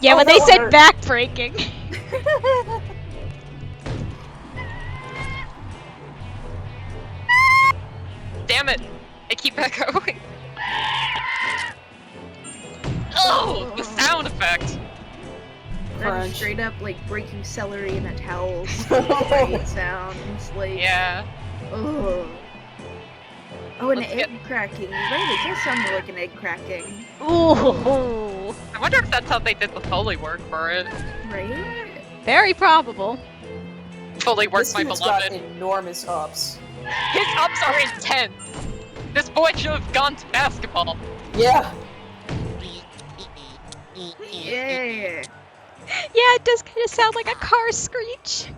Yeah, oh, when they that said hurt. back breaking. Damn it! I keep echoing. Oh, the sound effect. That is straight up like breaking celery in a towel. Great sounds like. Yeah. Oh. Oh, an Let's egg cracking. Right, it does sound more like an egg cracking. Ooh. I wonder if that's how they did the Foley work for it. Right? Very probable. Foley work, This my dude's beloved. got enormous ups. His ups are intense. This boy should have gone to basketball. Yeah. Yeah. Yeah, it does kind of sound like a car screech.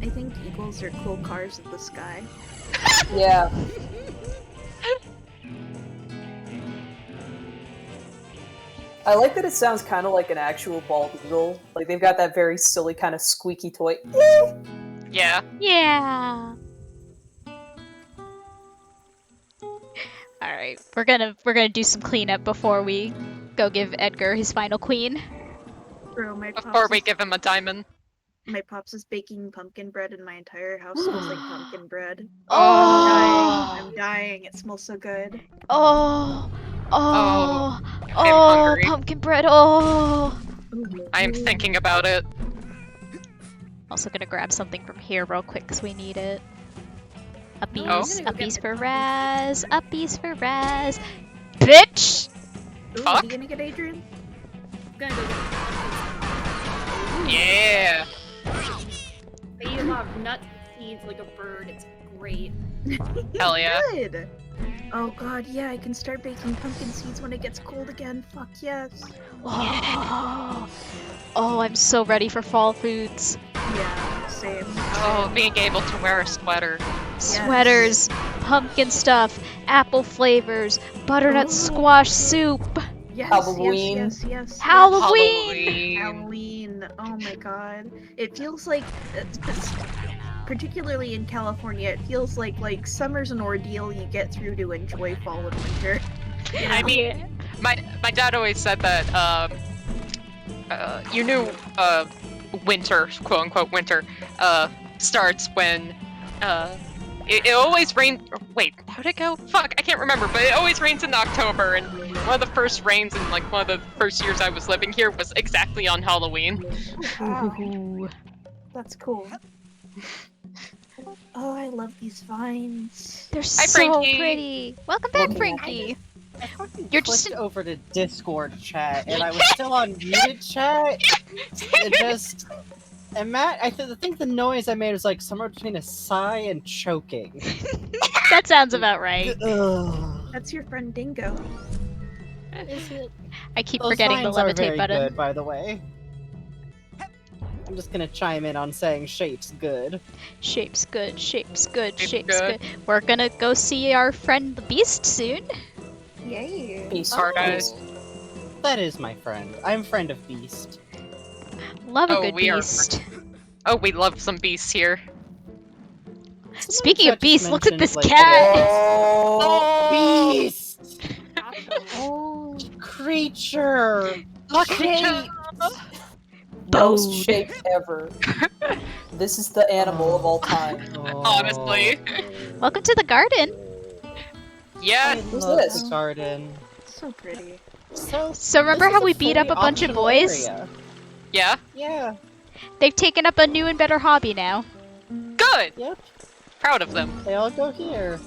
I think eagles are cool cars in the sky. Yeah. I like that it sounds kind of like an actual bald eagle. Like they've got that very silly kind of squeaky toy. Yeah. Yeah. All right, we're gonna do some cleanup before we go give Edgar his final queen. Bro, my Before pops we is, give him a diamond. my pops is baking pumpkin bread and my entire house smells like pumpkin bread. Oh. I'm dying. It smells so good. Oh, oh, I'm oh, hungry. pumpkin bread. Oh. I am thinking about it. Also gonna grab something from here real quick because we need it. Uppies, Oh. uppies for Raz, uppies for Raz. Bitch! Ooh, Fuck. Are you gonna get Adrian? I'm gonna go get Yeah. I eat a lot of nuts and seeds like a bird. It's great. Hell yeah. Good. Oh god, yeah, I can start baking pumpkin seeds when it gets cold again. Fuck yes. Oh, oh, I'm so ready for fall foods. Yeah, same. Oh, being able to wear a sweater. Sweaters, pumpkin stuff, apple flavors, butternut Ooh. squash soup. Yes, Halloween. yes. Halloween! Halloween. Oh my god. It feels like, particularly in California, it feels like summer's an ordeal you get through to enjoy fall and winter. You I know? mean, my dad always said that you knew winter, quote unquote winter, starts when it always rains. Wait, how'd it go? Fuck, I can't remember. But it always rains in October, and one of the first rains in like one of the first years I was living here was exactly on Halloween. Wow. That's cool. Oh, I love these vines. They're Hi, so Frankie. pretty. Welcome back, Frankie. You're just Clicked over to Discord chat, and I was still on muted chat. It just... And Matt, I think the noise I made was like somewhere between a sigh and choking. That sounds about right. Ugh. That's your friend Dingo. Is it? I keep Those forgetting the vines are levitate very button. good, by the way. I'm just gonna chime in on saying shape's good. Shape's good, shape's good, Shape's shape's good. good. We're gonna go see our friend the Beast soon. Yay. Peace. Hard eyes. That is my friend. I'm friend of Beast. Love a Oh, good we are- beast. Oh, we love some beasts here. Speaking of Chat just beasts, look at mentioned, this like, cat! Oh, Beast! Oh, Creature! Look at Shape! most Bode. shaped ever. This is the animal of all time. Honestly. Welcome to the garden. Yes. Who's Love this? the garden. so pretty. So remember this how is we beat up fully a bunch of optional boys? area. Yeah. Yeah. They've taken up a new and better hobby now. Good. Yep. Proud of them. They all go here.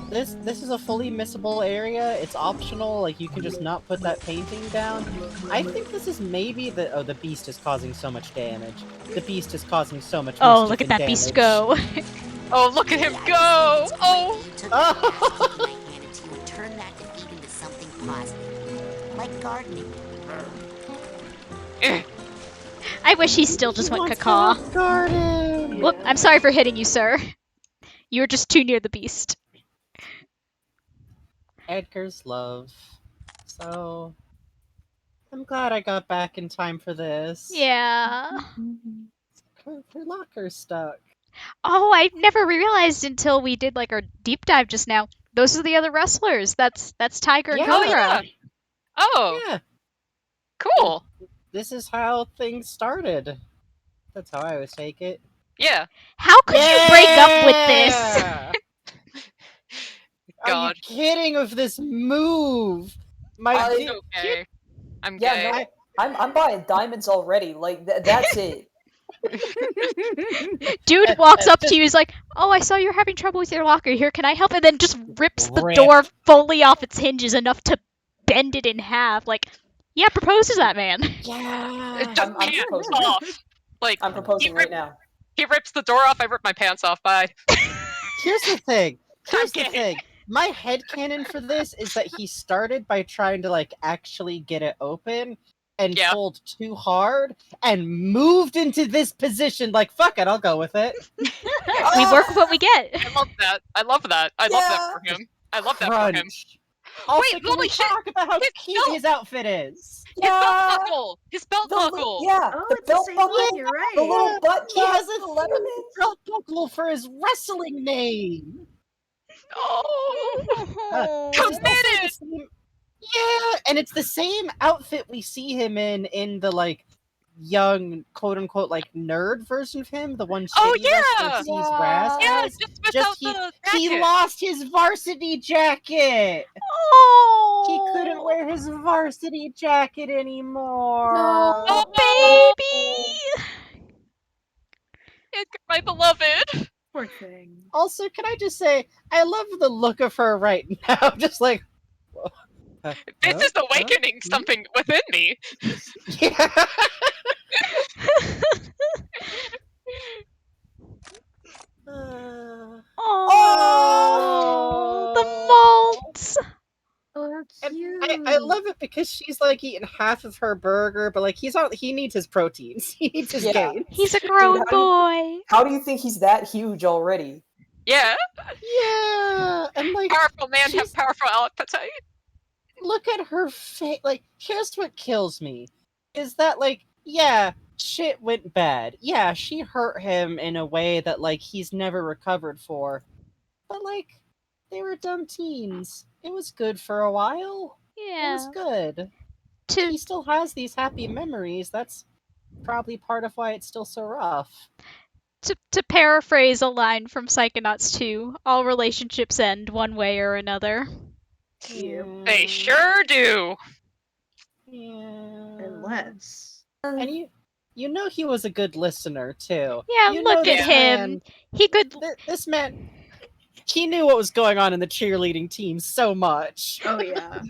This is a fully missable area. It's optional. Like, you can just not put that painting down. I think this is maybe the... Oh, the beast is causing so much damage. The beast is causing so much Oh, mischief look at and that damage. beast go. Oh, look at him go! Oh! You took the apple I handed to you and turned that defeat into something positive. Like gardening. I wish he still just went cacaw. Garden! Whoop, I'm sorry for hitting you, sir. You were just too near the beast. Edgar's love. So... I'm glad I got back in time for this. Yeah. Her locker's stuck. Oh, I never realized until we did like our deep dive just now. Those are the other wrestlers. That's Tiger and Yeah. Cobra. Yeah. Oh, Yeah. cool. This is how things started. That's how I always take it. Yeah. How could you break up with this? Yeah! Are you God. kidding with this move? My I- I'm so gay. I'm Yeah, gay. no, I'm buying diamonds already. Like that's it. Dude walks up to you, he's like, "Oh, I saw you're having trouble with your locker. Here, can I help?" And then just rips the Rip. door fully off its hinges enough to bend it in half. Like, yeah, propose to that man. Yeah. Just I'm pants proposing. off. Like, I'm proposing right now. he rips the door off, I rip my pants off. Bye. Here's the thing. Here's the Okay. thing. My headcanon for this is that he started by trying to, like, actually get it open and Yeah. pulled too hard and moved into this position like, fuck it, I'll go with it. We work with what we get. I love that. I love that. I love that for him. I love that for him. Crunch. Also, Wait, can holy we shit! talk about how His cute belt- his outfit is? His belt buckle! His belt buckle! Yeah, Oh, the it's the belt same buckle, one, you're right. the little button, He has the a Letterman. belt buckle for his wrestling name. Oh! This is also the Committed! same- Yeah, and it's the same outfit we see him in the, like, young, quote-unquote, like, nerd version of him, the one Oh, shitty wrestler yeah! sees Raz Yeah, as. just without he, the he jacket. lost his varsity jacket! Oh, He couldn't wear his varsity jacket anymore! Oh, Oh, baby! Edgar, my beloved! Poor thing. Also, can I just say, I love the look of her right now, just like... This is awakening something within me. Yeah. Oh, the malts. Oh, that's And cute. I love it because she's like eating half of her burger, but like he needs his proteins. He needs his Yeah. gains. He's a grown boy. How do you think he's that huge already? Yeah. Yeah, and like Powerful man have she's- powerful appetite. look at her face. Like, here's what kills me is that, like, yeah, shit went bad. Yeah, she hurt him in a way that, like, he's never recovered for. But, like, they were dumb teens. It was good for a while. It was Yeah. good. He still has these happy memories. That's probably part of why it's still so rough. To paraphrase a line from Psychonauts 2, all relationships end one way or another. They sure do. Yeah. Unless. And you know he was a good listener too. Yeah, You look know at this him. man- He could. This man, he knew what was going on in the cheerleading team so much. Oh yeah.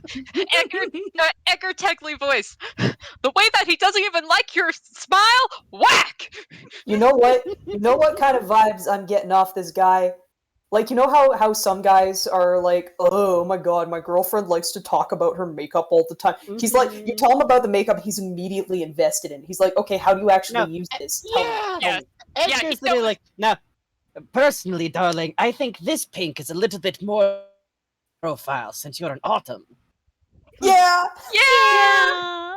Edgar Tegley voice. The way that he doesn't even like your smile, whack! You know what? You know what kind of vibes I'm getting off this guy? Like, you know how some guys are like, oh my god, my girlfriend likes to talk about her makeup all the time. He's like, you tell him about the makeup, he's immediately invested in. He's like, okay, how do you actually use this? Tell me, tell Yeah. me. Edgar's literally like, now, personally, darling, I think this pink is a little bit more profile since you're an autumn. Yeah. Yeah.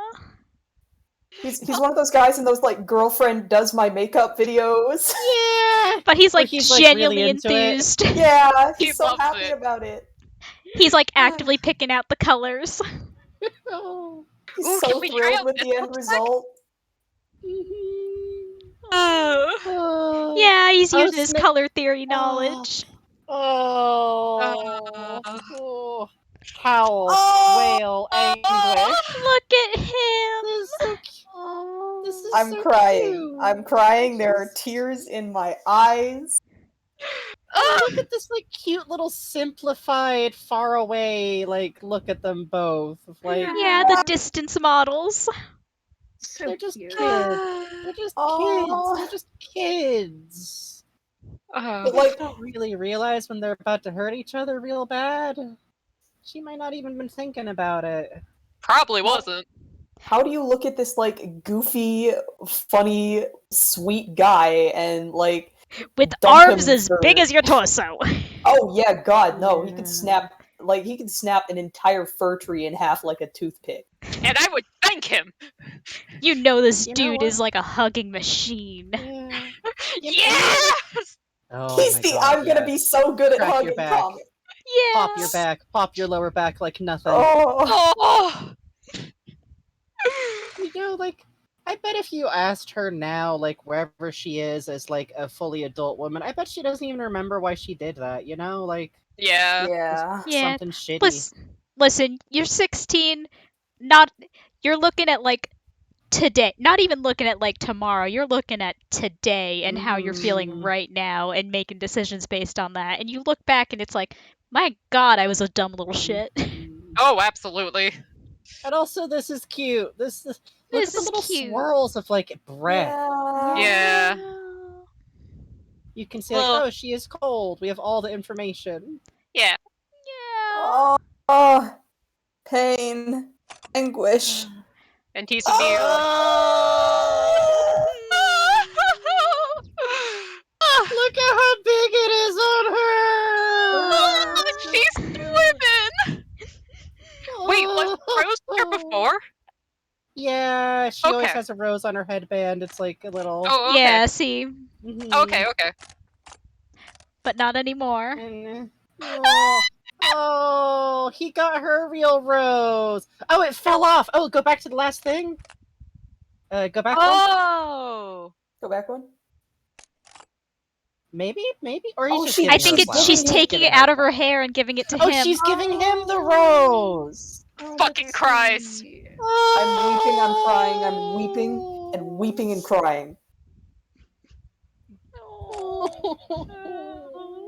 He's one of those guys in those like girlfriend does my makeup videos. Yeah. But he's like he's, like, genuinely really into it. enthused. Yeah, He he's so loves happy it. about it. He's like actively picking out the colors. Oh. He's Ooh, so can we try thrilled out with this the end looks like? result. Yeah, he's using his Sna- color theory knowledge. Oh. Howl, Oh! wail, anguish. Look at him. This is so cute. This is I'm so crying. cute. I'm crying. There are tears in my eyes. Look at this like cute little simplified, far away, like look at them both. Like Yeah, the distance models. So they're just cute. kids. They're just kids. They're just kids. But They like, don't really realize when they're about to hurt each other real bad. She might not even been thinking about it. Probably wasn't. how do you look at this like goofy, funny, sweet guy and like With dump arms him as for- big as your torso. Oh yeah, God, no! He could snap an entire fir tree in half like a toothpick. And I would thank him. You know this You know dude what? is like a hugging machine. Yeah. Yes! Oh He's my the God, I'm gonna yes. be so good at Crack your hugging back. comic. Yeah. Pop your back. Pop your lower back like nothing. Oh. Oh! You know, like, I bet if you asked her now, like, wherever she is as, like, a fully adult woman, I bet she doesn't even remember why she did that, you know? Like, Yeah. Yeah. Yeah. something shitty. Listen, you're 16. You're looking at like today. Not even looking at like tomorrow. You're looking at today and how you're feeling right now and making decisions based on that. And you look back and it's like, my God, I was a dumb little shit. Oh, absolutely. And also, this is cute. Look This at the is little cute. swirls of, like, breath. Yeah. You can see, like, Well- oh, she is cold. We have all the information. Yeah. Oh, pain, anguish. And he's a meal. Look at how big it is on her! She's swimming! Wait, was Rose there before? Yeah, she always Okay. has a rose on her headband. It's like a little. Oh, okay. Yeah, see, Okay, okay. but not anymore. And, oh, he got her real rose. Oh, it fell off. Oh, go back to the last thing. Go back one. Oh! Go back one. Maybe. Or he's Oh, just she- giving I think her it's flowers. she's taking Giving it her out of her flowers. hair and giving it to Oh, him. she's giving him the rose. Fucking Christ. I'm weeping, I'm crying, I'm weeping and weeping and crying.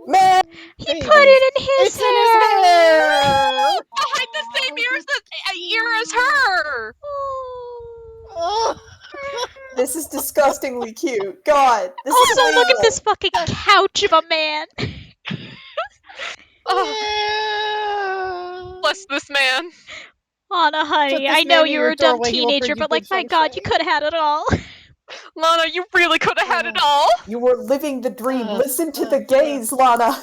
Man! He put it in his It's in his hair. Behind the same ear as her! Oh. This is disgustingly cute. God, this Also, is look at illegal. this fucking couch of a man. Oh. Bless this man. Anna, honey, Put this I know man in you your were a dumb doorway, he will bring teenager, you but like, good my feng God, shui. you could have had it all. Lana, you really could have had it all. You were living the dream. Listen to the gays, Lana.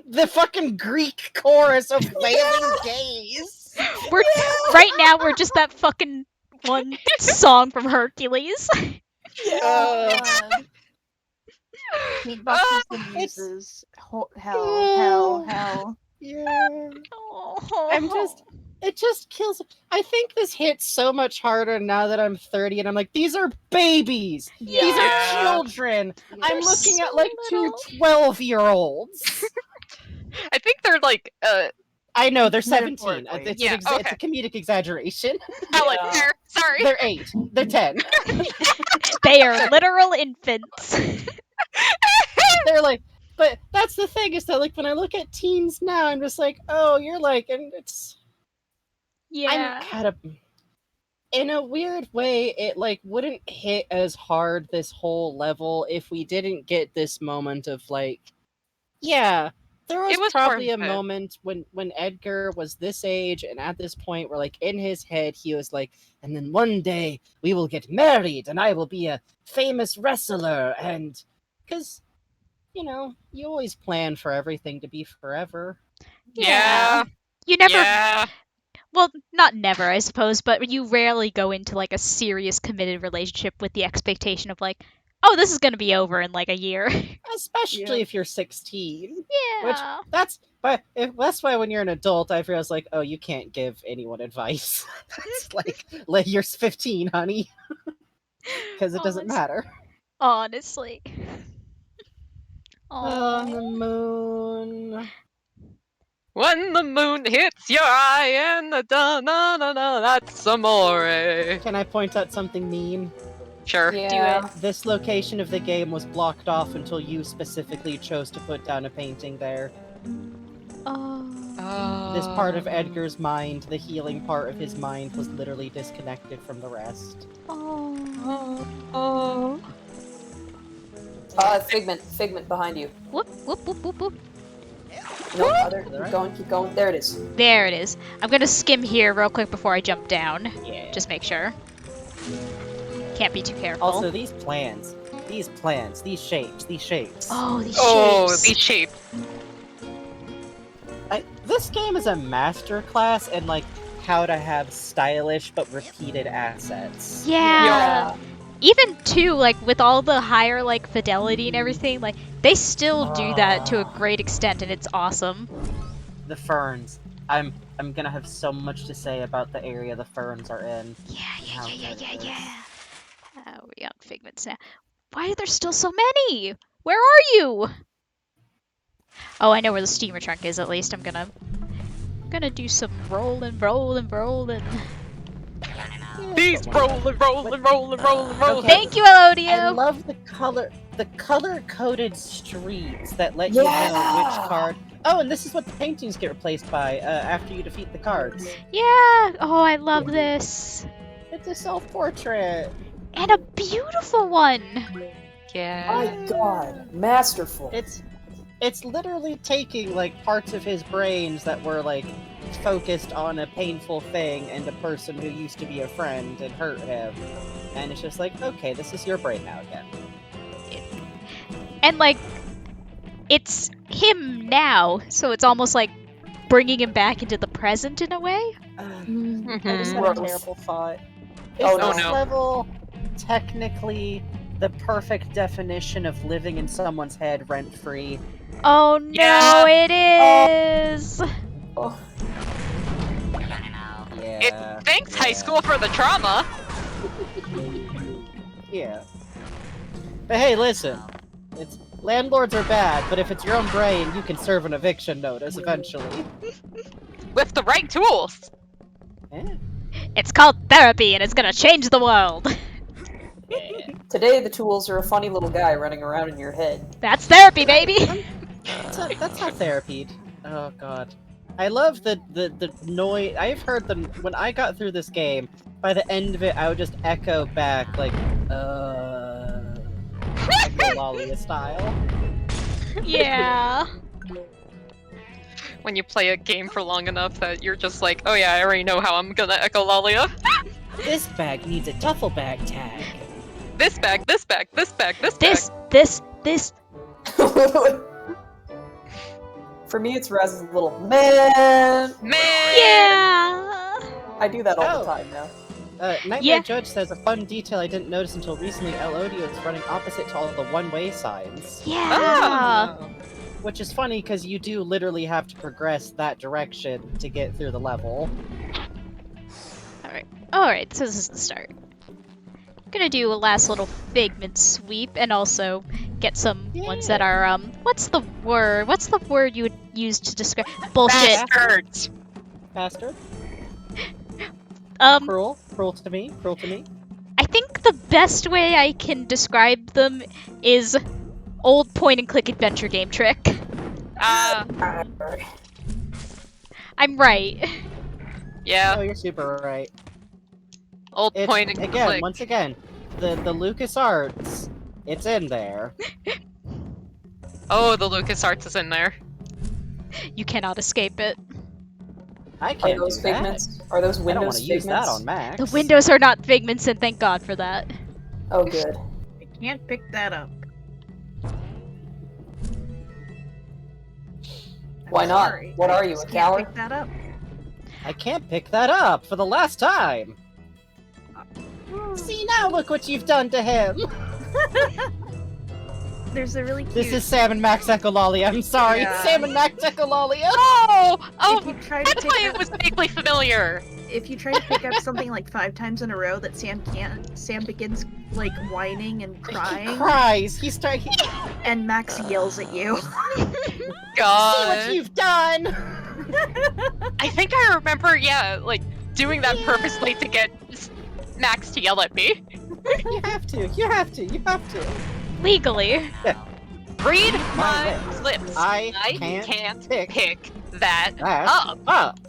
The fucking Greek chorus of wailing gays. Right now, we're just that fucking one song from Hercules. Paint boxes and muses. Hell. Yeah. It just kills. I think this hits so much harder now that I'm 30 and I'm like, these are babies. These are Yeah. children. I'm looking so at like two 12-year-olds. I think they're like, I know, they're 17. Metaphorically. It's, Yeah, it's a comedic exaggeration. Alex, there. Sorry. They're 8. They're 10. They are literal infants. They're like, but that's the thing is that like when I look at teens now, I'm just like, oh, you're like, and it's. Yeah. In a weird way, it like wouldn't hit as hard this whole level if we didn't get this moment of like, yeah, there was was probably more a intense. moment when Edgar was this age and at this point where like in his head he was like, and then one day we will get married and I will be a famous wrestler and because you know you always plan for everything to be forever. Yeah. You never. Yeah. Well, not never, I suppose, but you rarely go into like a serious committed relationship with the expectation of like, oh, this is gonna be over in like a year. Especially if you're 16. Which Yeah. that's why when you're an adult, I realize like, oh, you can't give anyone advice. It's like you're 15, honey, because it doesn't matter. Honestly. On the moon. When the moon hits your eye and the da-na-na-na, that's amore. Can I point out something mean? Sure. Yeah. This location of the game was blocked off until you specifically chose to put down a painting there. This part of Edgar's mind, the healing part of his mind, was literally disconnected from the rest. Figment behind you. Whoop, whoop, whoop, whoop, whoop. No, other. Keep going. There it is. There it is. I'm gonna skim here real quick before I jump down. Yeah. Just make sure. Can't be too careful. Also, these plans, these shapes. Oh, these shapes. These shapes. This game is a masterclass in like how to have stylish but repeated assets. Yeah. Even too, like with all the higher like fidelity and everything, like they still do that to a great extent, and it's awesome. The ferns. I'm gonna have so much to say about the area the ferns are in. Yeah. Oh, we're on Figments now. Why are there still so many? Where are you? Oh, I know where the steamer trunk is. At least I'm gonna do some rolling. These rolling. Okay. Thank you, Elodio. I love the color-coded streets that let you know which card. Oh, and this is what the paintings get replaced by after you defeat the cards. Yeah. Oh, I love this. It's a self-portrait. And a beautiful one. Yeah. My God, masterful. It's literally taking like parts of his brains that were like focused on a painful thing and a person who used to be a friend and hurt him, and it's just like, okay, this is your brain now again. And like, it's him now, so it's almost like bringing him back into the present in a way. I just had a terrible thought. Is Oh, this no. level technically the perfect definition of living in someone's head rent-free? Oh no, it is! Yeah. Thanks, high school, for the trauma. Yeah. But hey, listen. Landlords are bad, but if it's your own brain, you can serve an eviction notice eventually. With the right tools. Yeah. It's called therapy, and it's gonna change the world. Today, the tools are a funny little guy running around in your head. That's therapy, baby. That's not therapy. Oh god. I love the noise. I've heard them when I got through this game. By the end of it, I would just echo back like, Echolalia style. Yeah. When you play a game for long enough that you're just like, oh yeah, I already know how I'm gonna echolalia. This bag needs a duffel bag tag. This bag. This. For me, it's Raz's little man. Yeah. I do that all the time now. Nightmare Judge says a fun detail I didn't notice until recently. Elodio is running opposite to all the one-way signs. Yeah. Which is funny because you do literally have to progress that direction to get through the level. Alright, so this is the start. I'm gonna do a last little Figment sweep and also get some ones that are, what's the word? What's the word you would use to describe? Bullshit. Bastards. Bastard? Cruel to me. I think the best way I can describe them is old point-and-click adventure game trick. I'm right. Yeah. Oh, you're super right. Old point-and-click. Again, once again, the LucasArts, it's in there. Oh, the LucasArts is in there. You cannot escape it. I can't Are those do that. Figments? Are those I Windows don't want to use that Figments? on Mac. The windows are not Figments, and thank God for that. Oh, good. I can't pick that up. Why not? Sorry. What I are you, just a can't coward? Pick that up. I can't pick that up for the last time. See, now look what you've done to him. There's a really cute... This is Sam and Max Echololly. I'm sorry, Yeah. Sam and Max Echololly. Oh, If you try to that's pick why up- it was vaguely familiar. If you try to pick up something like 5 times in a row that Sam can't, Sam begins like whining and crying. He cries. He starts. And Max yells at you. God. See what you've done. I think I remember, yeah, like doing that purposely to get Max to yell at me. You have to. You have to. You have to. Legally. Read my My lips. I can't can't pick that That up.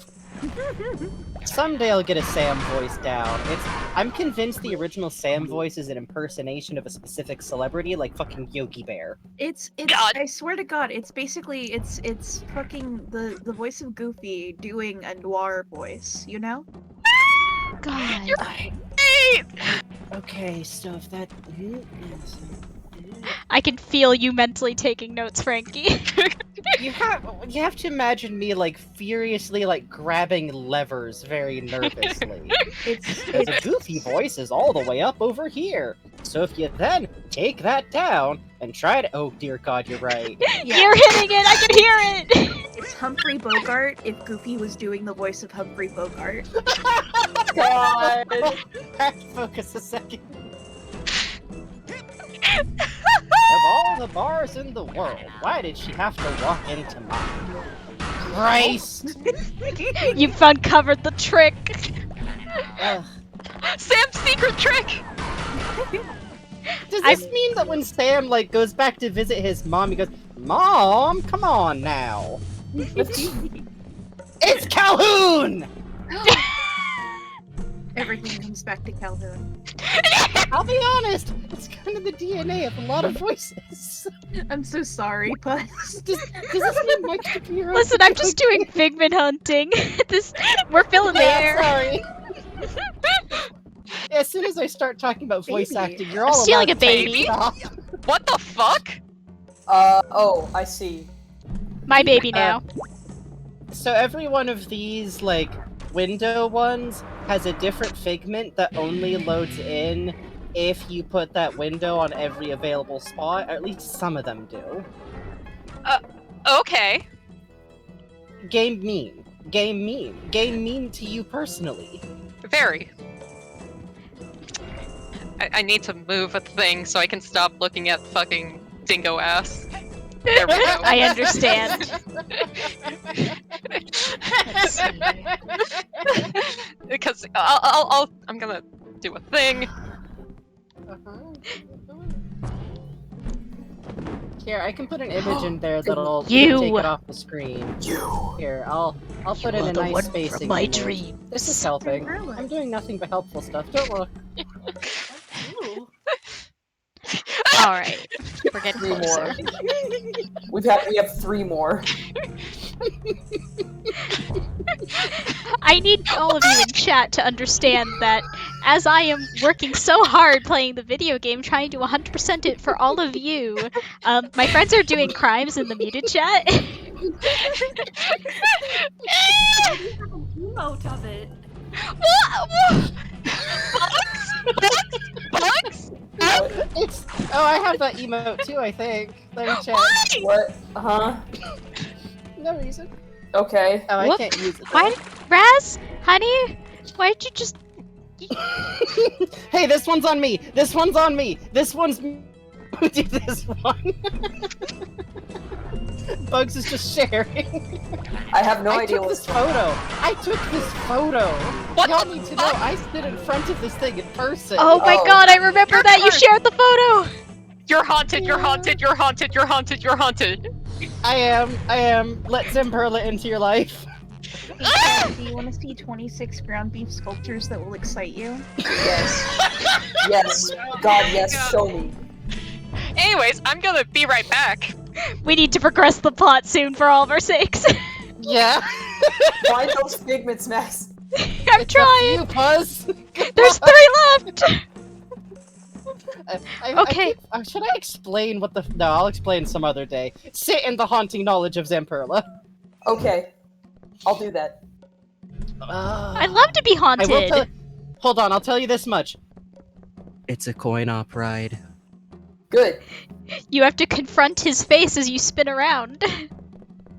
Someday I'll get a Sam voice down. I'm convinced the original Sam voice is an impersonation of a specific celebrity, like fucking Yogi Bear. It's God. I swear to God, it's basically it's fucking the voice of Goofy doing a noir voice, you know? God. You're right. Okay, so if that... I can feel you mentally taking notes, Frankie. You have to imagine me like furiously like grabbing levers very nervously. Because a Goofy voice is all the way up over here. So if you then take that down and try to... Oh dear God, you're right. Yeah. You're hitting it! I can hear it! It's Humphrey Bogart if Goofy was doing the voice of Humphrey Bogart. God. Have to focus a second. Of all the bars in the world, why did she have to walk into mine? Christ! You've uncovered the trick! Ugh. Sam's secret trick! Does this mean that when Sam like goes back to visit his mom, he goes, "Mom, come on now. It's Calhoun!" Everything comes back to Calhoun. I'll be honest, it's kind of the DNA of a lot of voices. I'm so sorry, but Does this mean Mike Shapiro? Listen, I'm just doing figment hunting. We're filling the air. Sorry. As soon as I start talking about voice Baby. acting, you're I'm all stealing allowed a to baby. stop. What the fuck? Oh, I see. My baby now. So every one of these, like, window ones has a different figment that only loads in if you put that window on every available spot, or at least some of them do. Okay. Game mean. Game mean. Game mean to you personally. Very. I need to move a thing so I can stop looking at fucking dingo ass. There we go. I understand. Because I'm gonna do a thing. Here, I can put an image in there that'll You. take it off the screen. Here, I'll put in a nice spacing. my image. dream. This is helping. I'm doing nothing but helpful stuff. Don't look. Alright. We're getting 3 closer. more. We have 3 more. I need all of you in chat to understand that as I am working so hard playing the video game, trying to 100% it for all of you, my friends are doing crimes in the muted chat. Emote of it. What? Bugs? It's. Oh, I have that emote too, I think. Let me check. What? Huh? No reason. Okay. Oh, I Whoop. can't use it. Why, Raz? Honey? Why'd you just... Hey, this one's on me! This one's on me! This one's me! Who did this one? Bugs is just sharing. I have no I idea took what's this going photo! on. I took this photo! What Y'all the need to know, I stood in front of this thing in person. Oh my Oh. god, I remember that! You shared the photo! You're haunted, you're haunted, you're haunted, you're haunted, you're haunted. I am. Let Zimperla into your life. Do you want to see 26 ground beef sculptures that will excite you? Yes. Yes. God, yes, show me. Anyways, I'm gonna be right back. We need to progress the plot soon for all of our sakes. Yeah. Find those figments, Max. I'm trying! You, Puzz! There's 3 left! Okay. Should I explain what the... No, I'll explain some other day. Sit in the haunting knowledge of Zamperla. Okay. I'll do that. I'd love to be haunted. Hold on, I'll tell you this much. It's a coin-op ride. Good. You have to confront his face as you spin around.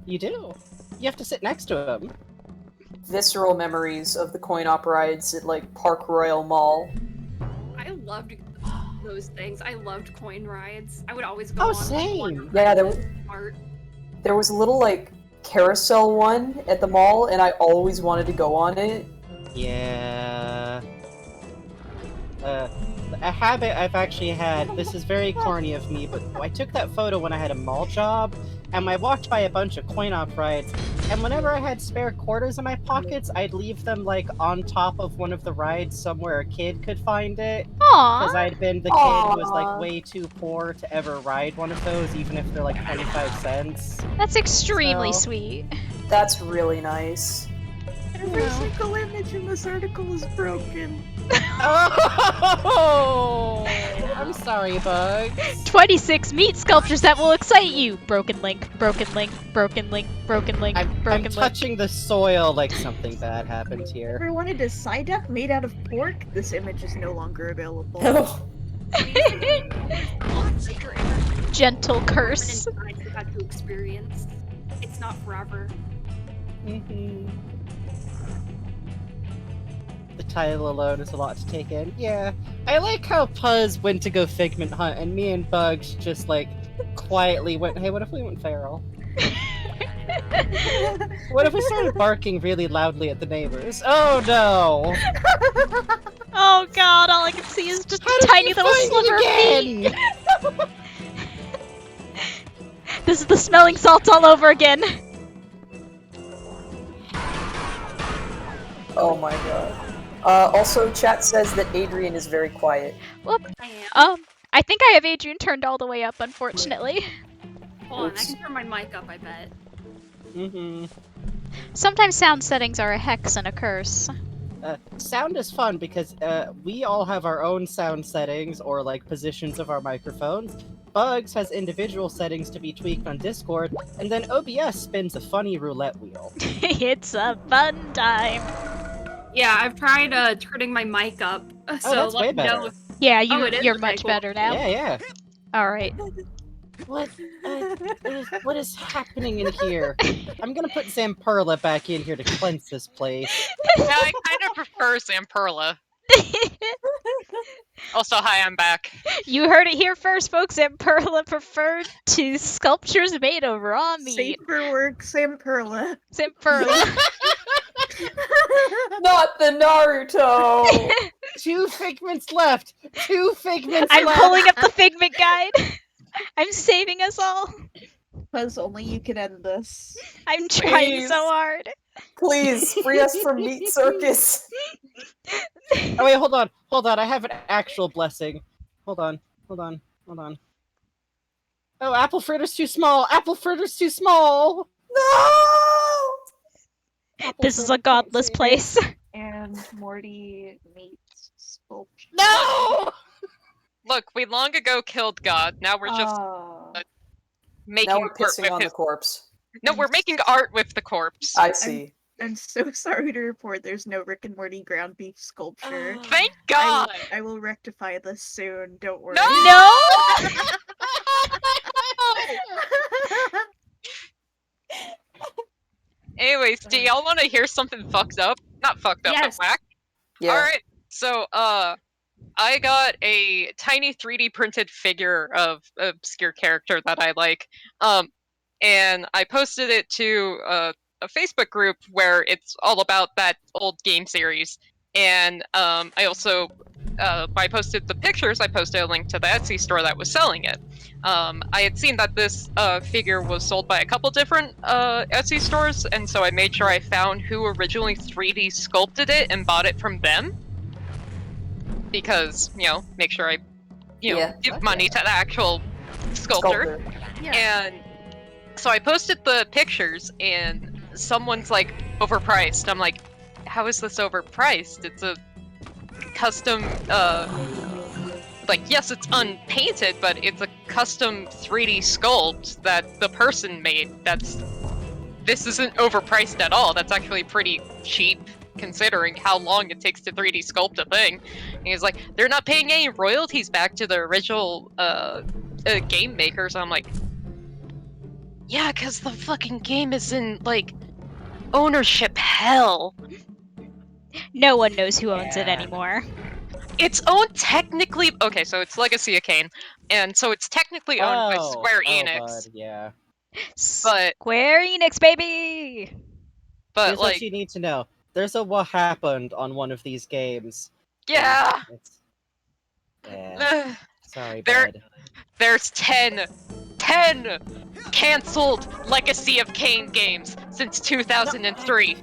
You do. You have to sit next to him. Visceral memories of the coin-op rides at, like, Park Royal Mall. I loved those things. I loved coin rides. I would always go Oh, on same. one. Yeah, Art. there was a little, like, carousel one at the mall, and I always wanted to go on it. Yeah. A habit I've actually had, this is very corny of me, but I took that photo when I had a mall job, and I walked by a bunch of coin-op rides, and whenever I had spare quarters in my pockets, I'd leave them, like, on top of one of the rides somewhere a kid could find it. Aww. Because I'd been the kid who was, like, way too poor to ever ride one of those, even if they're, like, 25 cents. That's extremely sweet. That's really nice. Every single image in this article is broken. Oh! I'm sorry, Bugs. 26 meat sculptures that will excite you. Broken link, broken link, broken link, broken link, broken I'm link. touching the soil like something bad happened here. Ever wanted a side duck made out of pork? This image is no longer available. Gentle curse. You had to experience. It's not forever. The title alone is a lot to take in. Yeah, I like how Puzz went to go Figment hunt, and me and Bugs just like quietly went, hey, what if we went feral? What if we started barking really loudly at the neighbors? Oh no! Oh god, all I can see is just a tiny little sliver of meat. This is the smelling salts all over again. Oh my god. Also, chat says that Adrian is very quiet. Whoop. I think I have Adrian turned all the way up, unfortunately. Hold on, I can turn my mic up, I bet. Sometimes sound settings are a hex and a curse. Sound is fun because we all have our own sound settings or like positions of our microphones. Bugs has individual settings to be tweaked on Discord, and then OBS spins a funny roulette wheel. It's a fun time. Yeah, I've tried turning my mic up, so that's let way me know better. if... Yeah, it is you're okay, much cool. better now. Yeah. Alright. What is happening in here? I'm gonna put Zamperla back in here to cleanse this place. Yeah, I kind of prefer Zamperla. Also, hi, I'm back. You heard it here first, folks. Zamperla preferred to sculptures made of raw meat. Safer work, Zamperla. Zamperla. Not the Naruto! 2 figments left! 2 figments I'm left! pulling up the figment guide. I'm saving us all. Because only you can end this. I'm trying Please. so hard. Please, free us from Meat Circus! Oh wait, hold on. I have an actual blessing. Hold on. Oh, apple fritter's too small! No! This is a godless place. And Morty meets sculpture. No! Look, we long ago killed God. Now we're just making Now we're art pissing with on his... the corpse. No, we're making art with the corpse. I see. I'm so sorry to report there's no Rick and Morty ground beef sculpture. Thank God! I will rectify this soon, don't worry. No! Anyways, do y'all want to hear something fucked up? Not fucked up, Yes. but whack? Yeah. Alright, so, I got a tiny 3D printed figure of an obscure character that I like, and I posted it to a Facebook group where it's all about that old game series, and I also, I posted the pictures, I posted a link to the Etsy store that was selling it. I had seen that this figure was sold by a couple different Etsy stores, and so I made sure I found who originally 3D sculpted it and bought it from them. Because, you know, make sure I, give money to the actual sculptor. And so I posted the pictures, and someone's like, overpriced. I'm like, how is this overpriced? It's a custom, like, yes, it's unpainted, but it's a custom 3D sculpt that the person made. This isn't overpriced at all. That's actually pretty cheap considering how long it takes to 3D sculpt a thing. And he's like, they're not paying any royalties back to the original game makers. I'm like, yeah, because the fucking game is in, like, ownership hell. No one knows who owns it anymore. It's owned technically... Okay, so it's Legacy of Kain, and so it's technically owned by Square Enix. Bud, yeah. But... Square Enix, baby! But, Here's like... what you need to know. There's a what happened on one of these games. Yeah! Yeah. Sorry, bud. There's 10 cancelled Legacy of Kain games since 2003.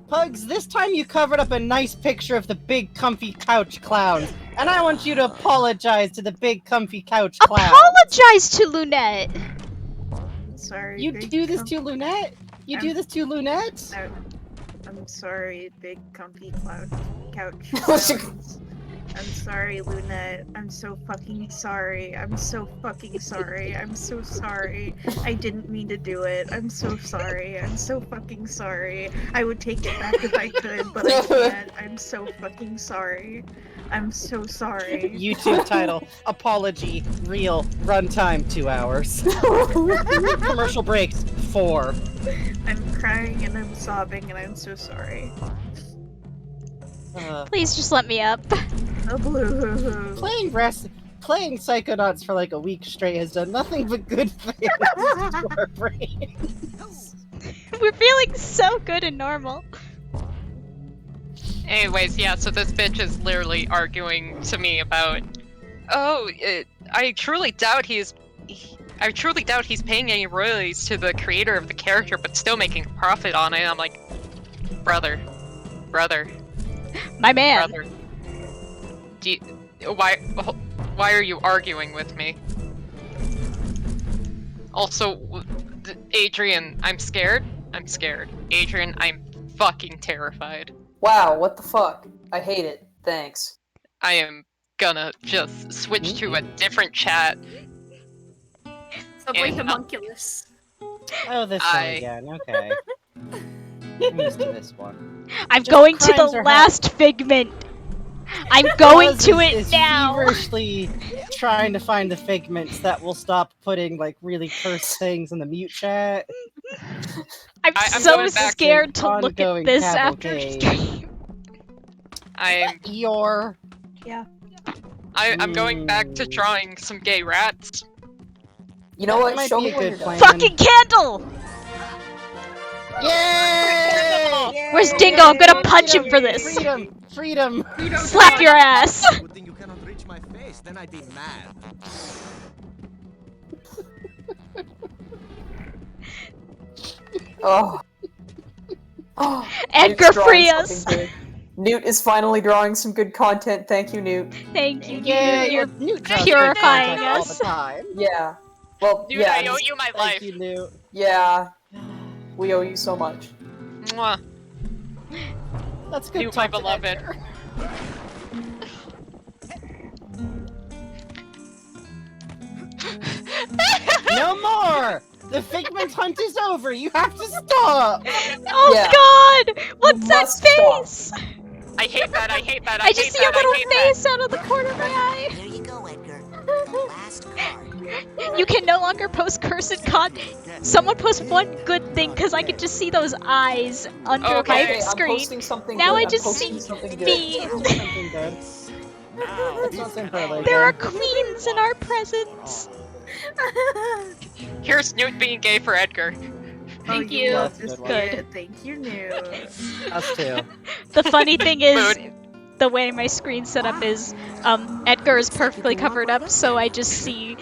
Pugs, this time you covered up a nice picture of the big comfy couch clowns, and I want you to apologize to the big comfy couch clowns. Apologize to Lunette! Sorry. You do this to Lunette? You do this to Lunette? I'm sorry, big comfy couch clowns. I'm sorry, Lunette. I'm so fucking sorry. I'm so fucking sorry. I'm so sorry. I didn't mean to do it. I'm so sorry. I'm so fucking sorry. I would take it back if I could, but I can't. I'm so fucking sorry. I'm so sorry. YouTube title, apology, real, runtime 2 hours. Commercial breaks, 4. I'm crying and I'm sobbing and I'm so sorry. Please just let me up. Playing Psychonauts for like a week straight has done nothing but good things to our brains. We're feeling so good and normal. Anyways, yeah, so this bitch is literally arguing to me about, I truly doubt he's paying any royalties to the creator of the character, but still making a profit on it. I'm like, brother. My man. Brother. Why are you arguing with me? Also, Adrian, I'm scared. Adrian, I'm fucking terrified. Wow, what the fuck? I hate it. Thanks. I am gonna just switch to a different chat. Subway homunculus. Oh, this one again. Okay. I'm used to this one. I'm going to the last figment. I'm going to it now. Feverishly trying to find the figments that will stop putting like really cursed things in the mute chat. I'm so scared to look at this after stream. I'm going back to drawing some gay rats. You know what? Show me what you're doing. Fucking candle! Yay! Where's Dingo? I'm gonna punch him for this. Freedom! Slap your ass! Good thing you cannot reach my face, then I'd be mad. Oh. Edgar, free us! Newt is finally drawing some good content. Thank you, Newt. Thank you, Yay, You're Newt purifying all us. the time. Yeah. Well, Dude, yeah. I owe you my life. Thank you, Newt. Yeah. We owe you so much. Mwah. That's good. Newt, my beloved. No more! The figment hunt is over! You have to stop! Oh god! What's that face? I hate that, I just see a little face out of the corner of my eye! There you go, Edgar. The last card. You can no longer post cursed content. Someone post one good thing, because I can just see those eyes under my screen. I'm posting something now good. I I'm just posting see something me. good. There are queens in our presence. Here's Newt being gay for Edgar. Thank you. That's Good. Thank you, Newt. Us too. The funny thing is, the way my screen's set up is, Edgar is perfectly covered up, so I just see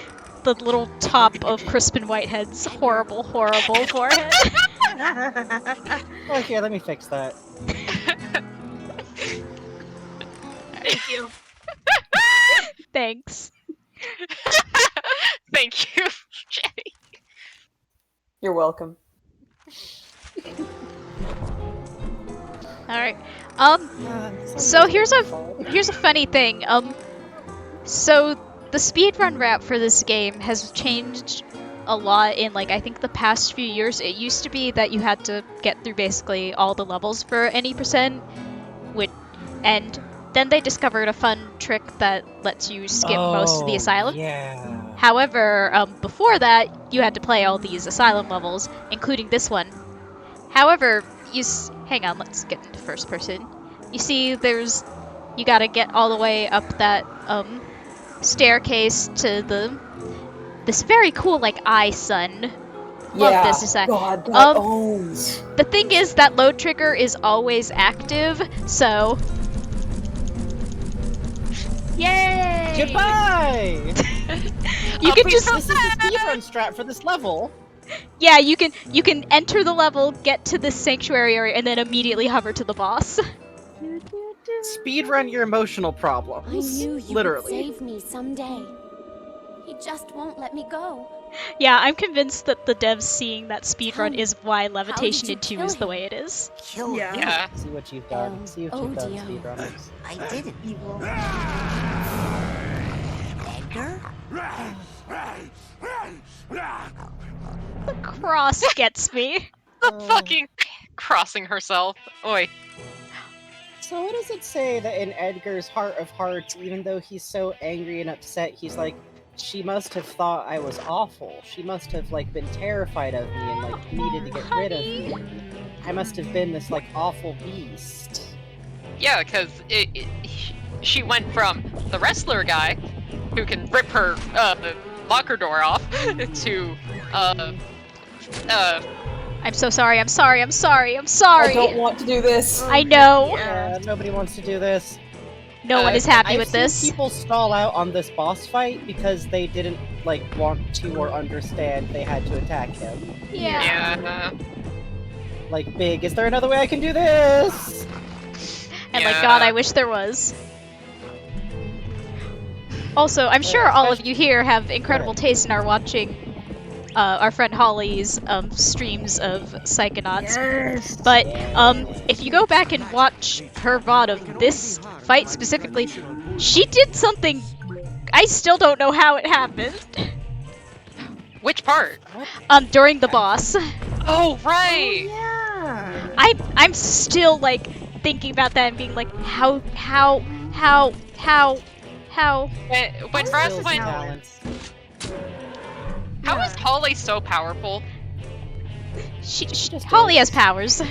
the little top of Crispin Whitehead's horrible, horrible forehead. Oh, here, let me fix that. Thank you. Thanks. Thank you, Jenny. You're welcome. Alright. So here's a funny thing. So the speedrun route for this game has changed a lot in, like, I think the past few years. It used to be that you had to get through basically all the levels for any percent, and then they discovered a fun trick that lets you skip most of the asylum. Yeah. However, before that, you had to play all these asylum levels, including this one. However, hang on, let's get into first person. You see, you gotta get all the way up that staircase to this very cool like eye sun. Love this design. God, that owns. The thing is that load trigger is always active, so yay! Goodbye! You can just This is the speedrun strat for this level. Yeah, you can enter the level, get to this sanctuary area, and then immediately hover to the boss. Speedrun your emotional problems. I knew you literally. would save me someday. He just won't let me go. Yeah, I'm convinced that the devs seeing that speedrun How- is why how Levitation did you in 2 kill is the him? way it is. Kill Yeah. Yeah. See what you've done. See what you've done, Odio. speedrunners. I didn't. Evil. Edgar? The cross gets me. The fucking crossing herself. Oi. So what does it say that in Edgar's heart of hearts, even though he's so angry and upset, he's like, she must have thought I was awful. She must have like been terrified of me and like needed to get rid of me. I must have been this like awful beast. Yeah, because she went from the wrestler guy, who can rip her locker door off, to I'm so sorry, I'm sorry, I'm sorry, I'm sorry! I don't want to do this. I know! Yeah, nobody wants to do this. No one is happy I've with seen this. people stall out on this boss fight because they didn't like want to or understand they had to attack him. yeah. Like, big, is there another way I can do this? And like, God, I wish there was. Also, I'm sure all of you here have incredible taste and are watching our friend Holly's streams of Psychonauts. Yes. But if you go back and watch her VOD of this fight specifically, she did something. I still don't know how it happened. Which part? During the boss. Oh, right! Yeah. I'm still like thinking about that and being like, how? When Brass went, how is Holly so powerful? Holly has powers. I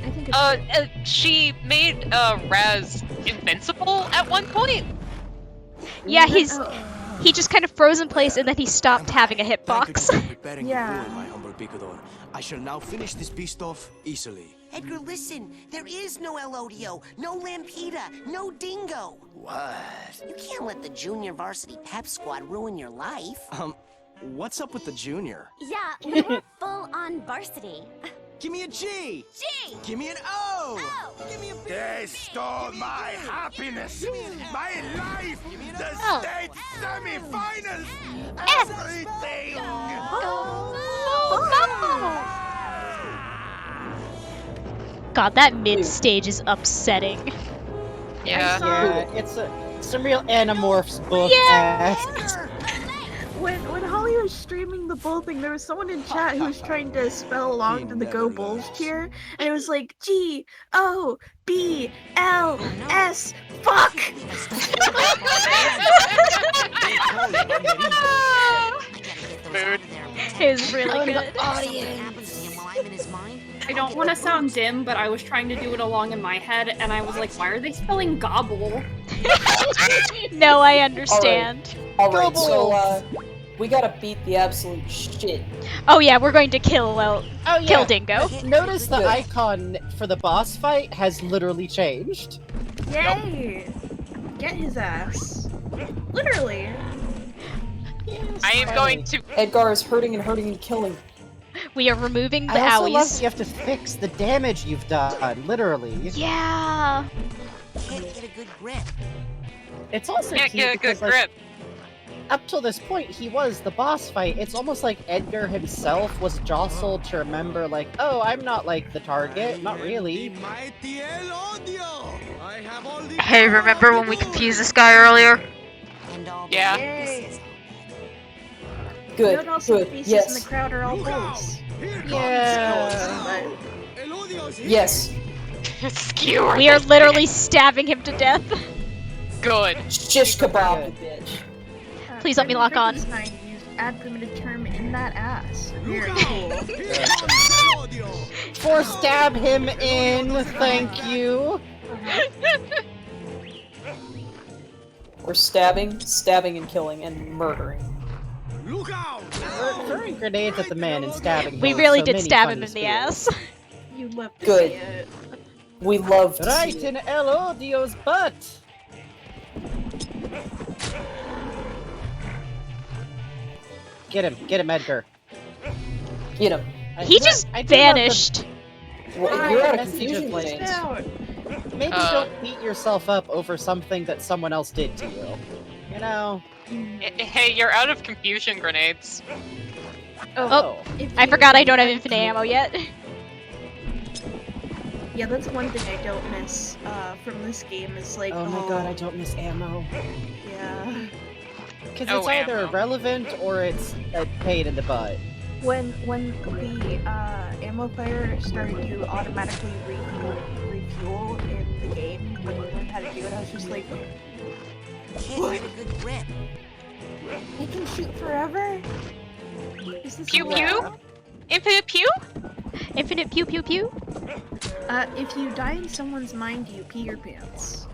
think it's She made Raz invincible at one point. Yeah, he just kind of froze in place and then he stopped having a hitbox. Yeah. My humble picador. I shall now finish this beast off easily. Edgar, listen. There is no Elodio, no Lampita, no Dingo. What? You can't let the junior varsity pep squad ruin your life. What's up with the junior? Yeah, we were full on varsity. Give me a G! G! Give me an O! Oh! Give me a They stole my happiness, my life, the Oh. state semi-finals, F. everything. God, that mid stage is upsetting. Yeah. Yeah, it's some real Animorphs book. When Holly was streaming the bull thing, there was someone in chat who was trying to spell along to the Go Bulls cheer, and it was like G-O-B-L-S. Fuck! Mood. It was really good. I don't want to sound dim, but I was trying to do it along in my head, and I was like, why are they spelling gobble? No, I understand. Alright, so, we gotta beat the absolute shit. Oh yeah, we're going to kill kill Dingo. Notice the icon for the boss fight has literally changed. Yay! Get his ass. Literally. I am going to. Edgar is hurting and killing. We are removing the I also love owies. you have to fix the damage you've done, literally. Yeah. Can't get a good grip. It's also Can't cute get a good because, like, grip. up till this point, he was the boss fight. It's almost like Edgar himself was jostled to remember, like, oh, I'm not, like, the target. Not really. Hey, remember when we confused this guy earlier? And all Yeah. this is Good. Note also the Good. faces Yes. in the crowd are all bulls. Yeah. Yes. Skewer. We are literally stabbing him to death. Good. Shish kebab, the bitch. Please let me lock on. Frankenstein used add primitive term in that ass. Very cool. For stab him in, thank you. We're stabbing, and killing, and murdering. We're throwing grenades at the man and stabbing him. We with really so did many stab funny him in the spears. ass. You love to Good. see it. We love to Right see in it. El Odio's butt! Get him, Edgar. Get him. He just vanished. Well, you're out of Message confusion, like, James. Maybe don't beat yourself up over something that someone else did to you. You know? Hey, you're out of confusion grenades. Oh, If I you- forgot I don't have infinite ammo yet. Yeah, that's one thing I don't miss from this game is like, Oh my god, I don't miss ammo. Yeah. Because Oh, it's either ammo. irrelevant or it's a pain in the butt. When the ammo fire started to automatically refuel in the game, when you learned how to do it, I was just like, Kid, you have a good grip. it can shoot forever? Is this Pew real? pew? Infinite pew? Infinite pew pew pew? If you die in someone's mind, you pee your pants.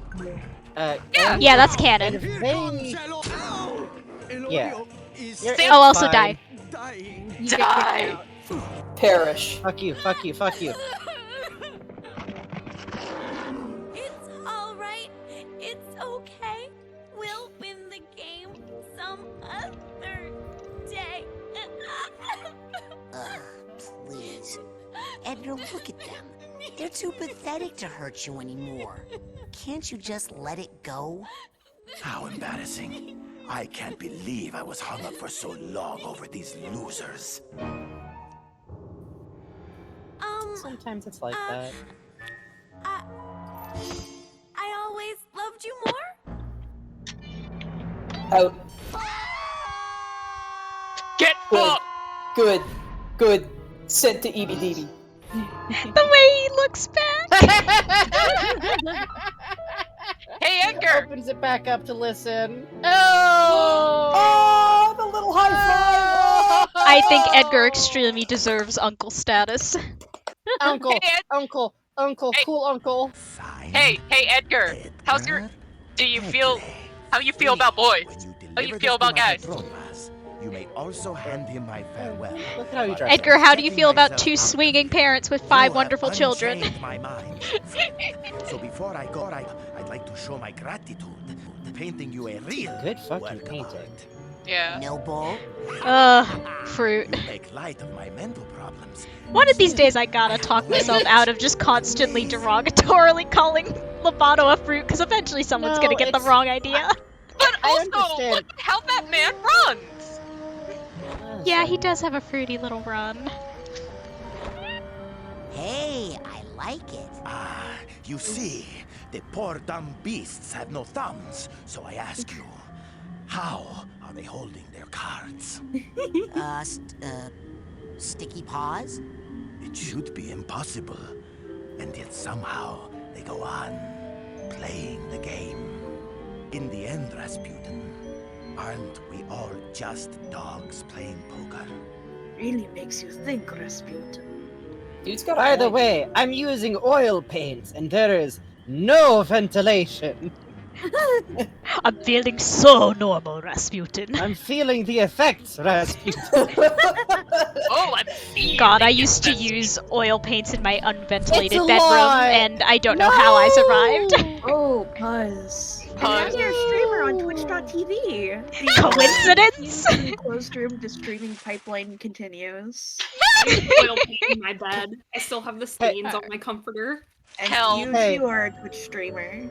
Yeah, that's canon. And if they... Yeah. I'll also fine. die. You get kicked out. Perish. Fuck you, fuck you, fuck you. It's alright. It's okay. We'll win the game some other day. Please. Edgar, look at them. They're too pathetic to hurt you anymore. Can't you just let it go? How embarrassing. I can't believe I was hung up for so long over these losers. Sometimes it's like that. I always loved you more. Out. Get fucked! Good. Good. Sent to EBDB. The way he looks back. Hey, Edgar! Opens it back up to listen. Oh, the little high five! I think Edgar extremely deserves uncle status. Uncle, Hey, uncle, Hey. cool uncle. Hey, Edgar! How's your... Do you feel... How you feel about boys? How you feel about guys? You may also hand him my farewell. Look at how you dress. Edgar, how do you feel about two swinging parents with 5 You wonderful have children? unchained my mind. So before I go, I'd like to show my gratitude, painting you a real Good fucking work of painting. art. Yeah. No bull? Fruit. You make light of my mental problems. One of these days I gotta talk myself out of just constantly derogatorily calling Lovato a fruit, because eventually someone's No, gonna get the it's- wrong idea. But I also, understand. look at how that man runs! Yeah, he does have a fruity little run. Hey, I like it. Ah, you see, the poor dumb beasts have no thumbs, so I ask you, how are they holding their cards? Sticky paws? It should be impossible, and yet somehow they go on playing the game. In the end, Rasputin, aren't we all just dogs playing poker? Really makes you think, Rasputin. Dude's got a By the point. way, I'm using oil paints, and there is no ventilation. I'm feeling so normal, Rasputin. I'm feeling the effects, Rasputin. Oh, I'm seeing God, the I used to effects. use oil paints in my unventilated It's a bedroom, lie. and I don't know how I survived. Oh, Buzz. Buzz. And you're a streamer on Twitch.tv. Coincidence? The closed room to streaming pipeline continues. Oil paint in my bed. I still have the stains on my comforter. And Hell. you Hey. too are a Twitch streamer.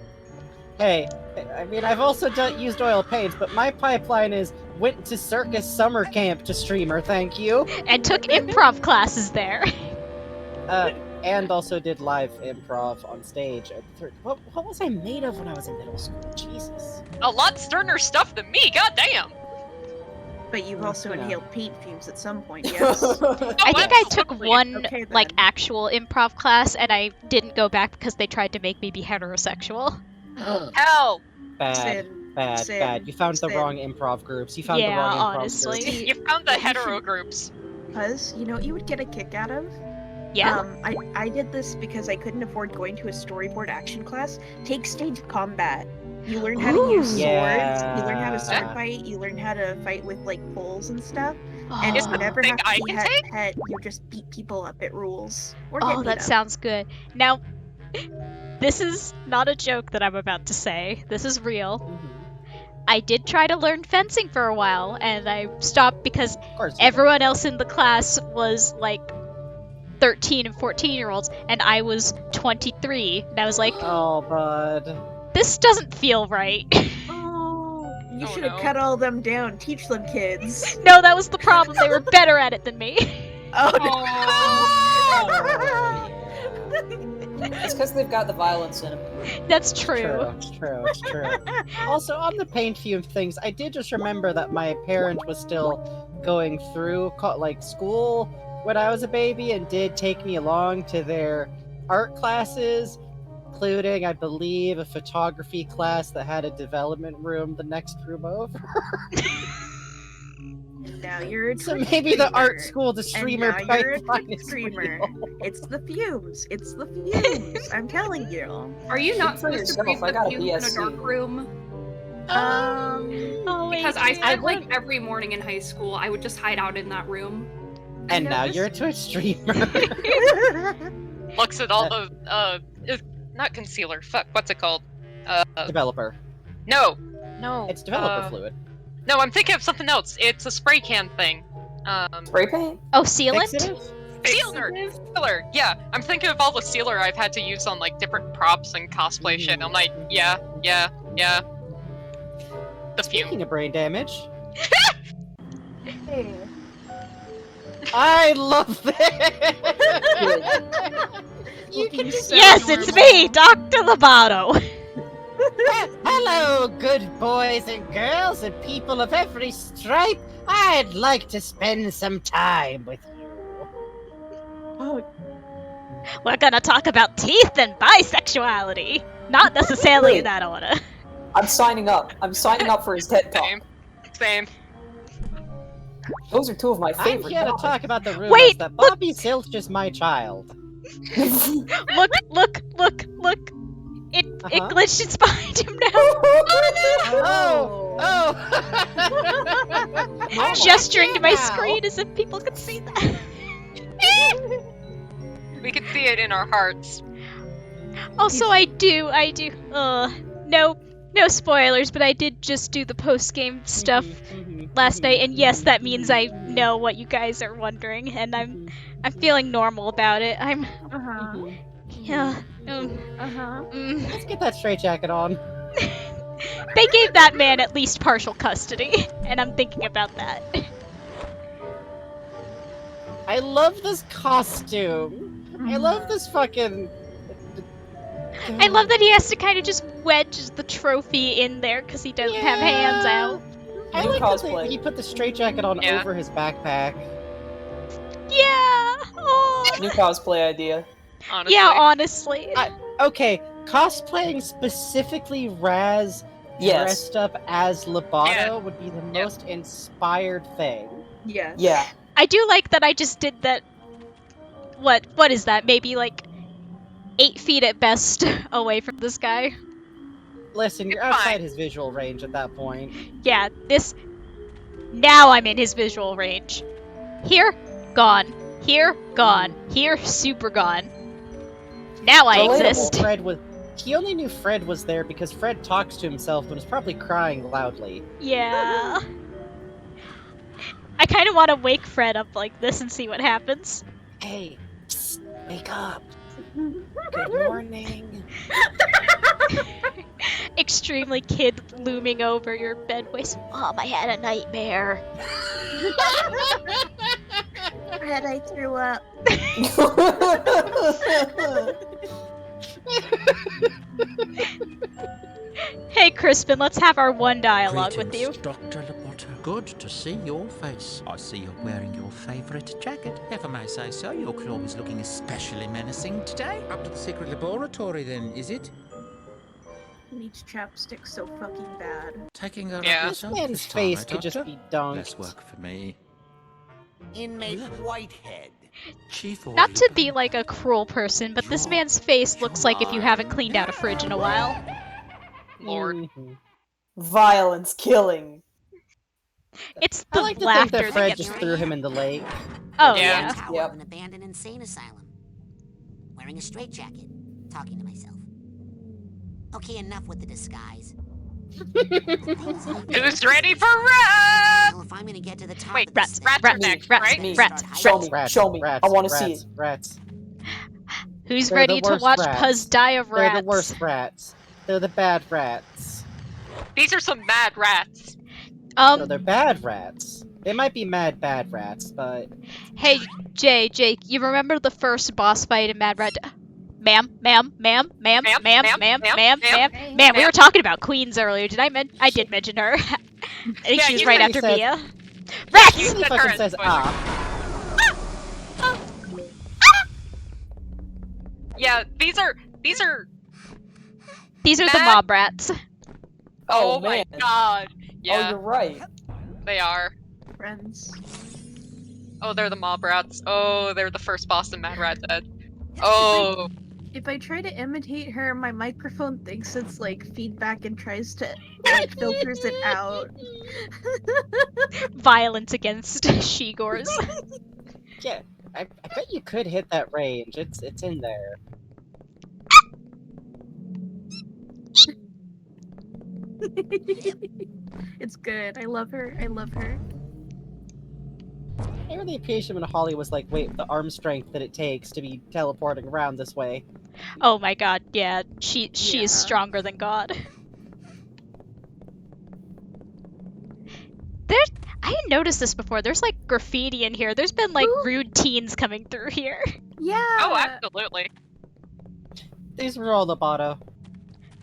Hey, I mean, I've also used oil paints, but my pipeline is went to circus summer camp to streamer, thank you. And took improv classes there. And also did live improv on stage. What was I made of when I was in middle school? Jesus. A lot sterner stuff than me, goddamn! But you've also you know. inhaled paint fumes at some point, yes? I think I took one Okay, like then. actual improv class, and I didn't go back because they tried to make me be heterosexual. Hell! Bad, bad, Sin, bad. You found the sin. wrong improv groups. You found the Yeah, wrong improv honestly. groups. You found the What you hetero should- groups. Buzz, you know what you would get a kick out of? Yeah. I did this because I couldn't afford going to a storyboard action class. Take stage combat. You learn how to use swords. You learn how to sword Yeah. fight. You learn how to fight with like poles and stuff. Oh, And Is you that never thing have I to be can take? pet. You just beat people up. It rules. Or get oh beat that up. sounds good. Now, this is not a joke that I'm about to say. This is real. I did try to learn fencing for a while, and I stopped because Of course you everyone else in the class was like 13 and 14-year-olds, and I was 23, and I was like, Oh, bud. this doesn't feel right. Oh, you Oh, should have no. cut all them down. Teach them, kids. No, that was the problem. They were better at it than me. It's because they've got the violence in them. That's true. It's true. Also, on the paint fume things, I did just remember that my parent was still going through like school when I was a baby and did take me along to their art classes, including, I believe, a photography class that had a development room the next room over. Now you're a So Twitch maybe the art streamer. school, the streamer And now you're a pipeline Twitch is streamer. real. It's the fumes. It's the fumes. I'm telling you. Are you not Speak for supposed to breathe yourself, I got the a fumes in a BSc. dark room? Oh, Because I wait. spent like every morning in high school, I would just hide out in that room. And now you're a Twitch streamer. Looks at all the not concealer. Fuck, what's it called? Developer. No. It's developer fluid. No, I'm thinking of something else. It's a spray can thing. Spray paint? Oh, sealant? Sealer. Yeah, I'm thinking of all the sealer I've had to use on like different props and cosplay shit. I'm like, yeah. The fume. Speaking of brain damage. I love that. You can just Yes, it's me, Dr. Lobato. Hello, good boys and girls and people of every stripe. I'd like to spend some time with you. We're gonna talk about teeth and bisexuality. Not necessarily in that order. I'm signing up. I'm signing up for his TED Talk. Same. Those are two of my I'm favorite here to topics. talk about the rumors Wait, that Bobby Silch is my child. Look. It glitched. It's behind him now. Oh. Gesturing to my screen as if people could see that. We could see it in our hearts. Also, I do. No spoilers, but I did just do the post-game stuff last night, and yes, that means I know what you guys are wondering, and I'm feeling normal about it. Let's get that straight jacket on. They gave that man at least partial custody, and I'm thinking about that. I love this costume. I love this fucking... I love that he has to kind of just wedge the trophy in there because he doesn't have hands out. I like that he put the straight jacket on over his backpack. Yeah. New cosplay idea. Honestly. Yeah, honestly. Okay, cosplaying specifically Raz dressed up as Lobato would be the most inspired thing. Yeah. Yeah. I do like that I just did that. What is that? Maybe like 8 feet at best away from this guy. Listen, you're outside his visual range at that point. Yeah, now I'm in his visual range. Here, gone. Here, gone. Here, super gone. Now I exist. He only knew Fred was there because Fred talks to himself and was probably crying loudly. Yeah. I kind of want to wake Fred up like this and see what happens. Hey, psst, wake up. Good morning. Extremely kid looming over your bed voice. Mom, I had a nightmare. Fred, I threw up. Hey, Crispin, let's have our one dialogue with you. Dr. Lobato. good to see your face. I see you're wearing your favorite jacket. If I may say so, your claw is looking especially menacing today. Up to the secret laboratory, then, is it? Needs chapstick so fucking bad. Taking her Yeah. up This yourself man's this time, face eh, could just Doctor? be dunked. Less work for me. Inmate Whitehead. Chief Not to be like a cruel person, but this man's face looks like if you haven't cleaned out a fridge in a while. Lord. Violence, killing. It's I the like to think laughter that that Fred gets just me. threw him in the lake. Oh, Yeah. yeah. Tower of an abandoned insane asylum. Wearing a straitjacket. Talking to myself. Okay, enough with the disguise. Who's ready for rap? Well, if I'm gonna get to the top Wait, of rats, this rats thing, are next, I'm right? gonna Rats, start Show hiding. me, show me. I want to see it. Rats. Who's They're ready the to worst watch rats. Puzz die of rats? They're the worst rats. They're the bad rats. These are some mad rats. No, they're bad rats. They might be mad bad rats, but... Hey, Jake, you remember the first boss fight in Mad Rat? Ma'am, we were talking about queens earlier. Did I did mention her. I think she was right after Mia. Rats! You He said fucking her says, spoiler. Yeah, these are These are the Mad- mob rats. Oh man. my god. Oh, Yeah, you're right. they are. Friends. Oh, they're the mob rats. Oh, they're the first boss in Mad Rat Dead. Oh. If I try to imitate her, my microphone thinks it's like feedback and tries to like filters it out. Violence against she-gores. Yeah, I bet you could hit that range. It's in there. It's good. I love her. I love her. I really appreciate when Holly was like, wait, the arm strength that it takes to be teleporting around this way. Oh my god, yeah. She is stronger than God. I didn't notice this before. There's like graffiti in here. There's been like rude teens coming through here. Yeah. Oh, absolutely. These were all Loboto.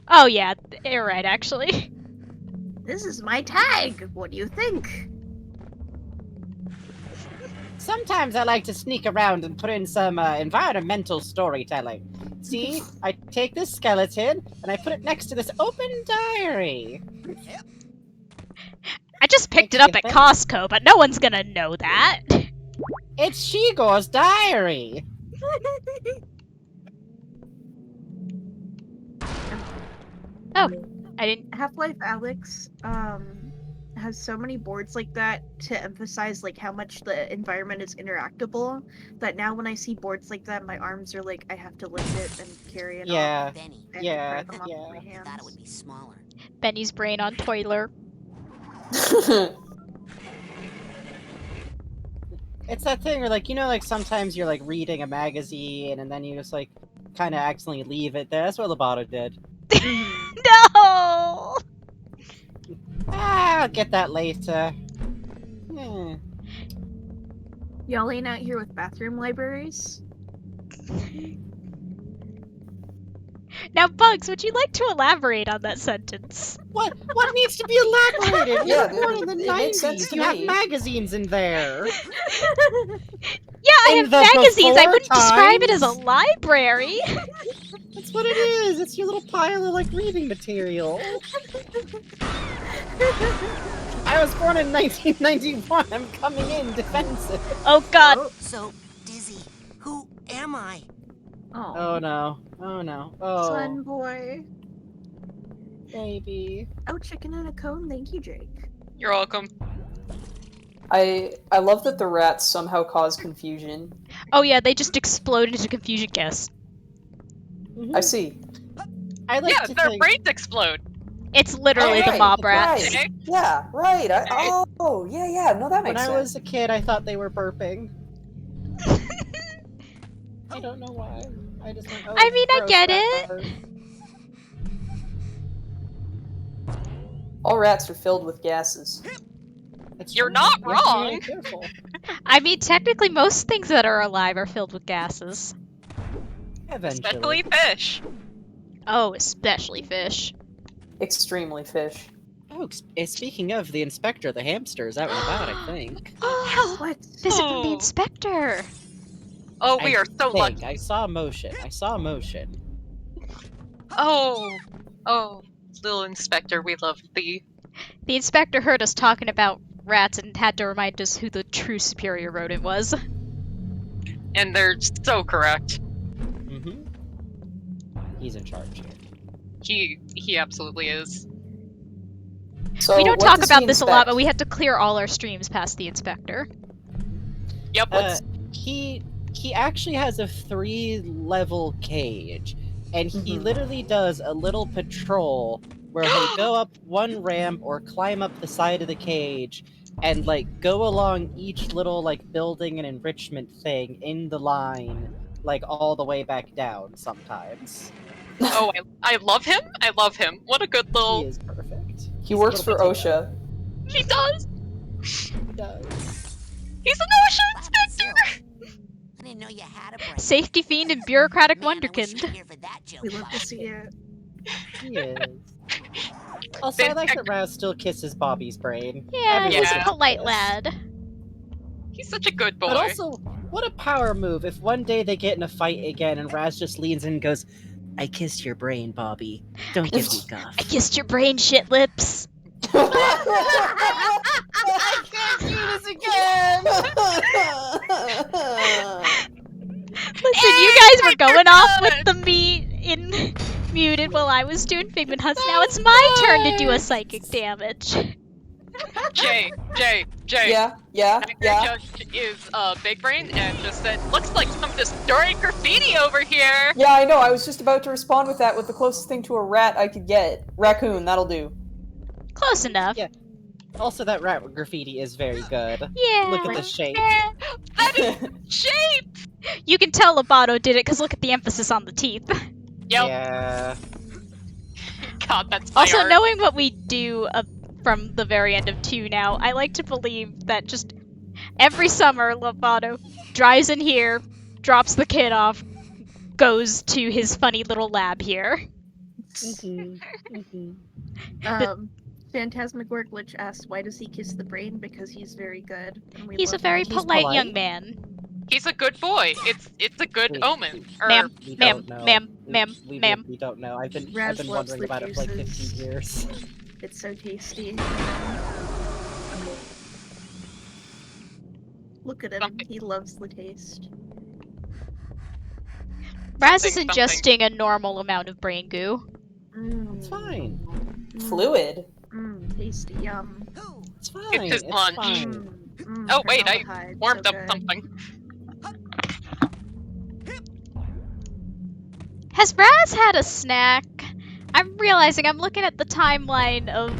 Oh yeah, you're right actually. This is my tag. What do you think? Sometimes I like to sneak around and put in some environmental storytelling. See, I take this skeleton and I put it next to this open diary. I just picked it up at Costco, but no one's gonna know that. It's Shigor's diary. Oh, I didn't. Half-Life Alyx has so many boards like that to emphasize like how much the environment is interactable that now when I see boards like that, my arms are like I have to lift it and carry it Yeah, off. Benny. And yeah, pry them off yeah. my hands. Thought it would be smaller. Benny's brain on toiler. It's that thing where, like, you know, like sometimes you're like reading a magazine and then you just like kind of accidentally leave it there. That's what Loboto did. No! I'll get that later. Hmm. Y'all ain't out here with bathroom libraries? Now, Bugs, would you like to elaborate on that sentence? What needs to be elaborated? Yeah, We're born in the it makes sense 90s. to You have me. magazines in there. Yeah, I In have the magazines. I before wouldn't describe it as a times? library. That's what it is. It's your little pile of like reading material. I was born in 1991. I'm coming in defensive. Oh god. So, Dizzy, who am I? Oh no. Oh no. Oh. Son boy. Baby. Oh, chicken and a cone. Thank you, Jake. You're welcome. I love that the rats somehow cause confusion. Oh yeah, they just explode into confusion gas. I see. I like Yeah, to their think... brains explode. It's literally the right, mob rats. Right. Yeah, right. Oh, yeah. No, that makes When sense. I was a kid, I thought they were burping. I don't know why. I just went, oh, I mean, I gross, get rat it. fart. All rats are filled with gases. You're not You have to be really wrong. careful. I mean, technically, most things that are alive are filled with gases. Especially fish. Oh, especially fish. Extremely fish. Oh, speaking of the inspector, the hamster is out and about, I think. Oh, What? visit from the inspector. Oh, we are so lucky. I saw motion. I saw motion. Oh, little inspector, we love thee. The inspector heard us talking about rats and had to remind us who the true superior rodent was. And they're so correct. Mm-hmm. He's in charge here. He absolutely is. So We don't what talk does about he this a lot, inspect? but we had to clear all our streams past the inspector. Yep. He actually has a 3-level cage, and he literally does a little patrol where he'll go up one ramp or climb up the side of the cage and like go along each little like building and enrichment thing in the line, like all the way back down sometimes. Oh, I love him. I love him. What a good little. He is perfect. He works for OSHA. He does. He does. He's an OSHA inspector. I didn't know you had a brain. Safety fiend and bureaucratic wonderkind. We love to see it. He is. Also, I like that Raz still kisses Bobby's brain. Yeah, he's a Yeah. polite lad. He's such a good boy. But also, what a power move if one day they get in a fight again and Raz just leans in and goes, I kissed your brain, Bobby. Don't give me guff. I kissed your brain, shit lips. I can't do this again! Listen, you guys were going off with the meat in muted while I was doing Figment Hunts. Now it's my turn to do a psychic damage. Jay. Yeah. Judge is big brain and just said, looks like some destroyed graffiti over here. Yeah, I know. I was just about to respond with that with the closest thing to a rat I could get. Raccoon, that'll do. Close enough. Yeah. Also, that rat graffiti is very good. Yeah. Look at the shape. That is shape. You can tell Lobato did it because look at the emphasis on the teeth. Yep. Yeah. God, that's my Also, art. knowing what we do from the very end of 2 now, I like to believe that just every summer Lobato drives in here, drops the kid off, goes to his funny little lab here. Phantasmic Work Glitch asks, why does he kiss the brain? Because he's very good. And we He's a love very him. polite young man. He's a good boy. It's a good omen. Ma'am, We ma'am, don't know. ma'am, We- ma'am, we, ma'am. We don't know. I've been Raz loves wondering the about it for like 15 juices. years. It's so tasty. Look at him. He loves the taste. Raz is Something. ingesting a normal amount of brain goo. It's fine. Fluid. Tasty. Yum. It's fine. It's his lunch. Mm, Oh wait, I formaldehyde, warmed so up good. something. Has Raz had a snack? I'm realizing I'm looking at the timeline of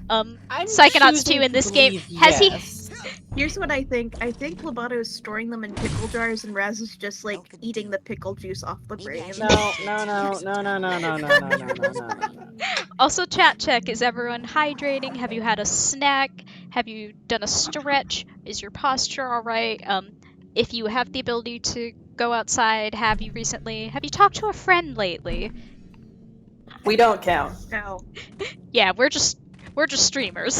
Psychonauts 2 in this game. Has he? Here's what I think. I think Lobato is storing them in pickle jars, and Raz is just like eating the pickle juice off the brain. No. Also, chat check. Is everyone hydrating? Have you had a snack? Have you done a stretch? Is your posture all right? If you have the ability to go outside, have you recently? Have you talked to a friend lately? We don't count. No. Yeah, we're just streamers.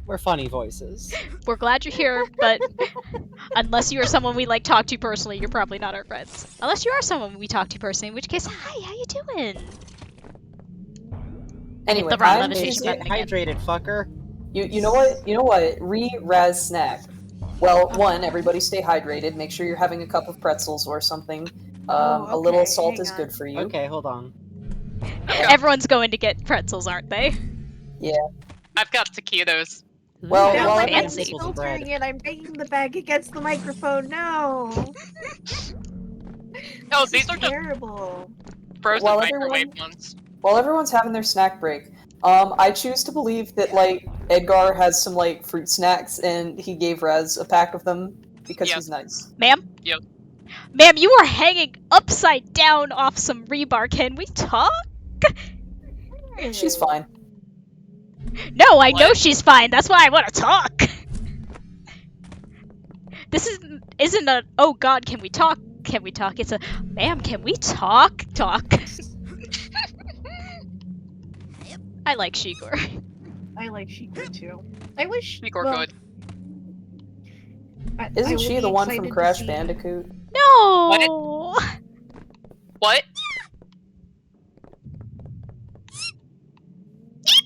We're funny voices. We're glad you're here, but unless you are someone we like talk to personally, you're probably not our friends. Unless you are someone we talk to personally, in which case, hi, how you doing? Anyway, the wrong I'm levitation choosing- button again. Hydrated fucker. You know what? Raz snack. Well, one, everybody stay hydrated. Make sure you're having a cup of pretzels or something. A little okay, salt hang is on. good for you. Okay, hold on. Everyone's going to get pretzels, aren't they? Yeah. I've got taquitos. Well, No, well, I'm fancy. filtering it. I'm banging the bag against the microphone. No. No, This these is are just terrible. frozen While microwave ones. While everyone's having their snack break, I choose to believe that like Edgar has some like fruit snacks and he gave Raz a pack of them because he's nice. Ma'am? Yep. Ma'am, you are hanging upside down off some rebar. Can we talk? She's fine. No, I know she's fine. That's why I want to talk. This isn't a, oh god, can we talk? Can we talk? It's a, ma'am, can we talk? Talk. I like Shigor. I like Shigor too. I wish. Shigor well, good. Isn't she the one from Crash Bandicoot? Bandicoot? No! What?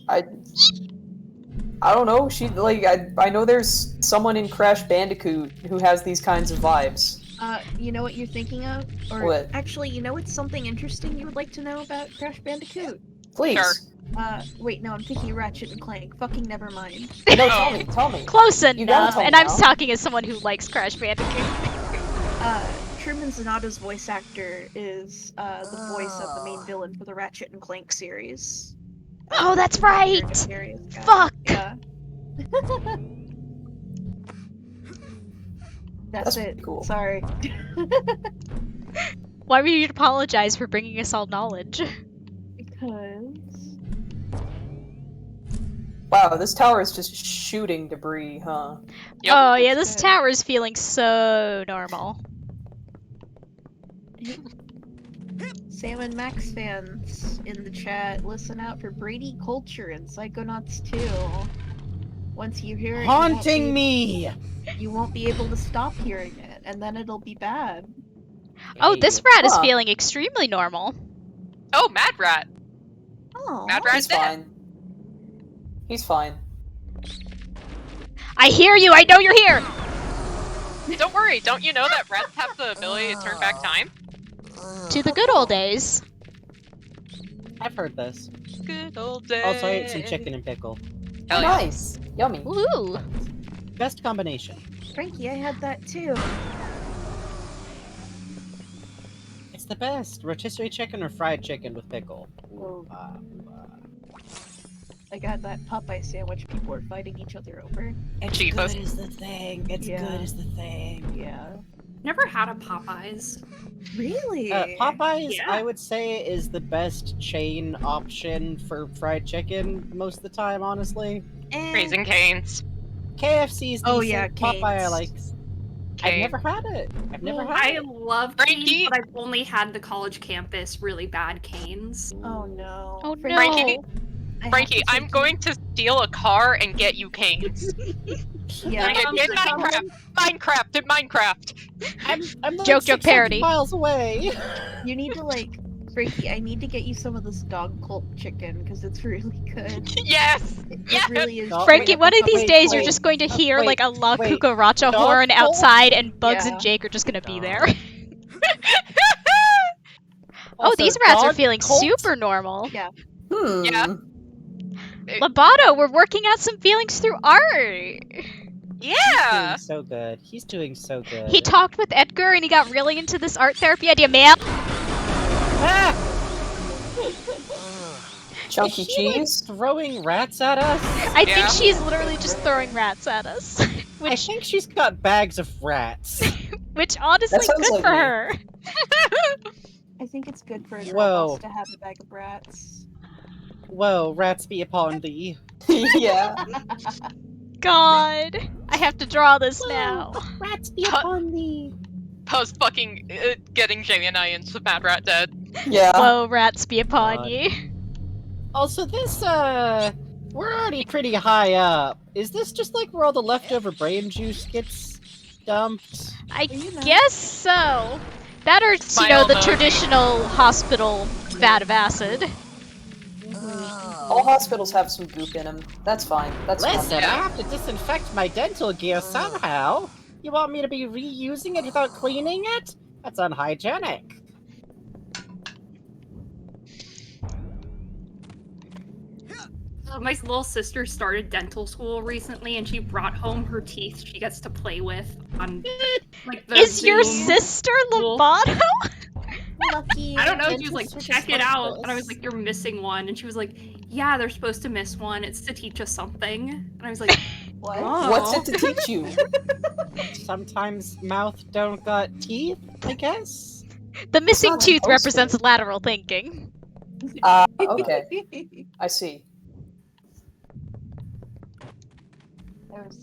I don't know. She like I know there's someone in Crash Bandicoot who has these kinds of vibes. You know what you're thinking of? Or What? actually, you know what's something interesting you would like to know about Crash Bandicoot? Please. Sure. Wait, no, I'm thinking Ratchet and Clank. Fucking never mind. No, tell me. Close You gotta enough. tell me And I'm now. talking as someone who likes Crash Bandicoot. Truman Zanata's voice actor is the voice of the main villain for the Ratchet and Clank series. Oh, that's right! Nefarious guy. Fuck! Yeah. That's it. Cool. Sorry. Why would you apologize for bringing us all knowledge? Because... Wow, this tower is just shooting debris, huh? Yep. Oh yeah, this tower's feeling so normal. Sam and Max fans in the chat, listen out for Brady Culture in Psychonauts 2. Once you hear it, Haunting me! You won't be able to stop hearing it, and then it'll be bad. Oh, this rat is Huh. feeling extremely normal. Oh, Mad Rat. Oh, Mad Rat's He's dead. fine. He's fine. I hear you! I know you're here! Don't worry, don't you know that rats have the ability to turn back time? To the good old days. I've heard this. Good old days. Also, I ate some chicken and pickle. Hell yeah. Nice. Yummy. Ooh. Best combination. Frankie, I had that too. It's the best. Rotisserie chicken or fried chicken with pickle. Whoa. I got that Popeye sandwich people were fighting each other over. It's Jesus. good as the thing. It's Yeah. good as the thing. Yeah. Never had a Popeyes. Really? Popeyes, Yeah. I would say, is the best chain option for fried chicken most of the time, honestly. Raising Cane's. KFC's decent. Oh, yeah, Popeye I Cane's. like. I've Cane. never had it. I've never had I it. love Frankie? Cane's, but I've only had the college campus really bad Cane's. Oh no. Oh Frankie? no. I have Frankie, to I'm take going to steal a car and get you Cane's. Yeah. In Minecraft! I'm like Joke 600 parody. miles away. You need to Frankie, I need to get you some of this dog cult chicken because it's really good. Yes! It Yes! really is. No, Frankie, one of these wait, days you're wait. just going to hear Wait, like a La wait. Cucaracha Dog horn cult? outside and Bugs Yeah. and Jake are just gonna be Dog. there. Oh, Also, these rats are dog feeling cult? super normal. Yeah. Yeah. Lobato, we're working out some feelings through art. Yeah! Doing so good. He's doing so good. He talked with Edgar and he got really into this art therapy idea, man. Ah! Chunky Is she, like, cheese? throwing rats at us? I Yeah. think she's literally just throwing rats at us. I which, think she's got bags of rats. which honestly, That sounds good like for me. her. I think it's good for a girl Whoa. boss to have a bag of rats. Whoa, rats be upon thee. Yeah. God, I have to draw this now. Rats be upon thee. Post fucking getting Jamie and I into Mad Rat dead. Yeah. Whoa, rats be upon God. ye. Also, this, we're already pretty high up. Is this just like where all the leftover brain juice gets dumped? I You know. guess so. That or, My the elbow. traditional hospital vat of acid. All hospitals have some goop in them. That's fine. That's Listen, fine. I have to disinfect my dental gear somehow. You want me to be reusing it without cleaning it? That's unhygienic. My little sister started dental school recently, and she brought home her teeth she gets to play with on like the Is your Zoom. sister Cool. Lobato? Lucky. I don't know. She was like, Dentists are check it just like out, and I this. was like, you're missing one, and she was like, yeah, they're supposed to miss one. It's to teach us something, and I was like, What? oh. What's it to teach you? Sometimes mouth don't got teeth, I guess? The missing not tooth supposed represents to. lateral thinking. Okay. I see.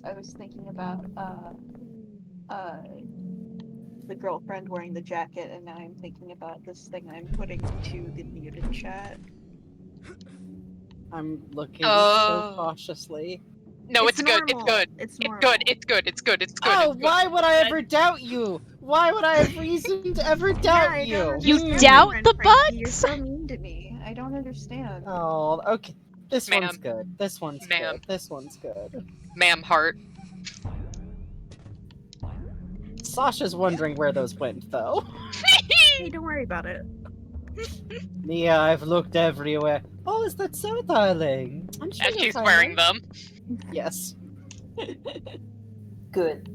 I was thinking about the girlfriend wearing the jacket, and now I'm thinking about this thing I'm putting to the muted chat. I'm looking so Oh. cautiously. No, it's good. It's normal. good. It's It's normal. good. It's good. It's good. It's good. Oh, it's good. why would I ever doubt you? Why would I have reason to ever doubt I don't you? understand, doubt my the friend Frankie. You're bugs? so mean to me. I don't understand. Oh, okay. This Ma'am. one's good. This one's Ma'am. good. This one's good. Ma'am heart. Sasha's wondering where those went, though. Hey, don't worry about it. Mia, I've looked everywhere. Oh, is that so, darling? I'm sure And you'll she's find wearing them. them. Yes. Good.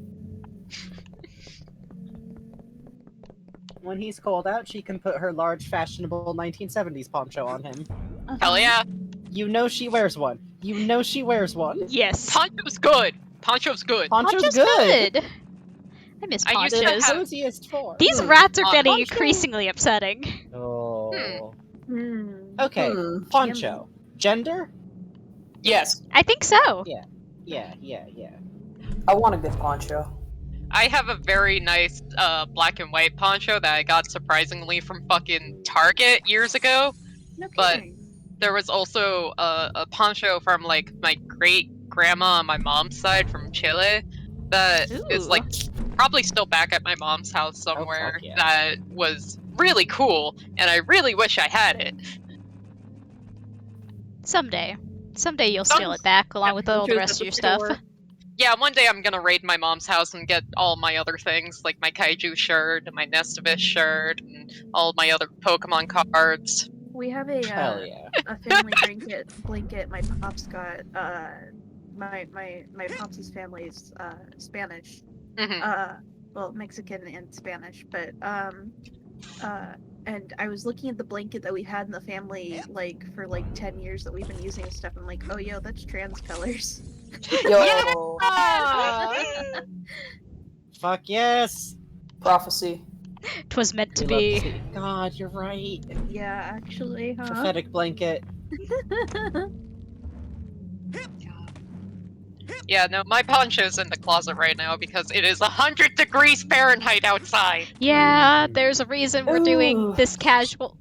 When he's cold out, she can put her large, fashionable 1970s poncho on him. Hell yeah. You know she wears one. You know she wears one. Yes. Poncho's good. Poncho's good. Poncho's good. I miss I used to ponchos. have- Coziest for. These rats are getting Poncho. increasingly upsetting. Oh. Hmm. Okay, poncho. Gender? Yes. I think so. Yeah. I want a good poncho. I have a very nice black and white poncho that I got surprisingly from fucking Target years ago. No But kidding. there was also a poncho from like my great grandma on my mom's side from Chile that is like probably still back at my mom's house somewhere. yeah. That was really cool, and I really wish I had it. Someday. Someday you'll steal it back along with all the rest of your stuff. Yeah, one day I'm gonna raid my mom's house and get all my other things, like my kaiju shirt and my Nestivish shirt and all my other Pokemon cards. We have a Hell yeah. a family blanket my pops got. My pops' family is Spanish. Well, Mexican and Spanish, but and I was looking at the blanket that we had in the family like for like 10 years that we've been using and stuff. I'm like, oh yo, that's trans colors. Yo. Fuck yes. Prophecy. 'Twas meant to We love be. see- God, you're right. Yeah, actually, huh? Prophetic blanket. Yeah, no, my poncho's in the closet right now because it is 100 degrees Fahrenheit outside. Yeah, there's a reason we're doing Ooh. this casual,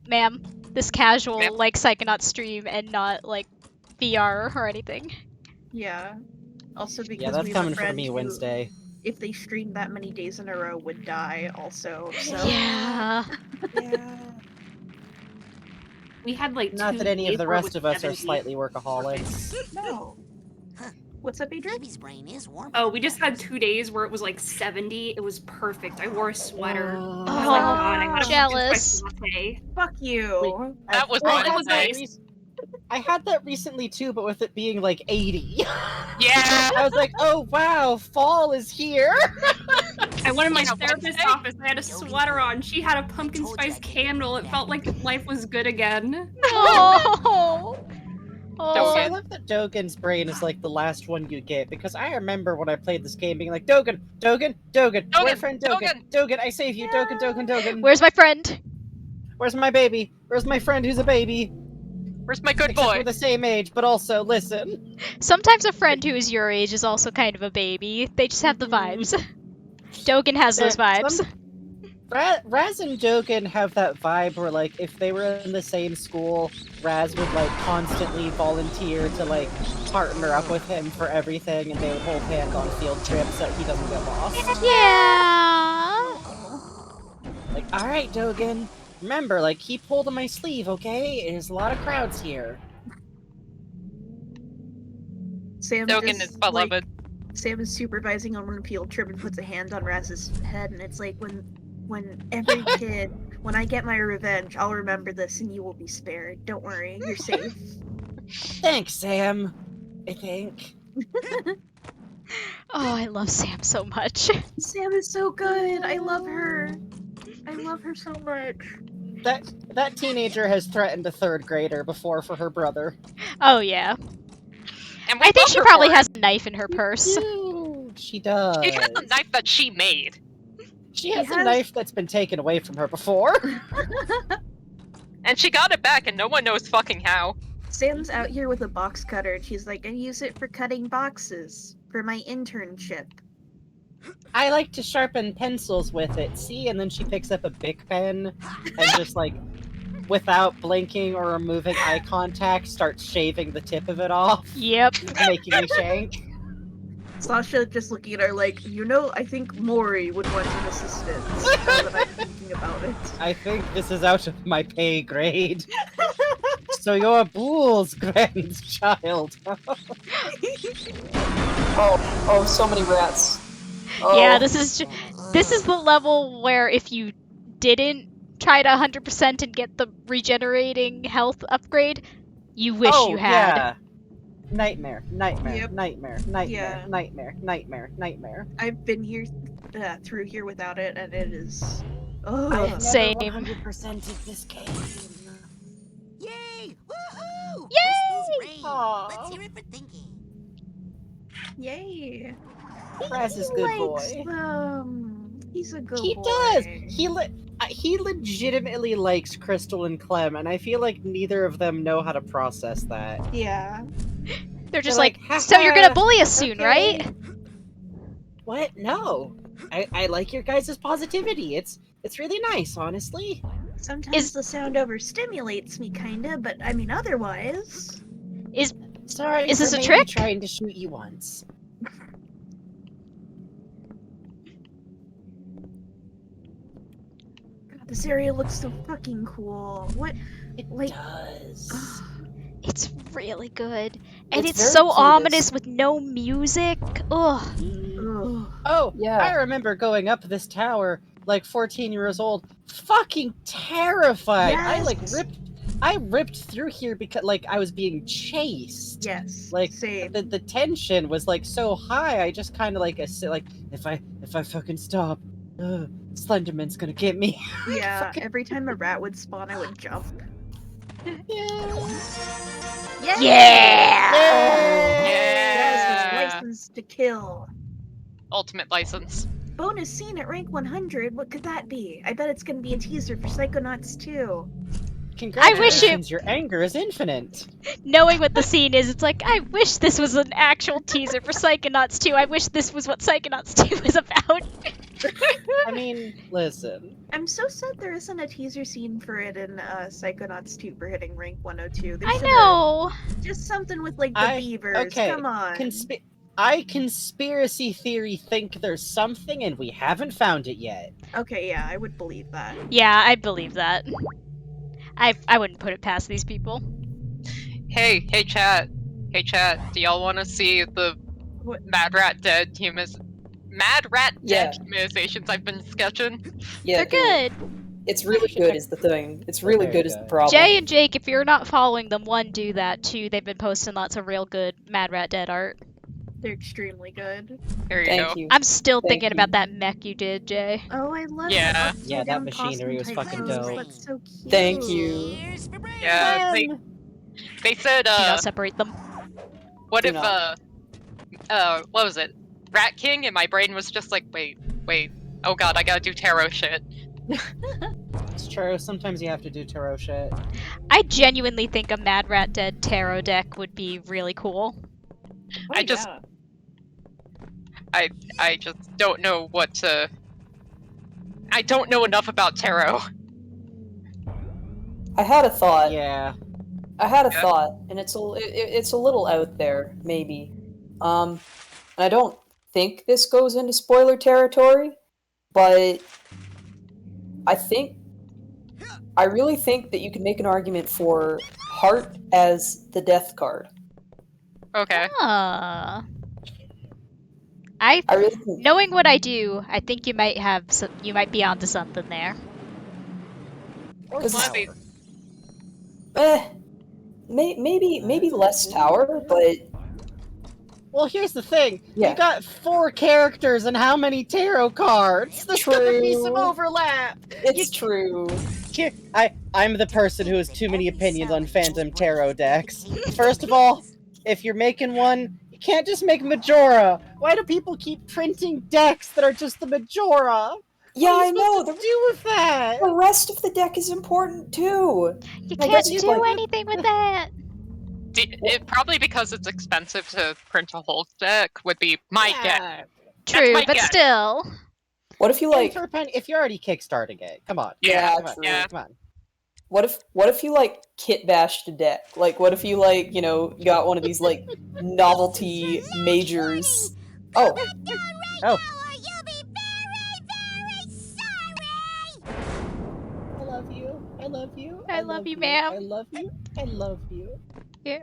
this casual, like, Psychonauts stream and not, like, VR or anything. Yeah. Also because Yeah, that's we have a coming for friend me who, Wednesday. if they streamed that many days in a row, would die. Also, so Yeah. We had like Not 2 that any of days the where it rest was of us are 70. slightly workaholics. No. What's up, Adrian? Baby's brain is warm. Oh, we just had 2 days where it was like 70. It was perfect. I wore a sweater. I was like, Oh, I had a jealous. pumpkin spice latte. Fuck you. That was I had Wednesday. I had that recently too, but with it being like 80. Yeah! I was like, oh wow, fall is here. I went in my Yeah, therapist's Wednesday? office. I had a sweater on. She had a pumpkin spice candle. It felt like life was good again. Oh. Also, I Oh. love that Dogen's brain is like the last one you get, because I remember when I played this game being like, Dogen, boyfriend Dogen, I save you, Dogen. Where's my friend? Where's my baby? Where's my friend who's a baby? Where's my good Except boy? we're the same age, but also, listen. Sometimes a friend who is your age is also kind of a baby. They just have the vibes. Dogen has those vibes. Raz and Dogen have that vibe where, like, if they were in the same school, Raz would, like, constantly volunteer to, like, partner up with him for everything, and they would hold hands on field trips so he doesn't get lost. Yeah. Like, alright, Dogen, remember, like, keep hold of my sleeve, okay? There's a lot of crowds here. Sam Dogen just, is beloved. Like, Sam is supervising on one field trip and puts a hand on Raz's head, and it's like when every kid, when I get my revenge, I'll remember this and you will be spared. Don't worry, you're safe. Thanks, Sam. I think. Oh, I love Sam so much. Sam is so good. I love her. I love her so much. That teenager has threatened a 3rd grader before for her brother. Oh yeah. And we I think love she her probably for it. has a knife in her purse. Dude, she does. She has a knife that she made. She has a knife that's been taken away from her before. And she got it back and no one knows fucking how. Sam's out here with a box cutter and she's like, I use it for cutting boxes for my internship. I like to sharpen pencils with it, see? And then she picks up a Bic pen and just, like, without blinking or removing eye contact, starts shaving the tip of it off. Yep. Making me shank. Sasha just looking at her like, I think Maury would want some assistance. Now that I'm thinking about it. I think this is out of my pay grade. So you're Bool's grandchild. Oh, so many rats. Yeah, this is the level where if you didn't try to 100% and get the regenerating health upgrade, you wish you had. Yeah. Nightmare, nightmare, Yep. nightmare, nightmare, Yeah. nightmare, nightmare, nightmare. I've been here through here without it, and it is. I've Same. never 100%ed this game. Yay! Woohoo! Yay! Rain. Aw. Let's hear it for thinking. Yay! Raz is a good boy. He's a good boy. He does. He legitimately likes Crystal and Clem, and I feel like neither of them know how to process that. Yeah. They're just They're like, like, so you're gonna bully us soon, okay." right? What? No. I like your guys' positivity. It's really nice, honestly. Sometimes the sound overstimulates me, kinda, but I mean, otherwise. Sorry, Is this for a maybe trick? Trying to shoot you once. God, this area looks so fucking cool. What? It Like, does. It's really good. And It's it's very so cute. ominous with no music. Ugh. Ugh. Oh, Yeah. I remember going up this tower, like 14 years old, fucking terrified. Yes. I ripped through here because like I was being chased. Yes. Like Same. the tension was like so high. I just kind of like if I fucking stop, Slenderman's gonna get me. Yeah. Every time a rat would spawn, I would jump. Yeah. Yeah! Yes, licensed to kill. Ultimate license. Bonus scene at rank 100. What could that be? I bet it's gonna be a teaser for Psychonauts 2. Congratulations, your anger is infinite. Knowing what the scene is, it's like, I wish this was an actual teaser for Psychonauts 2. I wish this was what Psychonauts 2 was about. I mean, listen. I'm so sad there isn't a teaser scene for it in Psychonauts 2 for hitting rank 102. They I should've- know. Just something with like the beavers. Okay, Come on. I conspiracy theory think there's something and we haven't found it yet. Okay, yeah, I would believe that. Yeah, I believe that. I wouldn't put it past these people. Hey chat. Hey chat, do y'all want to see the Mad Rat Dead humanizations I've been sketching? Yeah, They're good. It's really good is the thing. It's really good is the problem. Jay and Jake, if you're not following them, one, do that. Two, they've been posting lots of real good Mad Rat Dead art. They're extremely good. There you Thank go. you. I'm still Thank thinking you. about that mech you did, Jay. Oh, I love Yeah. it. Yeah, that machinery was fucking dope. That's so cute. Thank you. Yeah, they said, Do not separate them. what Do if, not. what was it? Rat King? And my brain was just like, wait. Oh god, I gotta do tarot shit. It's true, sometimes you have to do tarot shit. I genuinely think a Mad Rat Dead tarot deck would be really cool. I just don't know what to... I don't know enough about tarot. I had a thought. Yeah. I had a thought, and it's a little out there, maybe. And I don't think this goes into spoiler territory, but I really think that you can make an argument for Heart as the death card. Okay. Knowing what I do, I think you might you might be onto something there. Maybe less tower, but Well, here's the thing. Yeah. You got 4 characters and how many tarot cards? There's gonna be some True. overlap. It's true. Here, I'm the person who has too many opinions on Phantom Tarot decks. First of all, if you're making one, you can't just make Majora. Why do people keep printing decks that are just the Majora? Yeah, What are I you know. supposed to do with that? The rest of the deck is important too. You Like, can't that's do like- anything with that. Probably because it's expensive to print a whole deck would be my guess. True, my but guess. still. What if you And for a penny, if you're already kickstarting it, come on. Yeah, come on, true. Yeah. come on. What if you like kit bashed a deck? Like, what if you like, you know, got one of these like novelty majors? Oh. Oh. I love you. I love you. I love you, ma'am. I love you. I love you. Yeah.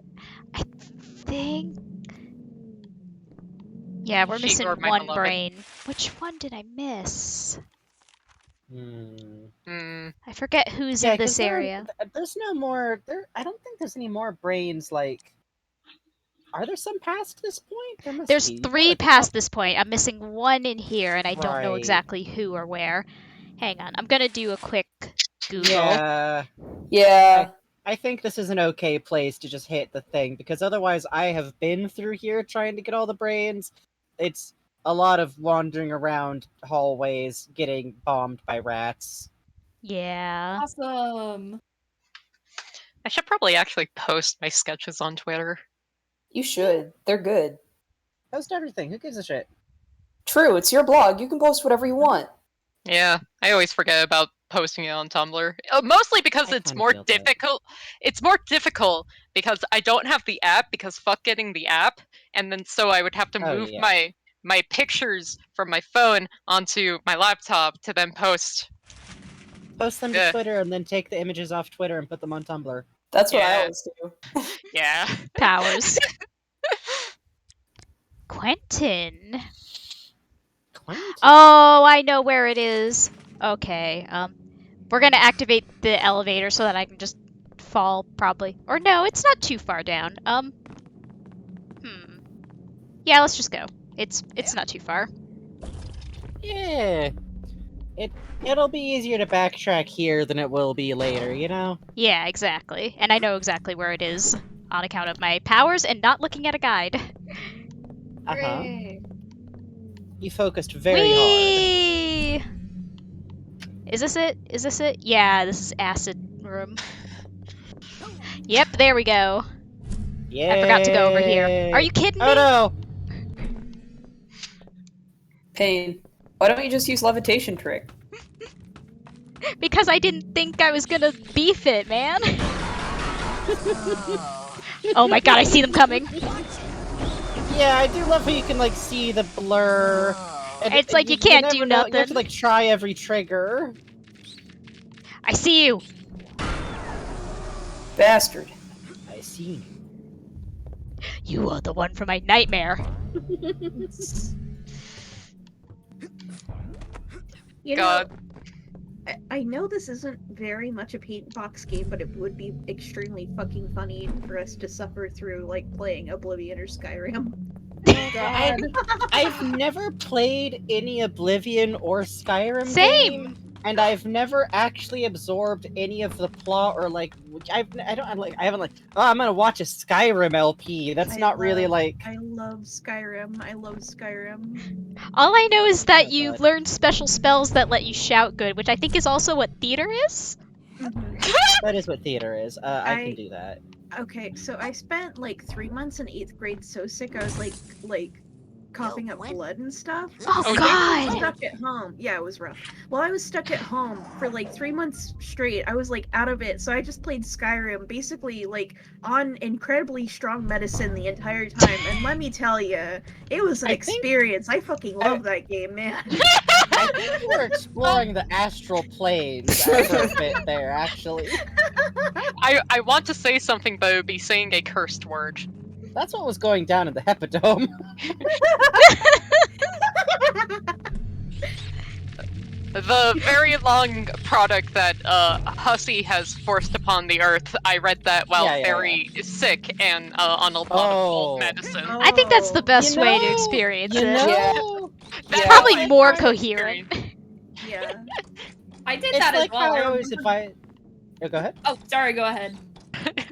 I think. Yeah, we're missing Shigor, my one beloved. brain. Which one did I miss? Hmm. I forget who's Yeah, in this 'cause area. there's no more. I don't think there's any more brains. Like, are there some past this point? There must There's be. 3 Like, past this point. I'm missing 1 in here, and I don't know Right. exactly who or where. Hang on, I'm gonna do a quick Google. Yeah. Yeah. I think this is an okay place to just hit the thing, because otherwise I have been through here trying to get all the brains. It's a lot of wandering around hallways, getting bombed by rats. Yeah. Awesome. I should probably actually post my sketches on Twitter. You should. They're good. Post everything. Who gives a shit? True, it's your blog. You can post whatever you want. Yeah, I always forget about posting it on Tumblr. Mostly because it's more feel that. difficult. It's more difficult because I don't have the app, because fuck getting the app, and then so I would have to Oh, move yeah. my pictures from my phone onto my laptop to then post. Post them to Yeah. Twitter and then take the images off Twitter and put them on Tumblr. That's what I Yeah. always do. Yeah. Powers. Quentin. Oh, I know where it is. Okay, we're gonna activate the elevator so that I can just fall, probably. Or no, it's not too far down. Yeah, let's just go. It's not too far. Yeah. It'll be easier to backtrack here than it will be later, you know? Yeah, exactly. And I know exactly where it is on account of my powers and not looking at a guide. Uh-huh. You focused very hard. Whee! Is this it? Is this it? Yeah, this is acid room. Yep, there we go. Yeah. I forgot to go over here. Are you kidding me? Oh no! Pain. Why don't you just use levitation trick? Because I didn't think I was gonna beef it, man. Oh my god, I see them coming. Yeah, I do love how you can, like, see the blur. And It's like you can't do never know- nothing. You have to, like, try every trigger. I see you. Bastard. I see you. You are the one from my nightmare. You God. know, I know this isn't very much a paint box game, but it would be extremely fucking funny for us to suffer through, like, playing Oblivion or Skyrim. Oh God. I've never played any Oblivion or Skyrim Same. game, and I've never actually absorbed any of the plot or like I haven't like, oh, I'm gonna watch a Skyrim LP. That's not really like. I love Skyrim. I love Skyrim. All I know is that Oh, you God. learned special spells that let you shout good, which I think is also what theater is. That is what theater is. I I- can do that. Okay, so I spent like 3 months in 8th grade so sick I was like coughing up blood and stuff. Oh, And I was God. stuck at home. Yeah, it was rough. While I was stuck at home for like 3 months straight, I was like out of it. So I just played Skyrim, basically like on incredibly strong medicine the entire time. And let me tell you, it was an experience. I fucking love that game, man. I think we're exploring the astral planes for a bit there, actually. I want to say something, but it would be saying a cursed word. That's what was going down in the Hepidome. The very long product that Hussey has forced upon the earth, I read that while Yeah. very sick and on a lot of old medicine. I think that's the best You way to know- experience you it. know- That's Probably my more kind of coherent. Yeah. I did It's that like as well. how I always advise. Oh, go ahead. Oh, sorry, go ahead.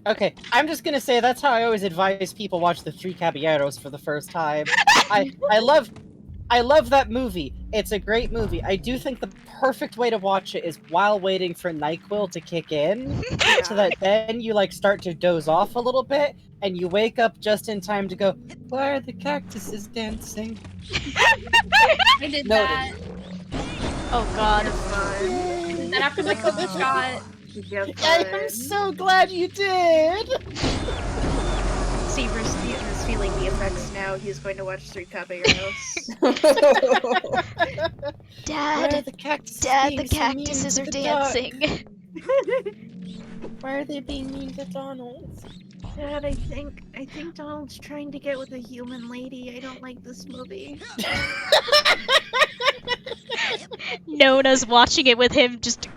Okay, I'm just gonna say that's how I always advise people watch The Three Caballeros for the first time. I love that movie. It's a great movie. I do think the perfect way to watch it is while waiting for NyQuil to kick in, so that then you like start to doze off a little bit, and you wake up just in time to go, "Why are the cactuses dancing?" I did Noted. that. Oh god. And then after my COVID shot, I am so glad you did! Seaver's is feeling the effects now. He's going to watch 3 caballeros. Dad, the cactuses Dad, being the so mean cactuses to are the dancing. Why are they being mean to Donald? Dad, I think Donald's trying to get with a human lady. I don't like this movie. Nona's watching it with him, just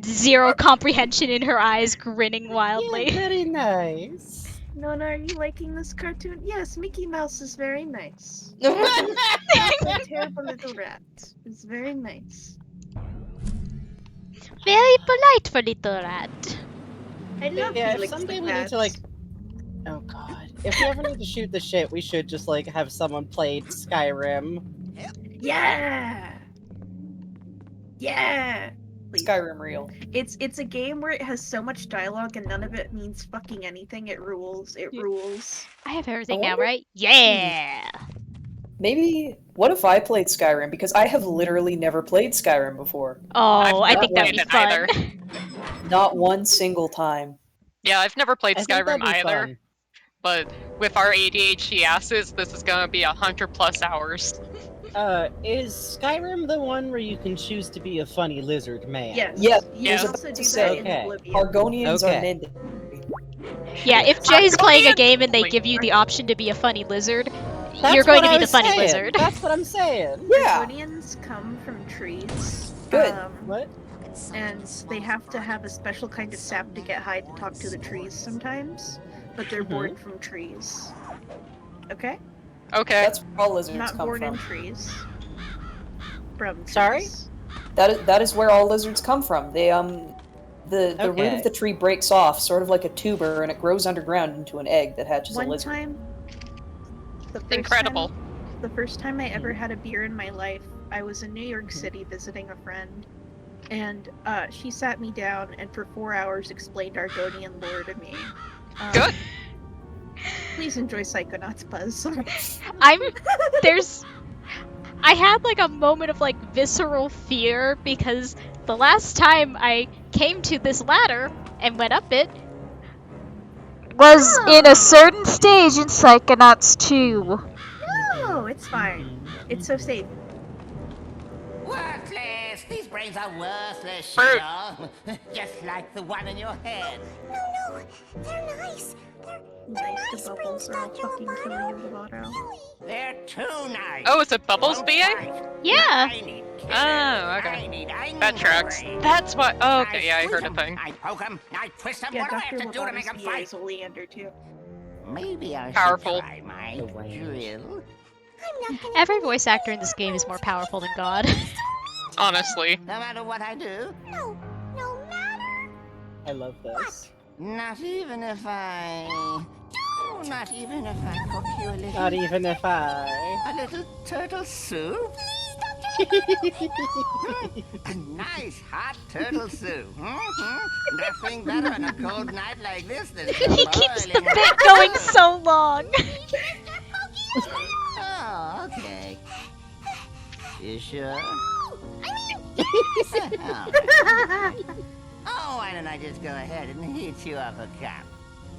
zero comprehension in her eyes, grinning wildly. Yeah, very nice. Nona, are you liking this cartoon? Yes, Mickey Mouse is very nice. No. A terrible little rat. It's very nice. Very polite for little rat. I love Yeah, if Felix someday the we need cat. to like... Oh god. If we ever need to shoot the shit, we should just like have someone play Skyrim. Yeah! Yeah! Please. Skyrim real. It's a game where it has so much dialogue and none of it means fucking anything. It rules. It rules. I have everything I now, wonder- right? Yeah! Maybe, what if I played Skyrim? Because I have literally never played Skyrim before. Oh, I I've think never that'd be played fun. it either. Not one single time. Yeah, I've never played I think Skyrim that'd be either. fun. But with our ADHD asses, this is gonna be 100+ hours. Is Skyrim the one where you can choose to be a funny lizard man? Yes. Yes, You I was can about also to do say, that in Okay. Oblivion. Argonians Okay. are mended. Yeah, if Jay's playing a Argonian- game and they give you the option to be a funny lizard, That's you're going what to I be the was funny saying. lizard. That's what I'm saying. Yeah. Argonians come from trees. Good. What? And they have to have a special kind of sap to get high to talk to the trees sometimes, but they're born from trees. Okay? Okay. That's where all lizards Not come born from. in trees. From trees. Sorry? That is where all lizards come from. They the root Okay. of the tree breaks off, sort of like a tuber, and it grows underground into an egg that hatches a One lizard. time, Incredible. The first time I ever had a beer in my life, I was in New York City visiting a friend, and she sat me down and for 4 hours explained Argonian lore to me. Good. Please enjoy Psychonauts, Buzz. I had like a moment of like visceral fear because the last time I came to this ladder and went up it was in a certain stage in Psychonauts 2. No, it's fine. It's so safe. Worthless! These brains are worthless, Fruit. Sugar. Just like the one in your head. No, they're nice. Nice to Bubbles or I'll fucking kill you, Lovato. They're too nice. Oh, is it Bubbles Won't BA? fight. Yeah. I need kisses. Oh, I okay. need That tracks. angry. That's why. Oh, okay, yeah, I squeeze heard a 'em, thing. I poke 'em, I twist 'em. Yeah, What do I Dr. have to do to make 'em Lovato's fight? is Oleander too. Maybe I Powerful. should try my drill. Every voice actor in this game is more powerful than God. Honestly. No matter what I do, No matter. I love this. not even if I... Oh, not even if I cook you a little... Not even if I... A little turtle soup? A nice hot turtle soup. Nothing better on a cold night like this than some He keeps the boiling bit going so long. Oh, okay. You sure? Oh, why don't I just go ahead and heat you up a cup?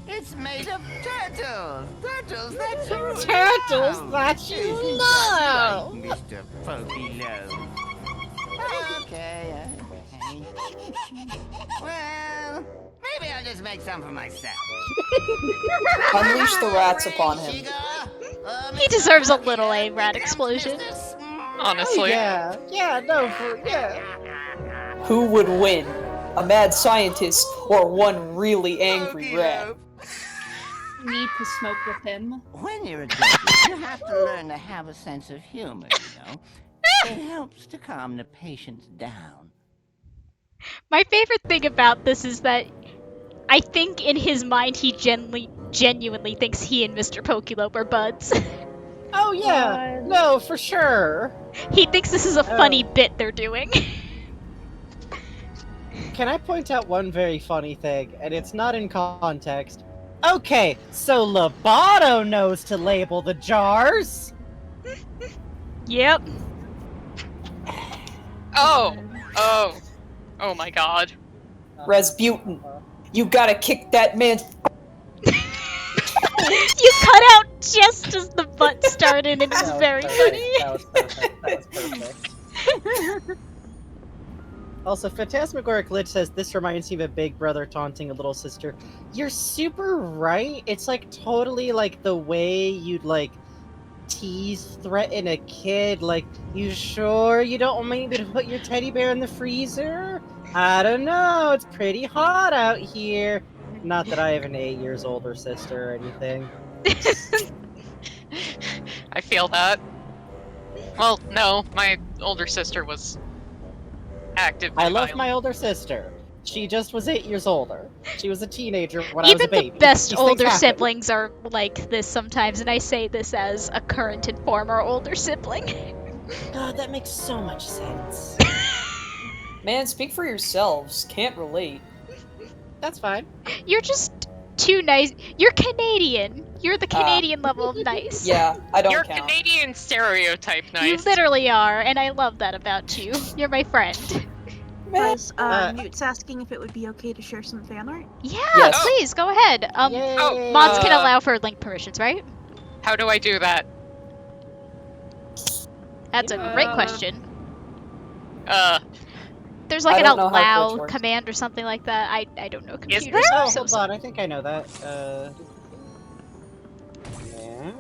It's made of turtles! Turtles that you Turtles love! that you Isn't love! that right, Mr. Pokey Low? Okay. Well, maybe I'll just make some for myself. Unleash the rats upon him. He deserves a little A-rat explosion. Honestly. Yeah, no, Who would win? A mad scientist or one really angry rat? Need to smoke with him. When you're addicted, you have to learn to have a sense of humor, you know? It helps to calm the patients down. My favorite thing about this is that I think in his mind he genuinely thinks he and Mr. Pokelope are buds. Oh yeah, no, for sure. He thinks this is a funny bit they're doing. Can I point out one very funny thing, and it's not in context? Okay, so Lovato knows to label the jars. Yep. Oh my god. Rasputin, you gotta kick that man's. You cut out just as the butt started, and it was very funny. That was perfect. That was perfect. Also, Phantasmagoric Lit says, this reminds me of a big brother taunting a little sister. You're super right. It's like totally like the way you'd like tease, threaten a kid. Like, you sure you don't want me to put your teddy bear in the freezer? I don't know. It's pretty hot out here. Not that I have an 8 years older sister or anything. I feel that. Well, no, my older sister was active. I love my older sister. She just was 8 years older. She was a teenager when I was a Even baby. the best These things older happen. siblings are like this sometimes, and I say this as a current and former older sibling. God, that makes so much sense. Man, speak for yourselves. Can't relate. That's fine. You're just too nice. You're Canadian. You're the Canadian level of nice. Yeah, I don't You're count. Canadian stereotype nice. You literally are, and I love that about you. You're my friend. Was Newt's asking if it would be okay to share some fan art? Yeah, Yes. please go ahead. Mods can allow for link permissions, right? How do I do that? That's a great question. There's I like an don't know how Twitch allow works. command or something like that. I don't know Is computers. there? I'm Oh, so hold sorry. on. I think I know that. Yeah.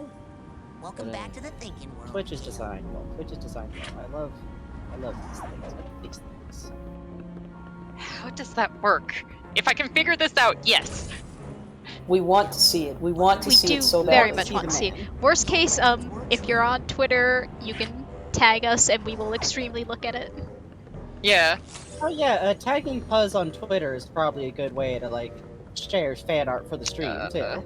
Welcome back to the thinking world. Twitch is designed well. Twitch is designed well. I love these things. These things. How does that work? If I can figure this out, yes. We want to see it. We want to We see do it so very badly. much want to see it. Worst case, if you're on Twitter, you can tag us and we will extremely look at it. Yeah. Oh yeah, tagging Puzz on Twitter is probably a good way to like share fan art for the stream too.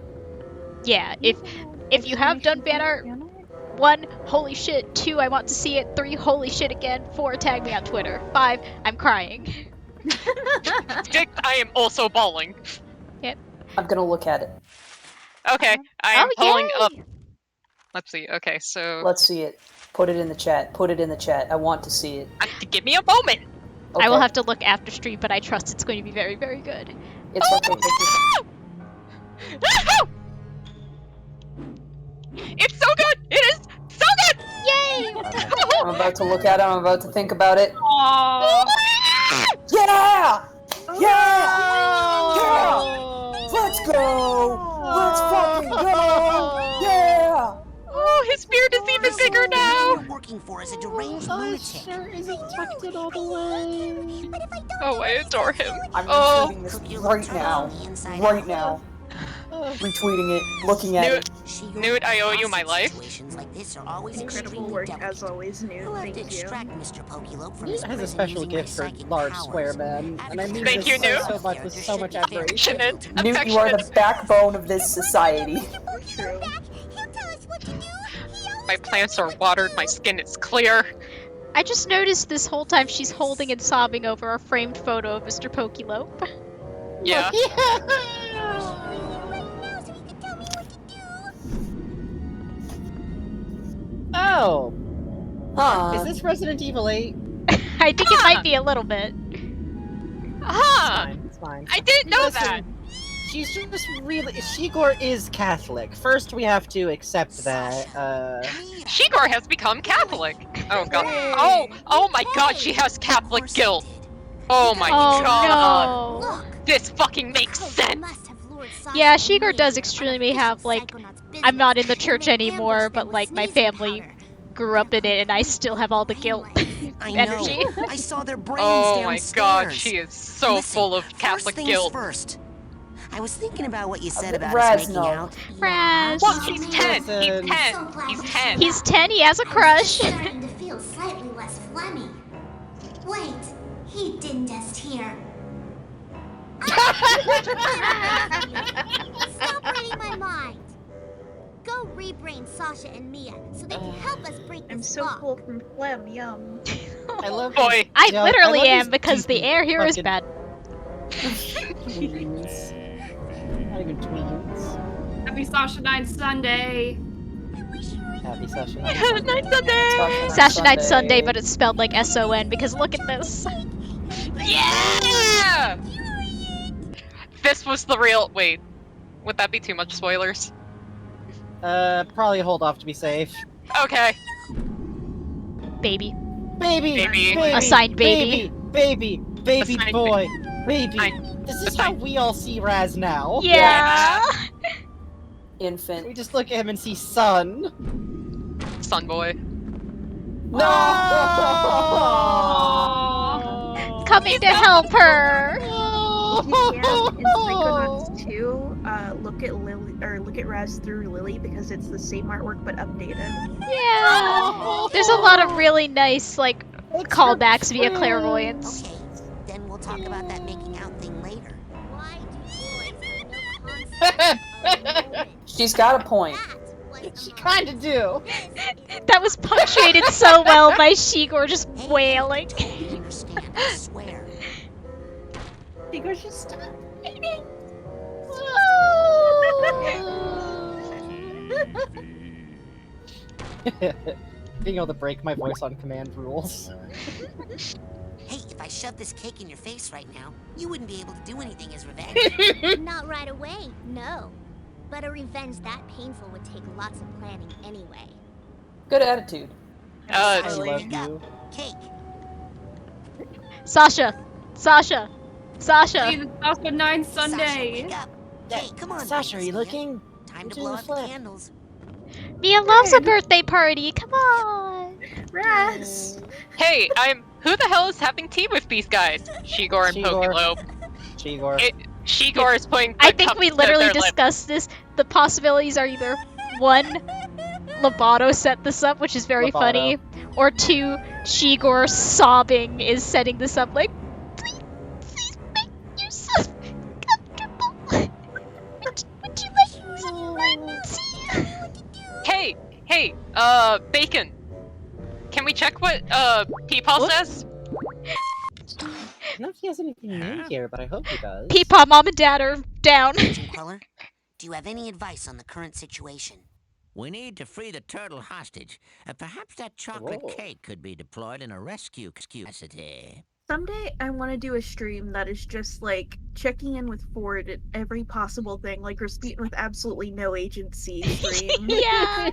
Yeah, if you have done fan art, 1, holy shit. 2, I want to see it. 3, holy shit again. 4, tag me on Twitter. 5, I'm crying. 6, I am also bawling. Yep. I'm gonna look at it. Okay, I am pulling yay! up. Let's see. Okay, so Let's see it. Put it in the chat. Put it in the chat. I want to see it. give me a moment. Okay. I will have to look after stream, but I trust it's going to be very, very good. It's okay. Take your time. It's so good. It is so good. Yay! I'm about to look at it. I'm about to think about it. Aww. Yeah! Yeah! Yeah! Let's go! Let's fucking go! Yeah! Oh, his beard is even bigger now. You're working for is a deranged Oh, lunatic. sure isn't tucked in all the way. Oh, I adore him. I'm Oh, retweeting this right now. Right now. Retweeting it, looking at it. Newt, I owe you my life. Situations like this are always Incredible extremely work delicate. as always, Newt. We'll have to Thank you. extract Mr. Pokelope from He his has a prison special using my gift for psychic large powers. square men, and I mean Thank this you, Newt. so much with so much admiration. Affectionate. Newt, you are the backbone of this society. True. My plants are watered. My skin is clear. I just noticed this whole time she's holding and sobbing over a framed photo of Mr. Pokelope. Yeah. Oh! Huh. Is this Resident Evil 8? I think it might be a little bit. Huh. It's fine. I didn't know Listen, that. She's just really. Shigor is Catholic. First, we have to accept that. Shigor has become Catholic. Oh god. Oh my god, she has Catholic guilt. Oh my god. No. This fucking makes sense. Yeah, Shigor does extremely have, like, I'm not in the church anymore, but, like, my family grew up in it, and I still have all the guilt I energy. know. I saw their brains Oh my downstairs. god, she is so Listen, full of first Catholic things guilt. First. I was thinking about what you said about Raz, us making no. out. Raz. Well, he's 10. He's 10. He's 10. He's 10, he has a crush. Starting to feel slightly less phlegmy. Wait, he didn't just hear. Stop reading my mind. Go rebrain Sasha and Mia so they can help us break this I'm so lock. full from phlegm, yum. I love. Boy. I Yeah, literally love am these because the tweets air here is fucking- bad. Tweens. Not even tweens. Happy Sasha Night Sunday. Happy Sasha. Night Sunday. Sasha Night Sunday, but it's spelled like S-O-N because look at this. Yeah! this was the real. Wait, would that be too much spoilers? Probably hold off to be safe. Okay. Baby. Baby. Assigned baby. Baby Assigned boy. Baby. This is how we all see Raz now. Yeah. Infant. We just look at him and see son. Son boy. No! Coming to help her. In Psychonauts 2, look at Lily or look at Raz through Lily because it's the same artwork but updated. Yeah. There's a lot of really nice like callbacks via clairvoyance. Okay, then we'll talk about that making out thing later. Why do boys have no concept? She's got a point. She kinda do. That was punctuated so well by Shigor just wailing. I understand, I swear. Shigor's just stop. Being able to break my voice on command rules. Hey, if I shoved this cake in your face right now, you wouldn't be able to do anything as revenge. Not right away, no. But a revenge that painful would take lots of planning anyway. Good attitude. I love you. Cake. Sasha. See the Sasha 9 Sunday. Wake up. Cake, come on. Sasha, are you Mia. looking? Time to Do blow the out the flip. candles. Mia loves a birthday party. Come on. Raz. Hey, who the hell is having tea with these guys? Shigor and Shigor. Pokelo. Shigor. Shigor is putting. I the think cup we to literally their lips. discussed this. The possibilities are either 1, Lobato set this up, which is very Lobato. funny, or 2, Shigor sobbing is setting this up like, please make yourself comfortable. Would you like some emergency? Hey, Bacon. Can we check what Peepaw says? I don't know if he has anything new here, but I hope he does. Peepaw, Mom and Dad are down. Agent Queller, do you have any advice on the current situation? We need to free the turtle hostage. Perhaps that chocolate Whoa. cake could be deployed in a rescue capacity. Someday I want to do a stream that is just like checking in with Ford at every possible thing, like Rasputin with absolutely no agency stream. Yeah.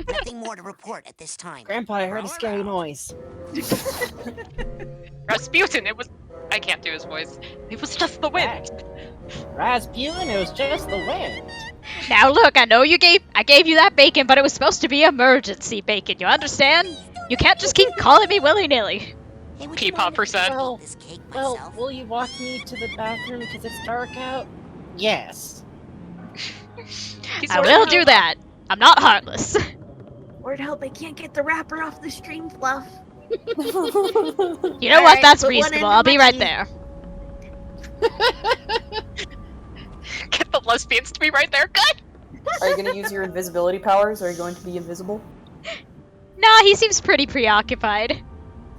Nothing more to report at this time. Grandpa, I heard a scary noise. Rasputin, it was. I can't do his voice. It was just the wind. Rasputin, it was just the wind. Now look, I know I gave you that bacon, but it was supposed to be emergency bacon, you understand? You can't just keep calling me willy-nilly. Hey, would Peepaw percent. Well, this cake myself? Will you walk me to the bathroom because it's dark out? Yes. I will do that. I'm not heartless. Lord help, I can't get the wrapper off the stream fluff. You know what? Alright, That's put one reasonable. in I'll be my right key. there. Get the lesbians to be right there. Good. Are you gonna use your invisibility powers? Are you going to be invisible? Nah, he seems pretty preoccupied.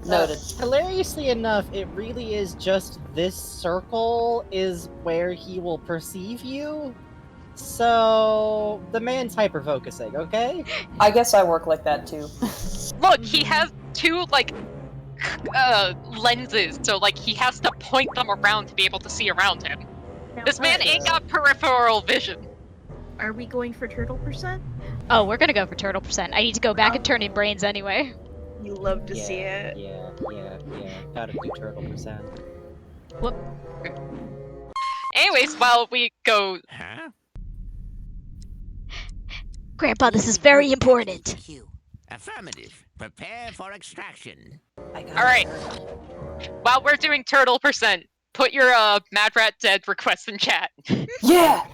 Noted. Hilariously enough, it really is just this circle is where he will perceive you. So the man's hyper-focusing, okay? I guess I work like that too. Look, he has 2 lenses, so he has to point them around to be able to see around him. This man ain't got peripheral vision. Are we going for turtle percent? Oh, we're gonna go for turtle percent. I need to go back and turn in brains anyway. You love to see it. Yeah. Gotta do turtle percent. Whoop. Anyways, while we go. Huh? Grandpa, this is very important. Affirmative. Prepare for extraction. Alright. While we're doing turtle percent, put your Mad Rat Dead request in chat. Yeah!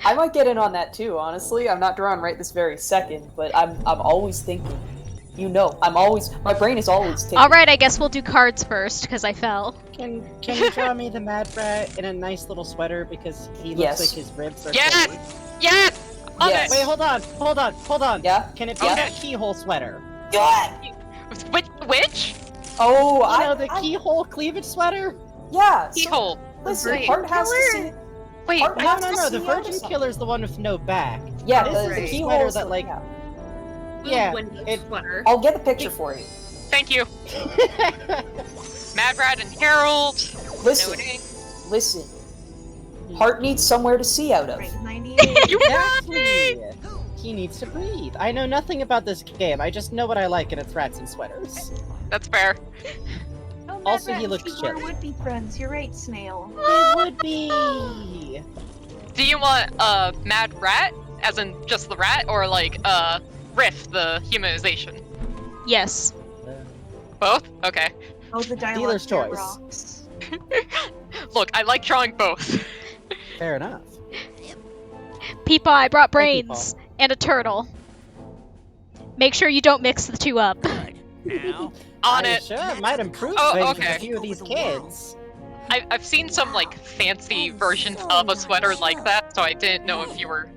I might get in on that too, honestly. I'm not drawing right this very second, but I'm always thinking. You know, my brain is always thinking. Alright, I guess we'll do cards first, because I fell. Can you draw me the Mad Rat in a nice little sweater because he looks like his ribs are Yes! cold? Yes! Yes. Wait, hold on. Yeah? Can it be that keyhole sweater? Yeah! Which? Oh, You know, the keyhole cleavage sweater? Yeah! Keyhole. Listen, Virgin Hart has to killer? see. Wait, Hart has to No, see the the Virgin other Killer's the one with no back. Yeah, this the is the keyhole sweater is that, the- yeah, Sweater. I'll get the picture for you. Thank you. Mad Rat and Harold. Listen. Noting. listen. Heart needs somewhere to see out of. Exactly! He needs to breathe. I know nothing about this game, I just know what I like, and it's rats and sweaters. That's fair. Oh, Also, Mad he Rat looks and Igor chill. would be friends. You're right, Snail. They would be! Do you want Mad Rat, as in just the rat, or like Riff, the humanization? Yes. Both? Okay. Oh, the Dealer's choice. rocks. Look, I like drawing both. Fair enough. Peepaw, I brought brains and a turtle. Make sure you don't mix the two up. Now, On I it. sure might improve Oh, things okay. with a few of these kids. I've seen some like fancy versions of a sweater like that, so I didn't know if you were.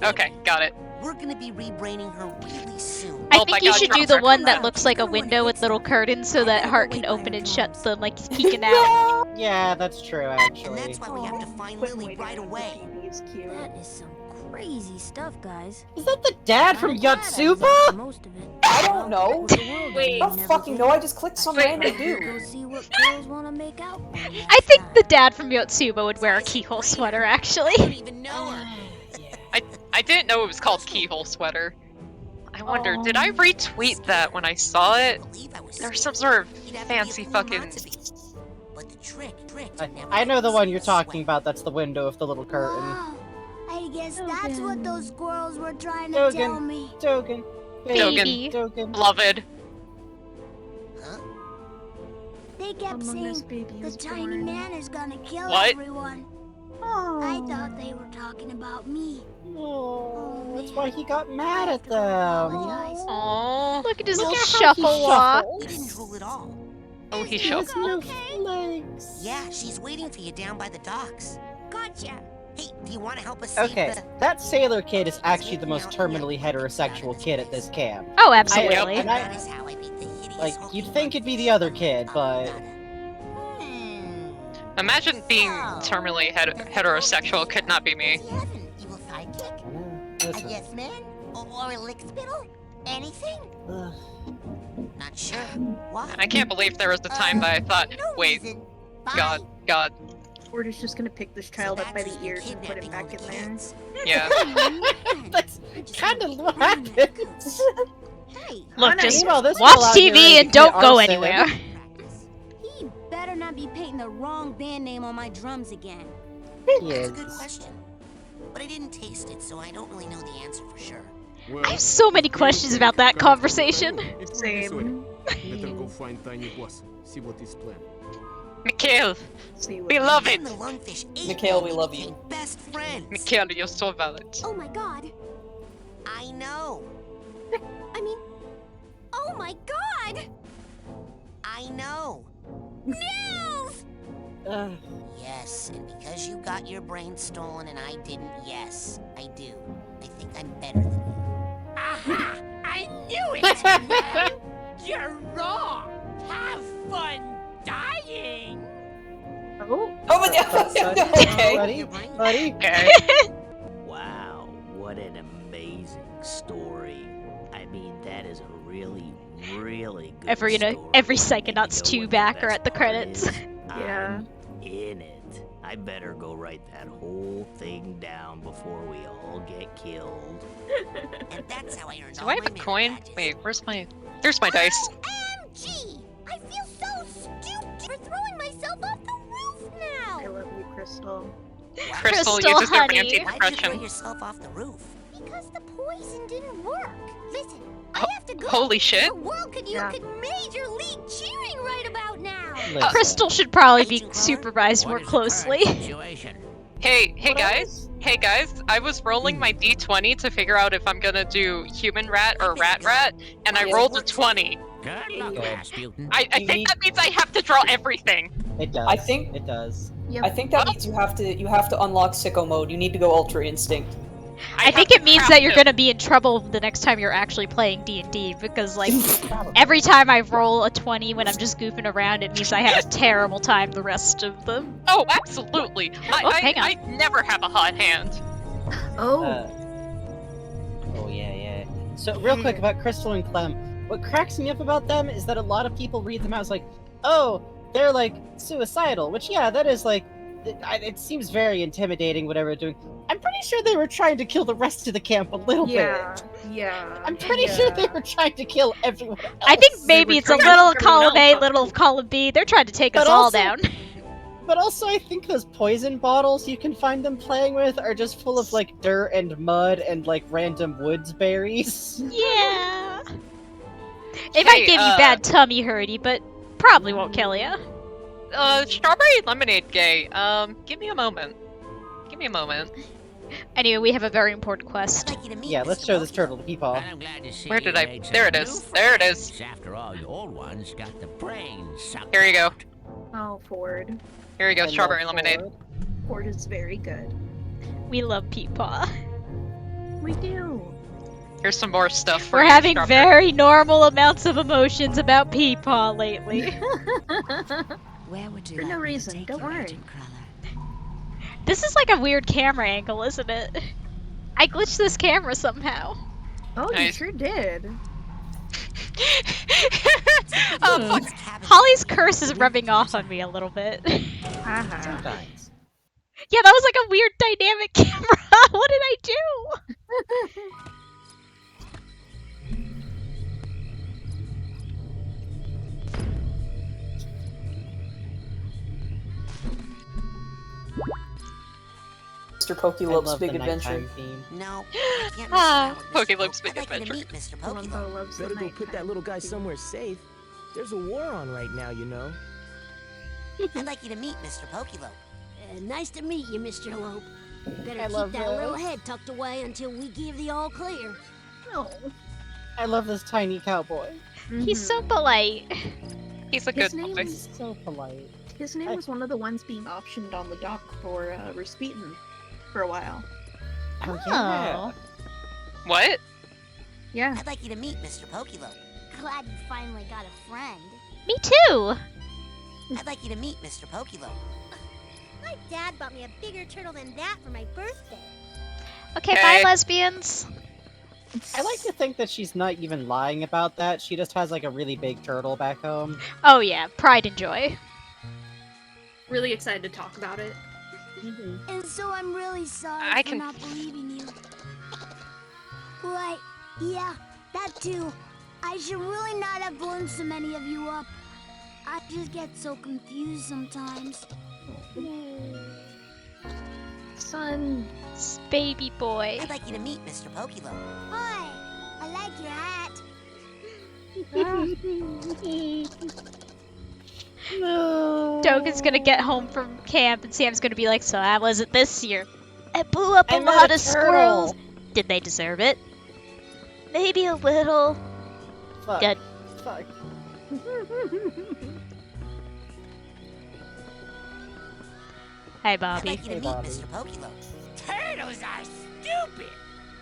Okay, got it. We're gonna be rebraining her really soon. I Oh think my you God, should do Dropper. the one that looks like a window with little curtains so that Heart can open and shut them like he's peeking out. Yeah, that's true, And actually. that's why we have to find Lily right away. That is some crazy stuff, guys. Is that the dad from I'm glad I Yotsuba? left most of it. I don't know. Wait. I don't fucking know. I just clicked some random Go dude. see what girls want to make out. I think the dad from Yotsuba would wear a keyhole sweater, actually. I don't even know her. I didn't know it was called Keyhole Sweater. I wonder, did I retweet that when I saw it? There's some sort of fancy fucking. But the trick I know the one you're talking about, that's the window with the little curtain. Wow. I guess that's what those squirrels were trying to tell me. Dogen. Baby. Dogen. Beloved. They kept Among Us saying baby the is tiny born. man is gonna kill What? everyone. Oh. I thought they were talking about me. Oh, that's why he got mad at them. Apologize. Aww. Look at his Look little at how he shuffle walk. shuffles. You didn't drool at all. Oh, he He showed. has no legs. Yeah, she's waiting for you down by the docks. Gotcha. Hey, do you want to help us save Okay, the... that sailor kid is actually the most terminally heterosexual kid at this camp. Oh, absolutely. and I- That is how I beat the hideous Like, hokey you'd think it'd be the other kid, but... Imagine being terminally heterosexual could not be me. Do you have an evil sidekick? A Listen, yes man? Or a lick spittle? Anything? ugh. Not sure. Why? I can't believe there was a time that I thought, No wait, reason. God, We're just gonna pick this child up by the ears and put him back in there. yeah. That's kind of what happens. Hey, Look, just Meanwhile, this watch girl out here TV ready and to don't get go arson. anywhere. he better not be painting the wrong band name on my drums again. He That's a good is. question. But I didn't taste it, so I don't really know the answer for sure. I have so many questions about that conversation. Same. Better go find Tiny Boss. See what he's planning. Mikhail, See what beloved. And the lungfish ate Mikhail, me we and love became you. Best friends. Mikhail, you're so valid. Oh my god. I know. I mean, oh my god! I know. Nils! Ugh. Yes, and because you got your brain stolen and I didn't, yes, I do. I think I'm better than you. Aha! I knew it! You're wrong! Have fun dying! Oh, Oh, but okay. Buddy, buddy. Okay. Wow, what an amazing story. I mean, that is a really, really good Every story. every Psychonauts And you know 2 what the backer best at the part credits. is? Yeah. I'm in it. I better go write that whole thing down before we all get killed. And that's how I earned Do all I have my a merit coin? badges. Wait, where's my... There's my dice. OMG! I feel so stupid for throwing myself off the roof I now! love you, Crystal. Crystal, you Crystal, deserve honey. anti Why'd you throw depression. yourself off the roof? Because the poison didn't work. Listen, I Ho- have to go. Holy shit. The world could use Yeah. major league cheering right about now. Listen. Crystal should probably be Agent Connor? supervised What more is the current closely. situation? Hey What guys. Hey guys, I was rolling my d20 to figure out if I'm gonna do human rat or rat, and I Yeah. rolled a 20. Good luck, Good. Rasputin. I You think need- that means I have to draw everything. It does. I think- it does. I think that means you have to unlock sicko mode. You need to go Ultra Instinct. I think it means that you're gonna be in trouble the next time you're actually playing D&D, because like every time I roll a 20 when I'm just goofing around, it means I have a terrible time the rest of them. Oh, absolutely. Oh, hang on. I never have a hot hand. Oh, Oh yeah. So real quick about Crystal and Clem, what cracks me up about them is that a lot of people read them out as like, oh, they're like suicidal, which yeah, that is like it seems very intimidating, whatever they're doing. I'm pretty sure they were trying to kill the rest of the camp a little bit. Yeah. I'm pretty sure they were trying to kill everyone else. I think maybe it's a little column A, else. little column B. They're trying to take But us all also- down. But also, I think those poison bottles you can find them playing with are just full of, like, dirt and mud and, like, random woods berries. Yeah. It might give you bad tummy hurty, but probably won't kill you. Strawberry lemonade gay. Give me a moment. Give me a moment. Anyway, we have a very important quest. Yeah, let's show this turtle to Peepaw. I'm glad to see Where you did I? made some There it new is. There it is. friends. After all, your old ones got the brains sucked Here you go. out. Oh, Ford. Here you go. I Strawberry love lemonade. Ford. Ford is very good. We love Peepaw. We do. Here's some more stuff for We're you, having Strawberry. very normal amounts of emotions about Peepaw lately. Where would you For like no me to reason, take don't you, worry. Agent Cruller? This is like a weird camera angle, isn't it? I glitched this camera somehow. Oh, you Nice. sure did. Fuck. Holly's curse is rubbing off on me a little bit. Haha. Sometimes. Yeah, that was like a weird dynamic camera. What did I do? Mr. I Pokelope's love Big the Adventure. nighttime theme. No, I can't mess around with Mr. Pokelope's Big I'd like you to Adventure. meet Mr. Columbo Pokelope. loves the Better go put nighttime. that little guy somewhere safe. There's a war on right now, you know. I'd like you to meet Mr. Pokelope. Nice to meet you, Mr. Lope. Better I keep love that little this. head tucked away until we give the all clear. No. I love this tiny cowboy. He's so polite. He's a His good name boy. is- So polite. His name was one of the ones being optioned on the dock for Rasputin for a while. Oh, yeah. What? Yeah. I'd like you to meet Mr. Pokelope. Glad you finally got a friend. Me too. I'd like you to meet Mr. Pokelope. My dad bought me a bigger turtle than that for my birthday. Okay, Okay. bye, lesbians. I like to think that she's not even lying about that. She just has like a really big turtle back home. Oh yeah, pride and joy. Really excited to talk about it. And so I'm really sorry I for can- not believing you. Right, yeah, that too. I should really not have blown so many of you up. I just get so confused sometimes. Son. Baby boy. I'd like you to meet Mr. Pokelope. Hi, I like your hat. No. Dogan's gonna get home from camp and Sam's gonna be like, so how was it this year? I blew up a I met lot a of squirrels. turtle. Did they deserve it? Maybe a little. Fuck. Good. Fuck. Hi, I'd Bobby. like you to Hey, meet Bobby. Mr. Pokelope. Turtles are stupid.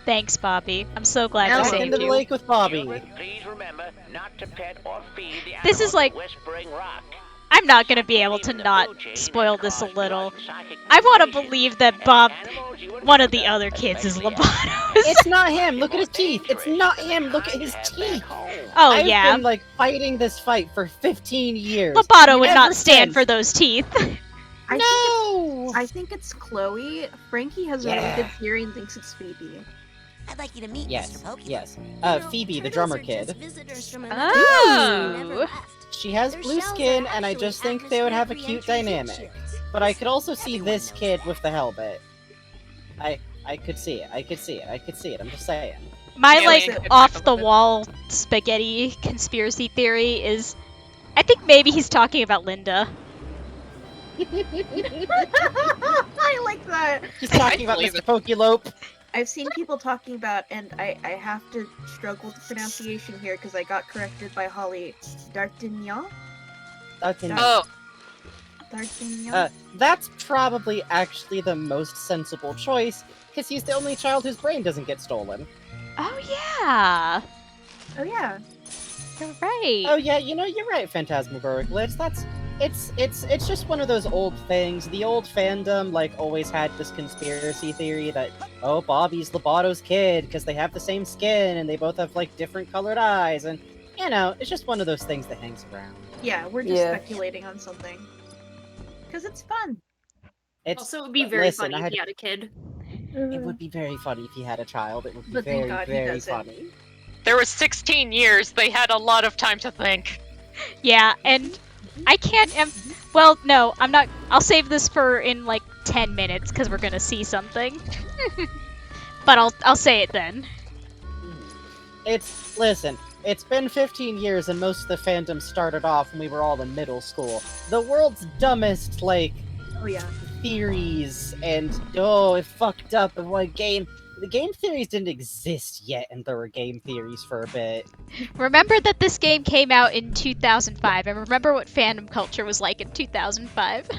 Thanks, Bobby. I'm so glad Now we look Back saved into the you. lake with Bobby. Children, please remember not to pet or feed the This is animals like- at Whispering Rock. I'm not gonna be able to not spoil this a little. I want to believe that Bob, one of the other kids, is Lobatos. It's not him. Look at his teeth. It's not him. Look at his teeth. Oh I've yeah, been like fighting this fight for 15 years. Lobato would Ever not stand since. for those teeth. I think it's Chloe. Frankie has a really Yeah. good theory and thinks it's Phoebe. I'd like you to meet Yes, Mr. Pokelope. yes. You know, Phoebe, the turtles drummer are just kid. visitors from Oh. another planet who never left. She has Their blue shells are skin, and I actually just think they would have a cute atmospheric dynamic. reentry shields. But I could also see Everyone this knows kid that. with the helmet. I could see it. I could see it. I could see it. I'm just saying. My Yeah, like like- off the wall spaghetti conspiracy theory is, I think maybe he's talking about Linda. I like that. He's talking about believe Mr. it. Pokelope. I've seen people talking about, and I have to struggle with the pronunciation here because I got corrected by Holly. D'Artagnan? Oh, D'Artagnan? That's probably actually the most sensible choice, because he's the only child whose brain doesn't get stolen. Oh yeah, Oh yeah. you're right. Oh yeah, you know, you're right, Phantasmagoric Glitch. It's just one of those old things. The old fandom, like, always had this conspiracy theory that, oh, Bobby's Lobato's kid, because they have the same skin, and they both have, like, different colored eyes, and, you know, it's just one of those things that hangs around. Yeah, we're just Yeah. speculating on something. Because it's fun. It's Also, it would be very listen, funny if he had a kid. It would be very funny if he had a child. It would be But thank very, God he very doesn't. funny. There was 16 years. They had a lot of time to think. Yeah, and I can't. Well, no, I'm not. I'll save this for in like 10 minutes because we're gonna see something. But I'll say it then. Listen. It's been 15 years, and most of the fandom started off when we were all in middle school. The world's dumbest, like, theories, and it fucked up in one game. The game theories didn't exist yet, and there were game theories for a bit. Remember that this game came out in 2005, and remember what fandom culture was like in 2005.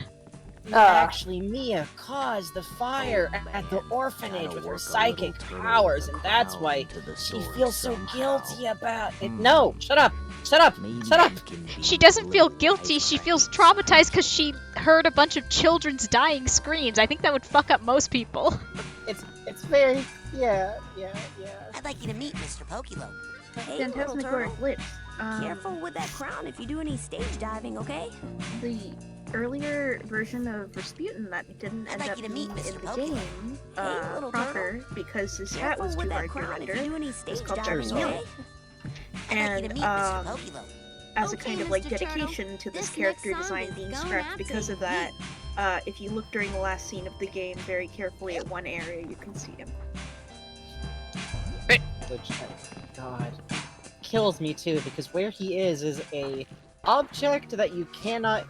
Actually, Mia caused the fire at the orphanage with her psychic powers, and that's why she feels so guilty about it. No! Shut up! Shut up! Shut up! She doesn't feel guilty, she feels traumatized because she heard a bunch of children's dying screams. I think that would fuck up most people. It's very... yeah. I'd like you to meet Mr. Pokelo. Hey, little Phantasmagoric turtle. lips. Careful with that crown if you do any stage diving, okay? The earlier version of Rasputin that didn't end up being in the game proper because his hat was too hard to render. It's called Dark. And as a kind of like dedication to this character design being scrapped because of that, if you look during the last scene of the game very carefully at one area, you can see him. Which, God, kills me too, because where he is a object that you cannot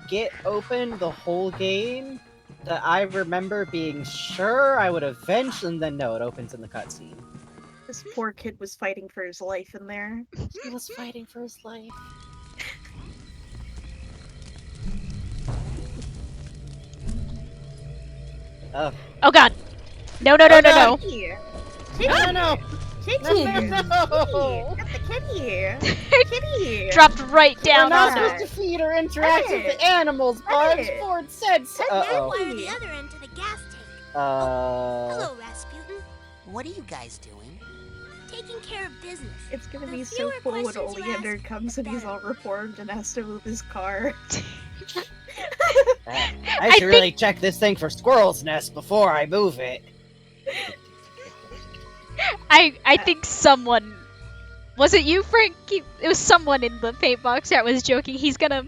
get open the whole game, that I remember being sure I would eventually, and then no, it opens in the cutscene. This poor kid was fighting for his life in there. He was fighting for his life. Oh god! No! No! Kitty! No! Get the kitty here! Kitty here! Dropped right down We're not on her. supposed to feed or interact with the animals, Bugs! Ford said so. Wire the other end to the gas tank. Hello, Rasputin. What are you guys doing? Taking care of business. It's gonna be so fewer cool when questions you Oleander ask, comes and he's all reformed and has to move his car. I should really check this thing for squirrel's nest before I move it. I think someone... Was it you, Frank? It was someone in the paint box that was joking. He's gonna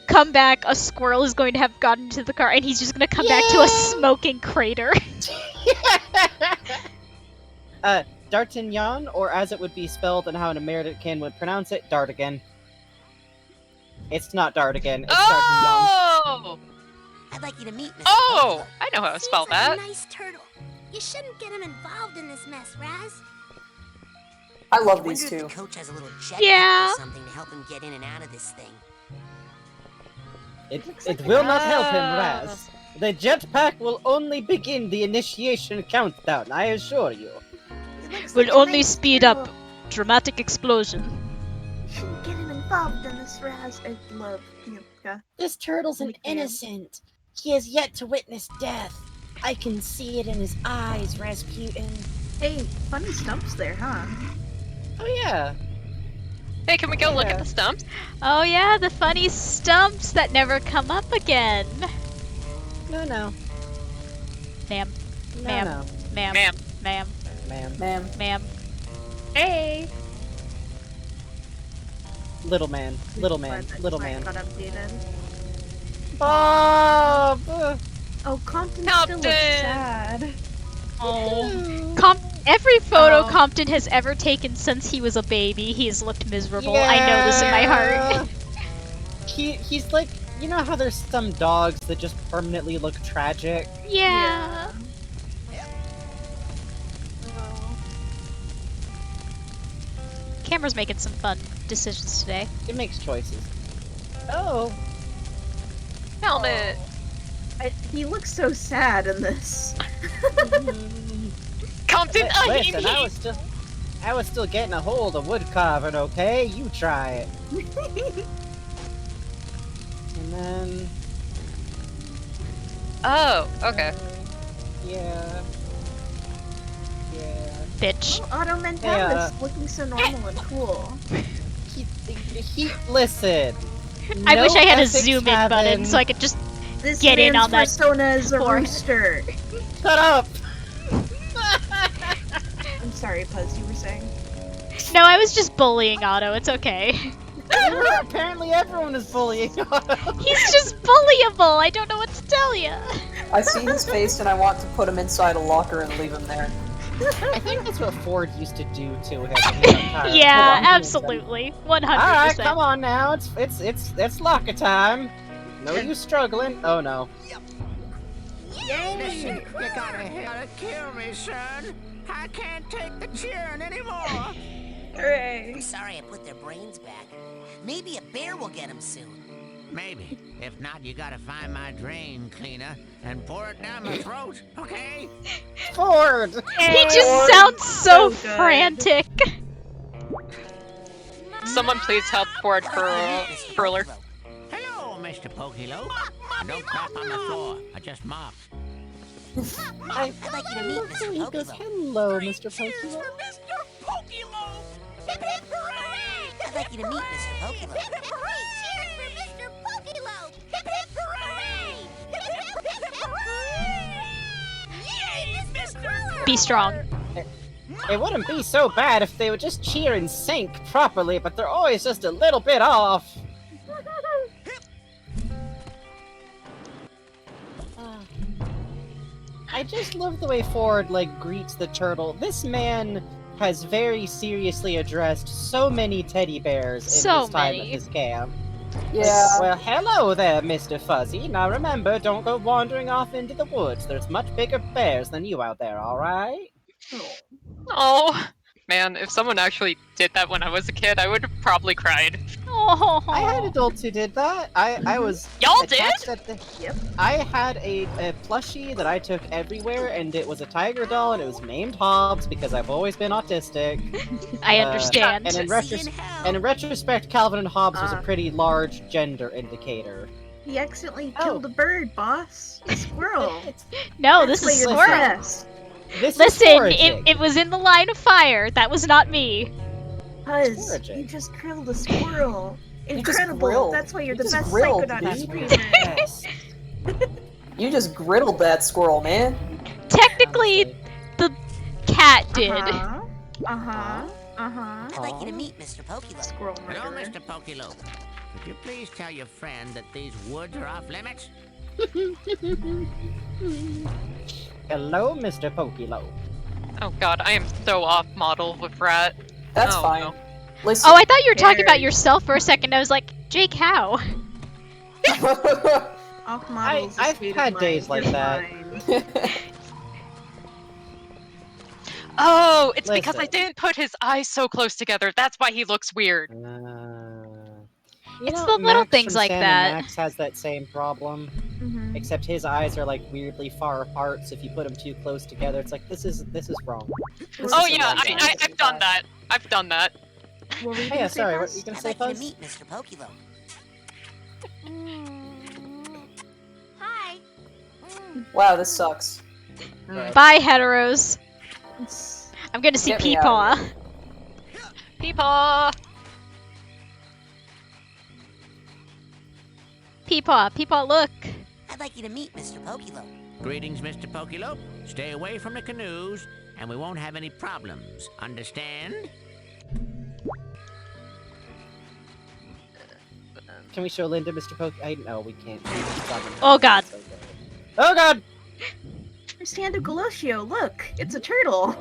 come back, a squirrel is going to have gotten into the car, and he's just gonna come back to a smoking crater. D'Artagnan, or as it would be spelled and how an American would pronounce it, Dartigan. It's not Dartigan, it's D'Artagnan. Oh! I'd like you to meet Mr. Oh! I know how to spell Seems like that. a nice turtle. You shouldn't get him involved in this mess, Raz. I love wonder these if two. the coach has a little jetpack Yeah. or something to help him get in and out of this thing. It will not help him, Raz. The jetpack will only begin the initiation countdown, I assure you. Will only speed up dramatic explosion. You shouldn't get him involved in this, Raz. I love Yupka. This turtle's an innocent. He has yet to witness death. I can see it in his eyes, Rasputin. Hey, funny stumps there, huh? Oh yeah. Hey, can we go look at the stumps? Oh yeah, the funny stumps that never come up again. No. Ma'am. No, Ma'am. no. Ma'am. Ma'am. Ma'am. Ma'am. Ma'am. Hey. Little man. Little man. Little man. Got updated. Bob! Oh, Compton still looks sad. Oh. Every photo Compton has ever taken since he was a baby, he's looked miserable. I know this in my heart. He's like, you know how there's some dogs that just permanently look tragic? Yeah. Camera's making some fun decisions today. It makes choices. Oh. Helmet. He looks so sad in this. Compton, Listen, I was still getting a hold of wood carving, okay? You try it. And then... Oh, okay. Yeah. Bitch. Oh, Otto Mentalis looking so normal and cool. Listen. I wish I had a ethics zoom in button so I could just This Get in man's on that persona is a forehead. rooster. Shut up! I'm sorry, Puzz, you were saying? No, I was just bullying Otto. It's okay. Apparently everyone is bullying Otto. He's just bullyable. I don't know what to tell you. I see his face and I want to put him inside a locker and leave him there. I think that's what Ford used to do to him. When he got tired. Yeah, absolutely. 100%. Alright, come on now. It's locker time. No use struggling. Oh no. Listen, you gotta kill me, son. I can't take the cheering anymore. Hooray. I'm sorry I put their brains back. Maybe a bear will get them soon. Maybe. If not, you gotta find my drain cleaner and pour it down my throat, okay? Ford! He just sounds so frantic. Someone please help Ford Furler. Hello, Mr. Pokylo. Don't crap on the floor. I just mopped. I'd like you to meet Mr. He goes, hello, Mr. Pokemon. I'd like you to meet Mr. Pokemon. Cheers for Mr. Pokemon! Hip hip hooray! Hip hip hooray! Yay, Mr. Be strong. It wouldn't be so bad if they would just cheer in sync properly, but they're always just a little bit off. I just love the way Ford, like, greets the turtle. This man has very seriously addressed so many teddy bears in So his time many. at his camp. Yeah. Well, hello there, Mr. Fuzzy. Now remember, don't go wandering off into the woods. There's much bigger bears than you out there, alright? Oh, man, if someone actually did that when I was a kid, I would have probably cried. Oh. I had adults who did that. I was Y'all did? attached at the... Yep. I had a plushie that I took everywhere, and it was a tiger doll, and it was named Hobbs because I've always been autistic. I understand. And in retrospect, Calvin and Hobbes was a pretty large gender indicator. He accidentally killed a bird, boss. A squirrel. No, That's this why is you're squirrel. depressed. Listen, it was in the line of fire. That was not me. Puzz, you just grilled a squirrel. You just Incredible. grilled. That's why you're You the just best grilled, Psychonaut dude. streamer. You just griddled that squirrel, man. Technically, the cat did. I'd like you to meet Mr. Pokemon. Squirrel Hello, murderer. Mr. Pokylo. Would you please tell your friend that these woods are off limits? Hello, Mr. Pokylo. Oh god, I am so off model with Rat. That's Oh, fine. no. Listen. Oh, I thought you were talking about yourself for a second. I was like, Jake, how? Off model is a I've state of had mind. days like You're that. fine. Oh, it's because I Listen. didn't put his eyes so close together. That's why he looks weird. You It's know, the little Max things from like Sam that. and Max has that same problem, except his eyes are like weirdly far apart. So if you put them too close together, it's like this is wrong. This Oh isn't yeah, right. I've done that. I've done that. What were you Hey, gonna yeah, say, sorry, what Puzz? you gonna I'd say, like you to Fuzz? meet Mr. Pokemon. Hi. Wow, this sucks. Bye, heteros. I'm gonna see Get me out of Peepaw. Peepaw! Peepaw, Peepaw, look. I'd like you to meet Mr. Pokemon. Greetings, Mr. Pokylo. Stay away from the canoes, and we won't have any problems. Understand? Can we show Linda, Mr. Poke? No, we can't. Oh god. Oh god! There's Hand of Galosio, look! It's a turtle!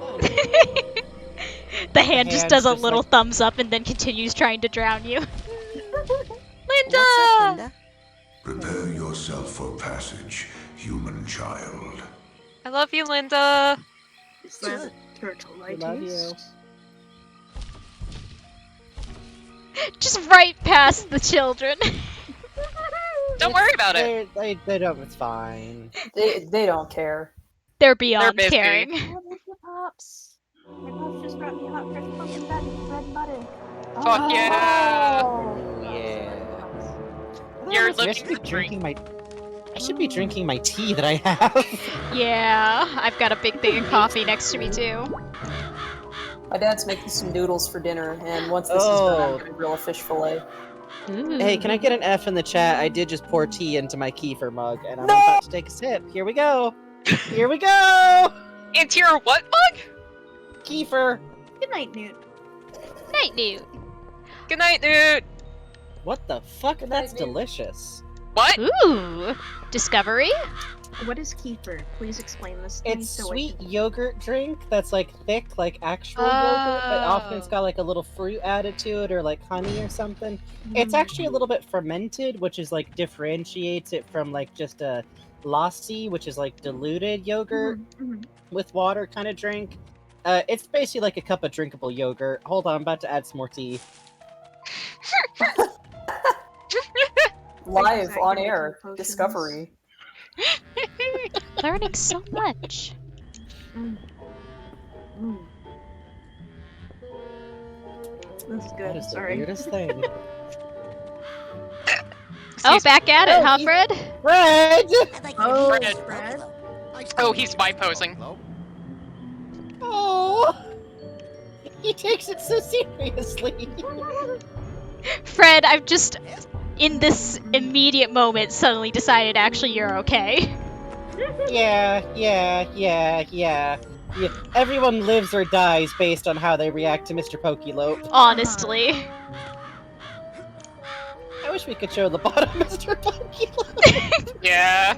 The hand just hand's does a just little like- thumbs up and then continues trying to drown you. What's up, Linda? Prepare yourself for passage, human child. I love you, Linda. Is that a turtle I love you. taste? Just right past the children. Don't worry about it. They don't. It's fine. They don't care. They're beyond busy. caring. Pops. My pops just brought me hot fresh pumpkin bread and butter. Fuck yeah! Yeah. You're Honestly, I looking should be to drink. drinking my. I should be drinking my tea that I have. Yeah, I've got a big thing of coffee next to me too. My dad's making some noodles for dinner, and once this is done, I'm Oh. gonna grill a fish fillet. Hey, can I get an F in the chat? I did just pour tea into my kefir mug, and I'm about to take a sip. Here we go. Here we go. Into your what mug? Good Kefir. night, Newt. Night, Newt. Good night, Newt. What the fuck? That's delicious. What? Ooh. Discovery? What is kefir? Please explain this to me. It's so sweet yogurt drink that's like thick, like actual yogurt, but often it's got like a little fruit added to it or like honey or something. It's actually a little bit fermented, which is like differentiates it from like just a lassi, which is like diluted yogurt with water kind of drink. It's basically like a cup of drinkable yogurt. Hold on, I'm about to add some more tea. Live on air, Discovery. Learning so much. This is good. That is the Sorry. weirdest thing. Oh, back at it, huh, Fred? Fred! Oh, Fred. Oh, he's Y-posing. Oh, he takes it so seriously. Fred, I've just, in this immediate moment, suddenly decided actually you're okay. Yeah. Everyone lives or dies based on how they react to Mr. Pokelope. Honestly. I wish we could show the bottom of Mr. Pokelope. Yeah.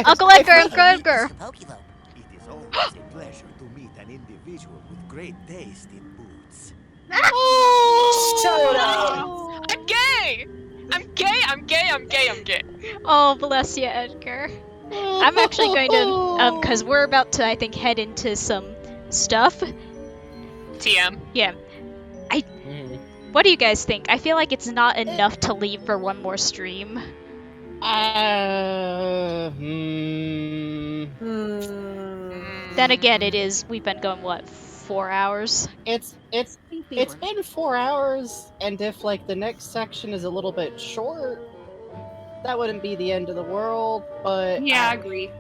Uncle Edgar, Uncle Edgar. It is always a pleasure to meet an individual with great taste in boots. Shout out! I'm gay! I'm gay, I'm gay, I'm gay, I'm gay. Oh, bless you, Edgar. I'm actually going to, because we're about to, I think, head into some stuff. TM. Yeah. What do you guys think? I feel like it's not enough to leave for one more stream. Then again, it is. We've been going what, 4 hours? It's been 4 hours, and if like the next section is a little bit short, that wouldn't be the end of the world. But yeah, I agree.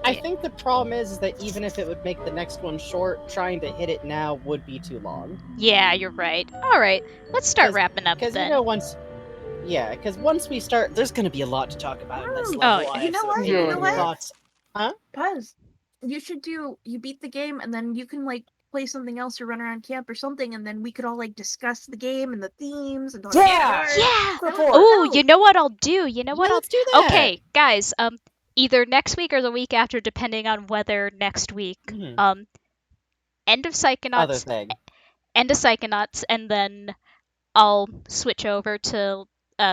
I think the problem is that even if it would make the next one short, trying to hit it now would be too long. Yeah, you're right. All right, let's start wrapping up then. Because you know once we start, there's going to be a lot to talk about in this Oh, level. You know what? You know what? Thoughts. Huh? Puz, you beat the game, and then you can like play something else or run around camp or something, and then we could all like discuss the game and the themes and Yeah. Oh, you know what I'll do? You know what let's do that. Okay, guys. Either next week or the week after, depending on whether next week. End of Psychonauts. End of Psychonauts, and then I'll switch over to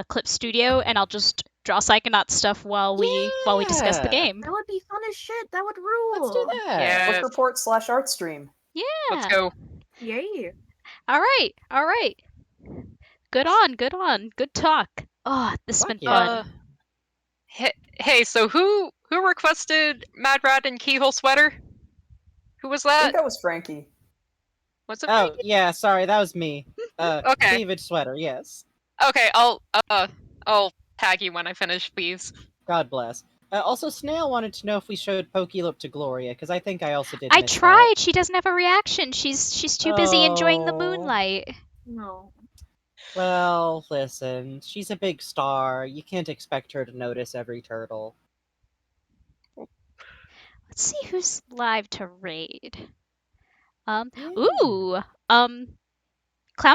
Clip Studio, and I'll just draw Psychonauts stuff while we discuss the game. That would be fun as shit. That would rule. Let's do that. Yes. Book report / art stream. Yeah. Let's go. Yay. All right. Good on. Good talk. Oh, this has been fun. Hey, so who requested Mad Rat and Keyhole Sweater? Who was I that? think that was Frankie. Was it Oh, Frankie? yeah, sorry, that was me. Okay. Cleavage sweater, yes. Okay, I'll tag you when I finish, please. God bless. Also, Snail wanted to know if we showed Pokelope to Gloria, because I think I also did. I miss tried. She doesn't have a reaction. She's too busy enjoying the Oh. moonlight. No. that. Well, listen, she's a big star. You can't expect her to notice every turtle. Let's see who's live to raid. Clown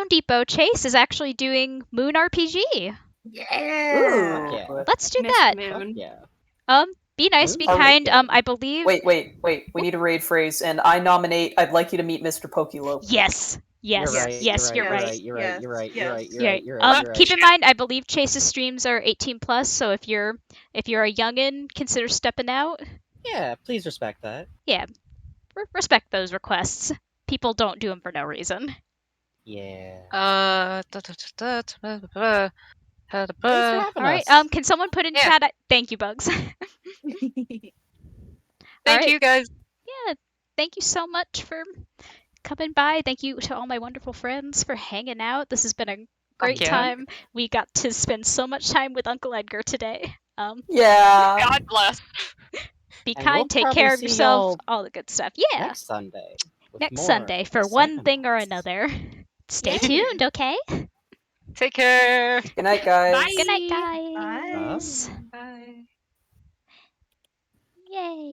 Depot Chase is actually doing Moon RPG. Yeah. Let's do Miss that. Moon. Yeah. Be nice, be Are we- kind. I believe. Wait. We need a raid phrase, and I nominate. I'd like you to meet Mr. Pokelope. Yes. You're right. Keep in mind, I believe Chase's streams are 18 plus. So if you're a youngin, consider stepping out. Yeah, please respect that. Yeah, respect those requests. People don't do them for no reason. Yeah. Thanks for having All right. us. Can someone put in chat? Thank you, Bugs. Thank you, guys. Yeah. Thank you so much for coming by. Thank you to all my wonderful friends for hanging out. This has been a great time. We got to spend so much time with Uncle Edgar today. Yeah. God bless. Be And kind, we'll take probably care of see yourself, y'all all the good stuff. Yeah. Next Sunday. with Next more Sunday for one thing or another. Stay tuned, okay? Take care. Good night, guys. Bye. Good night, guys. Bye. Yay.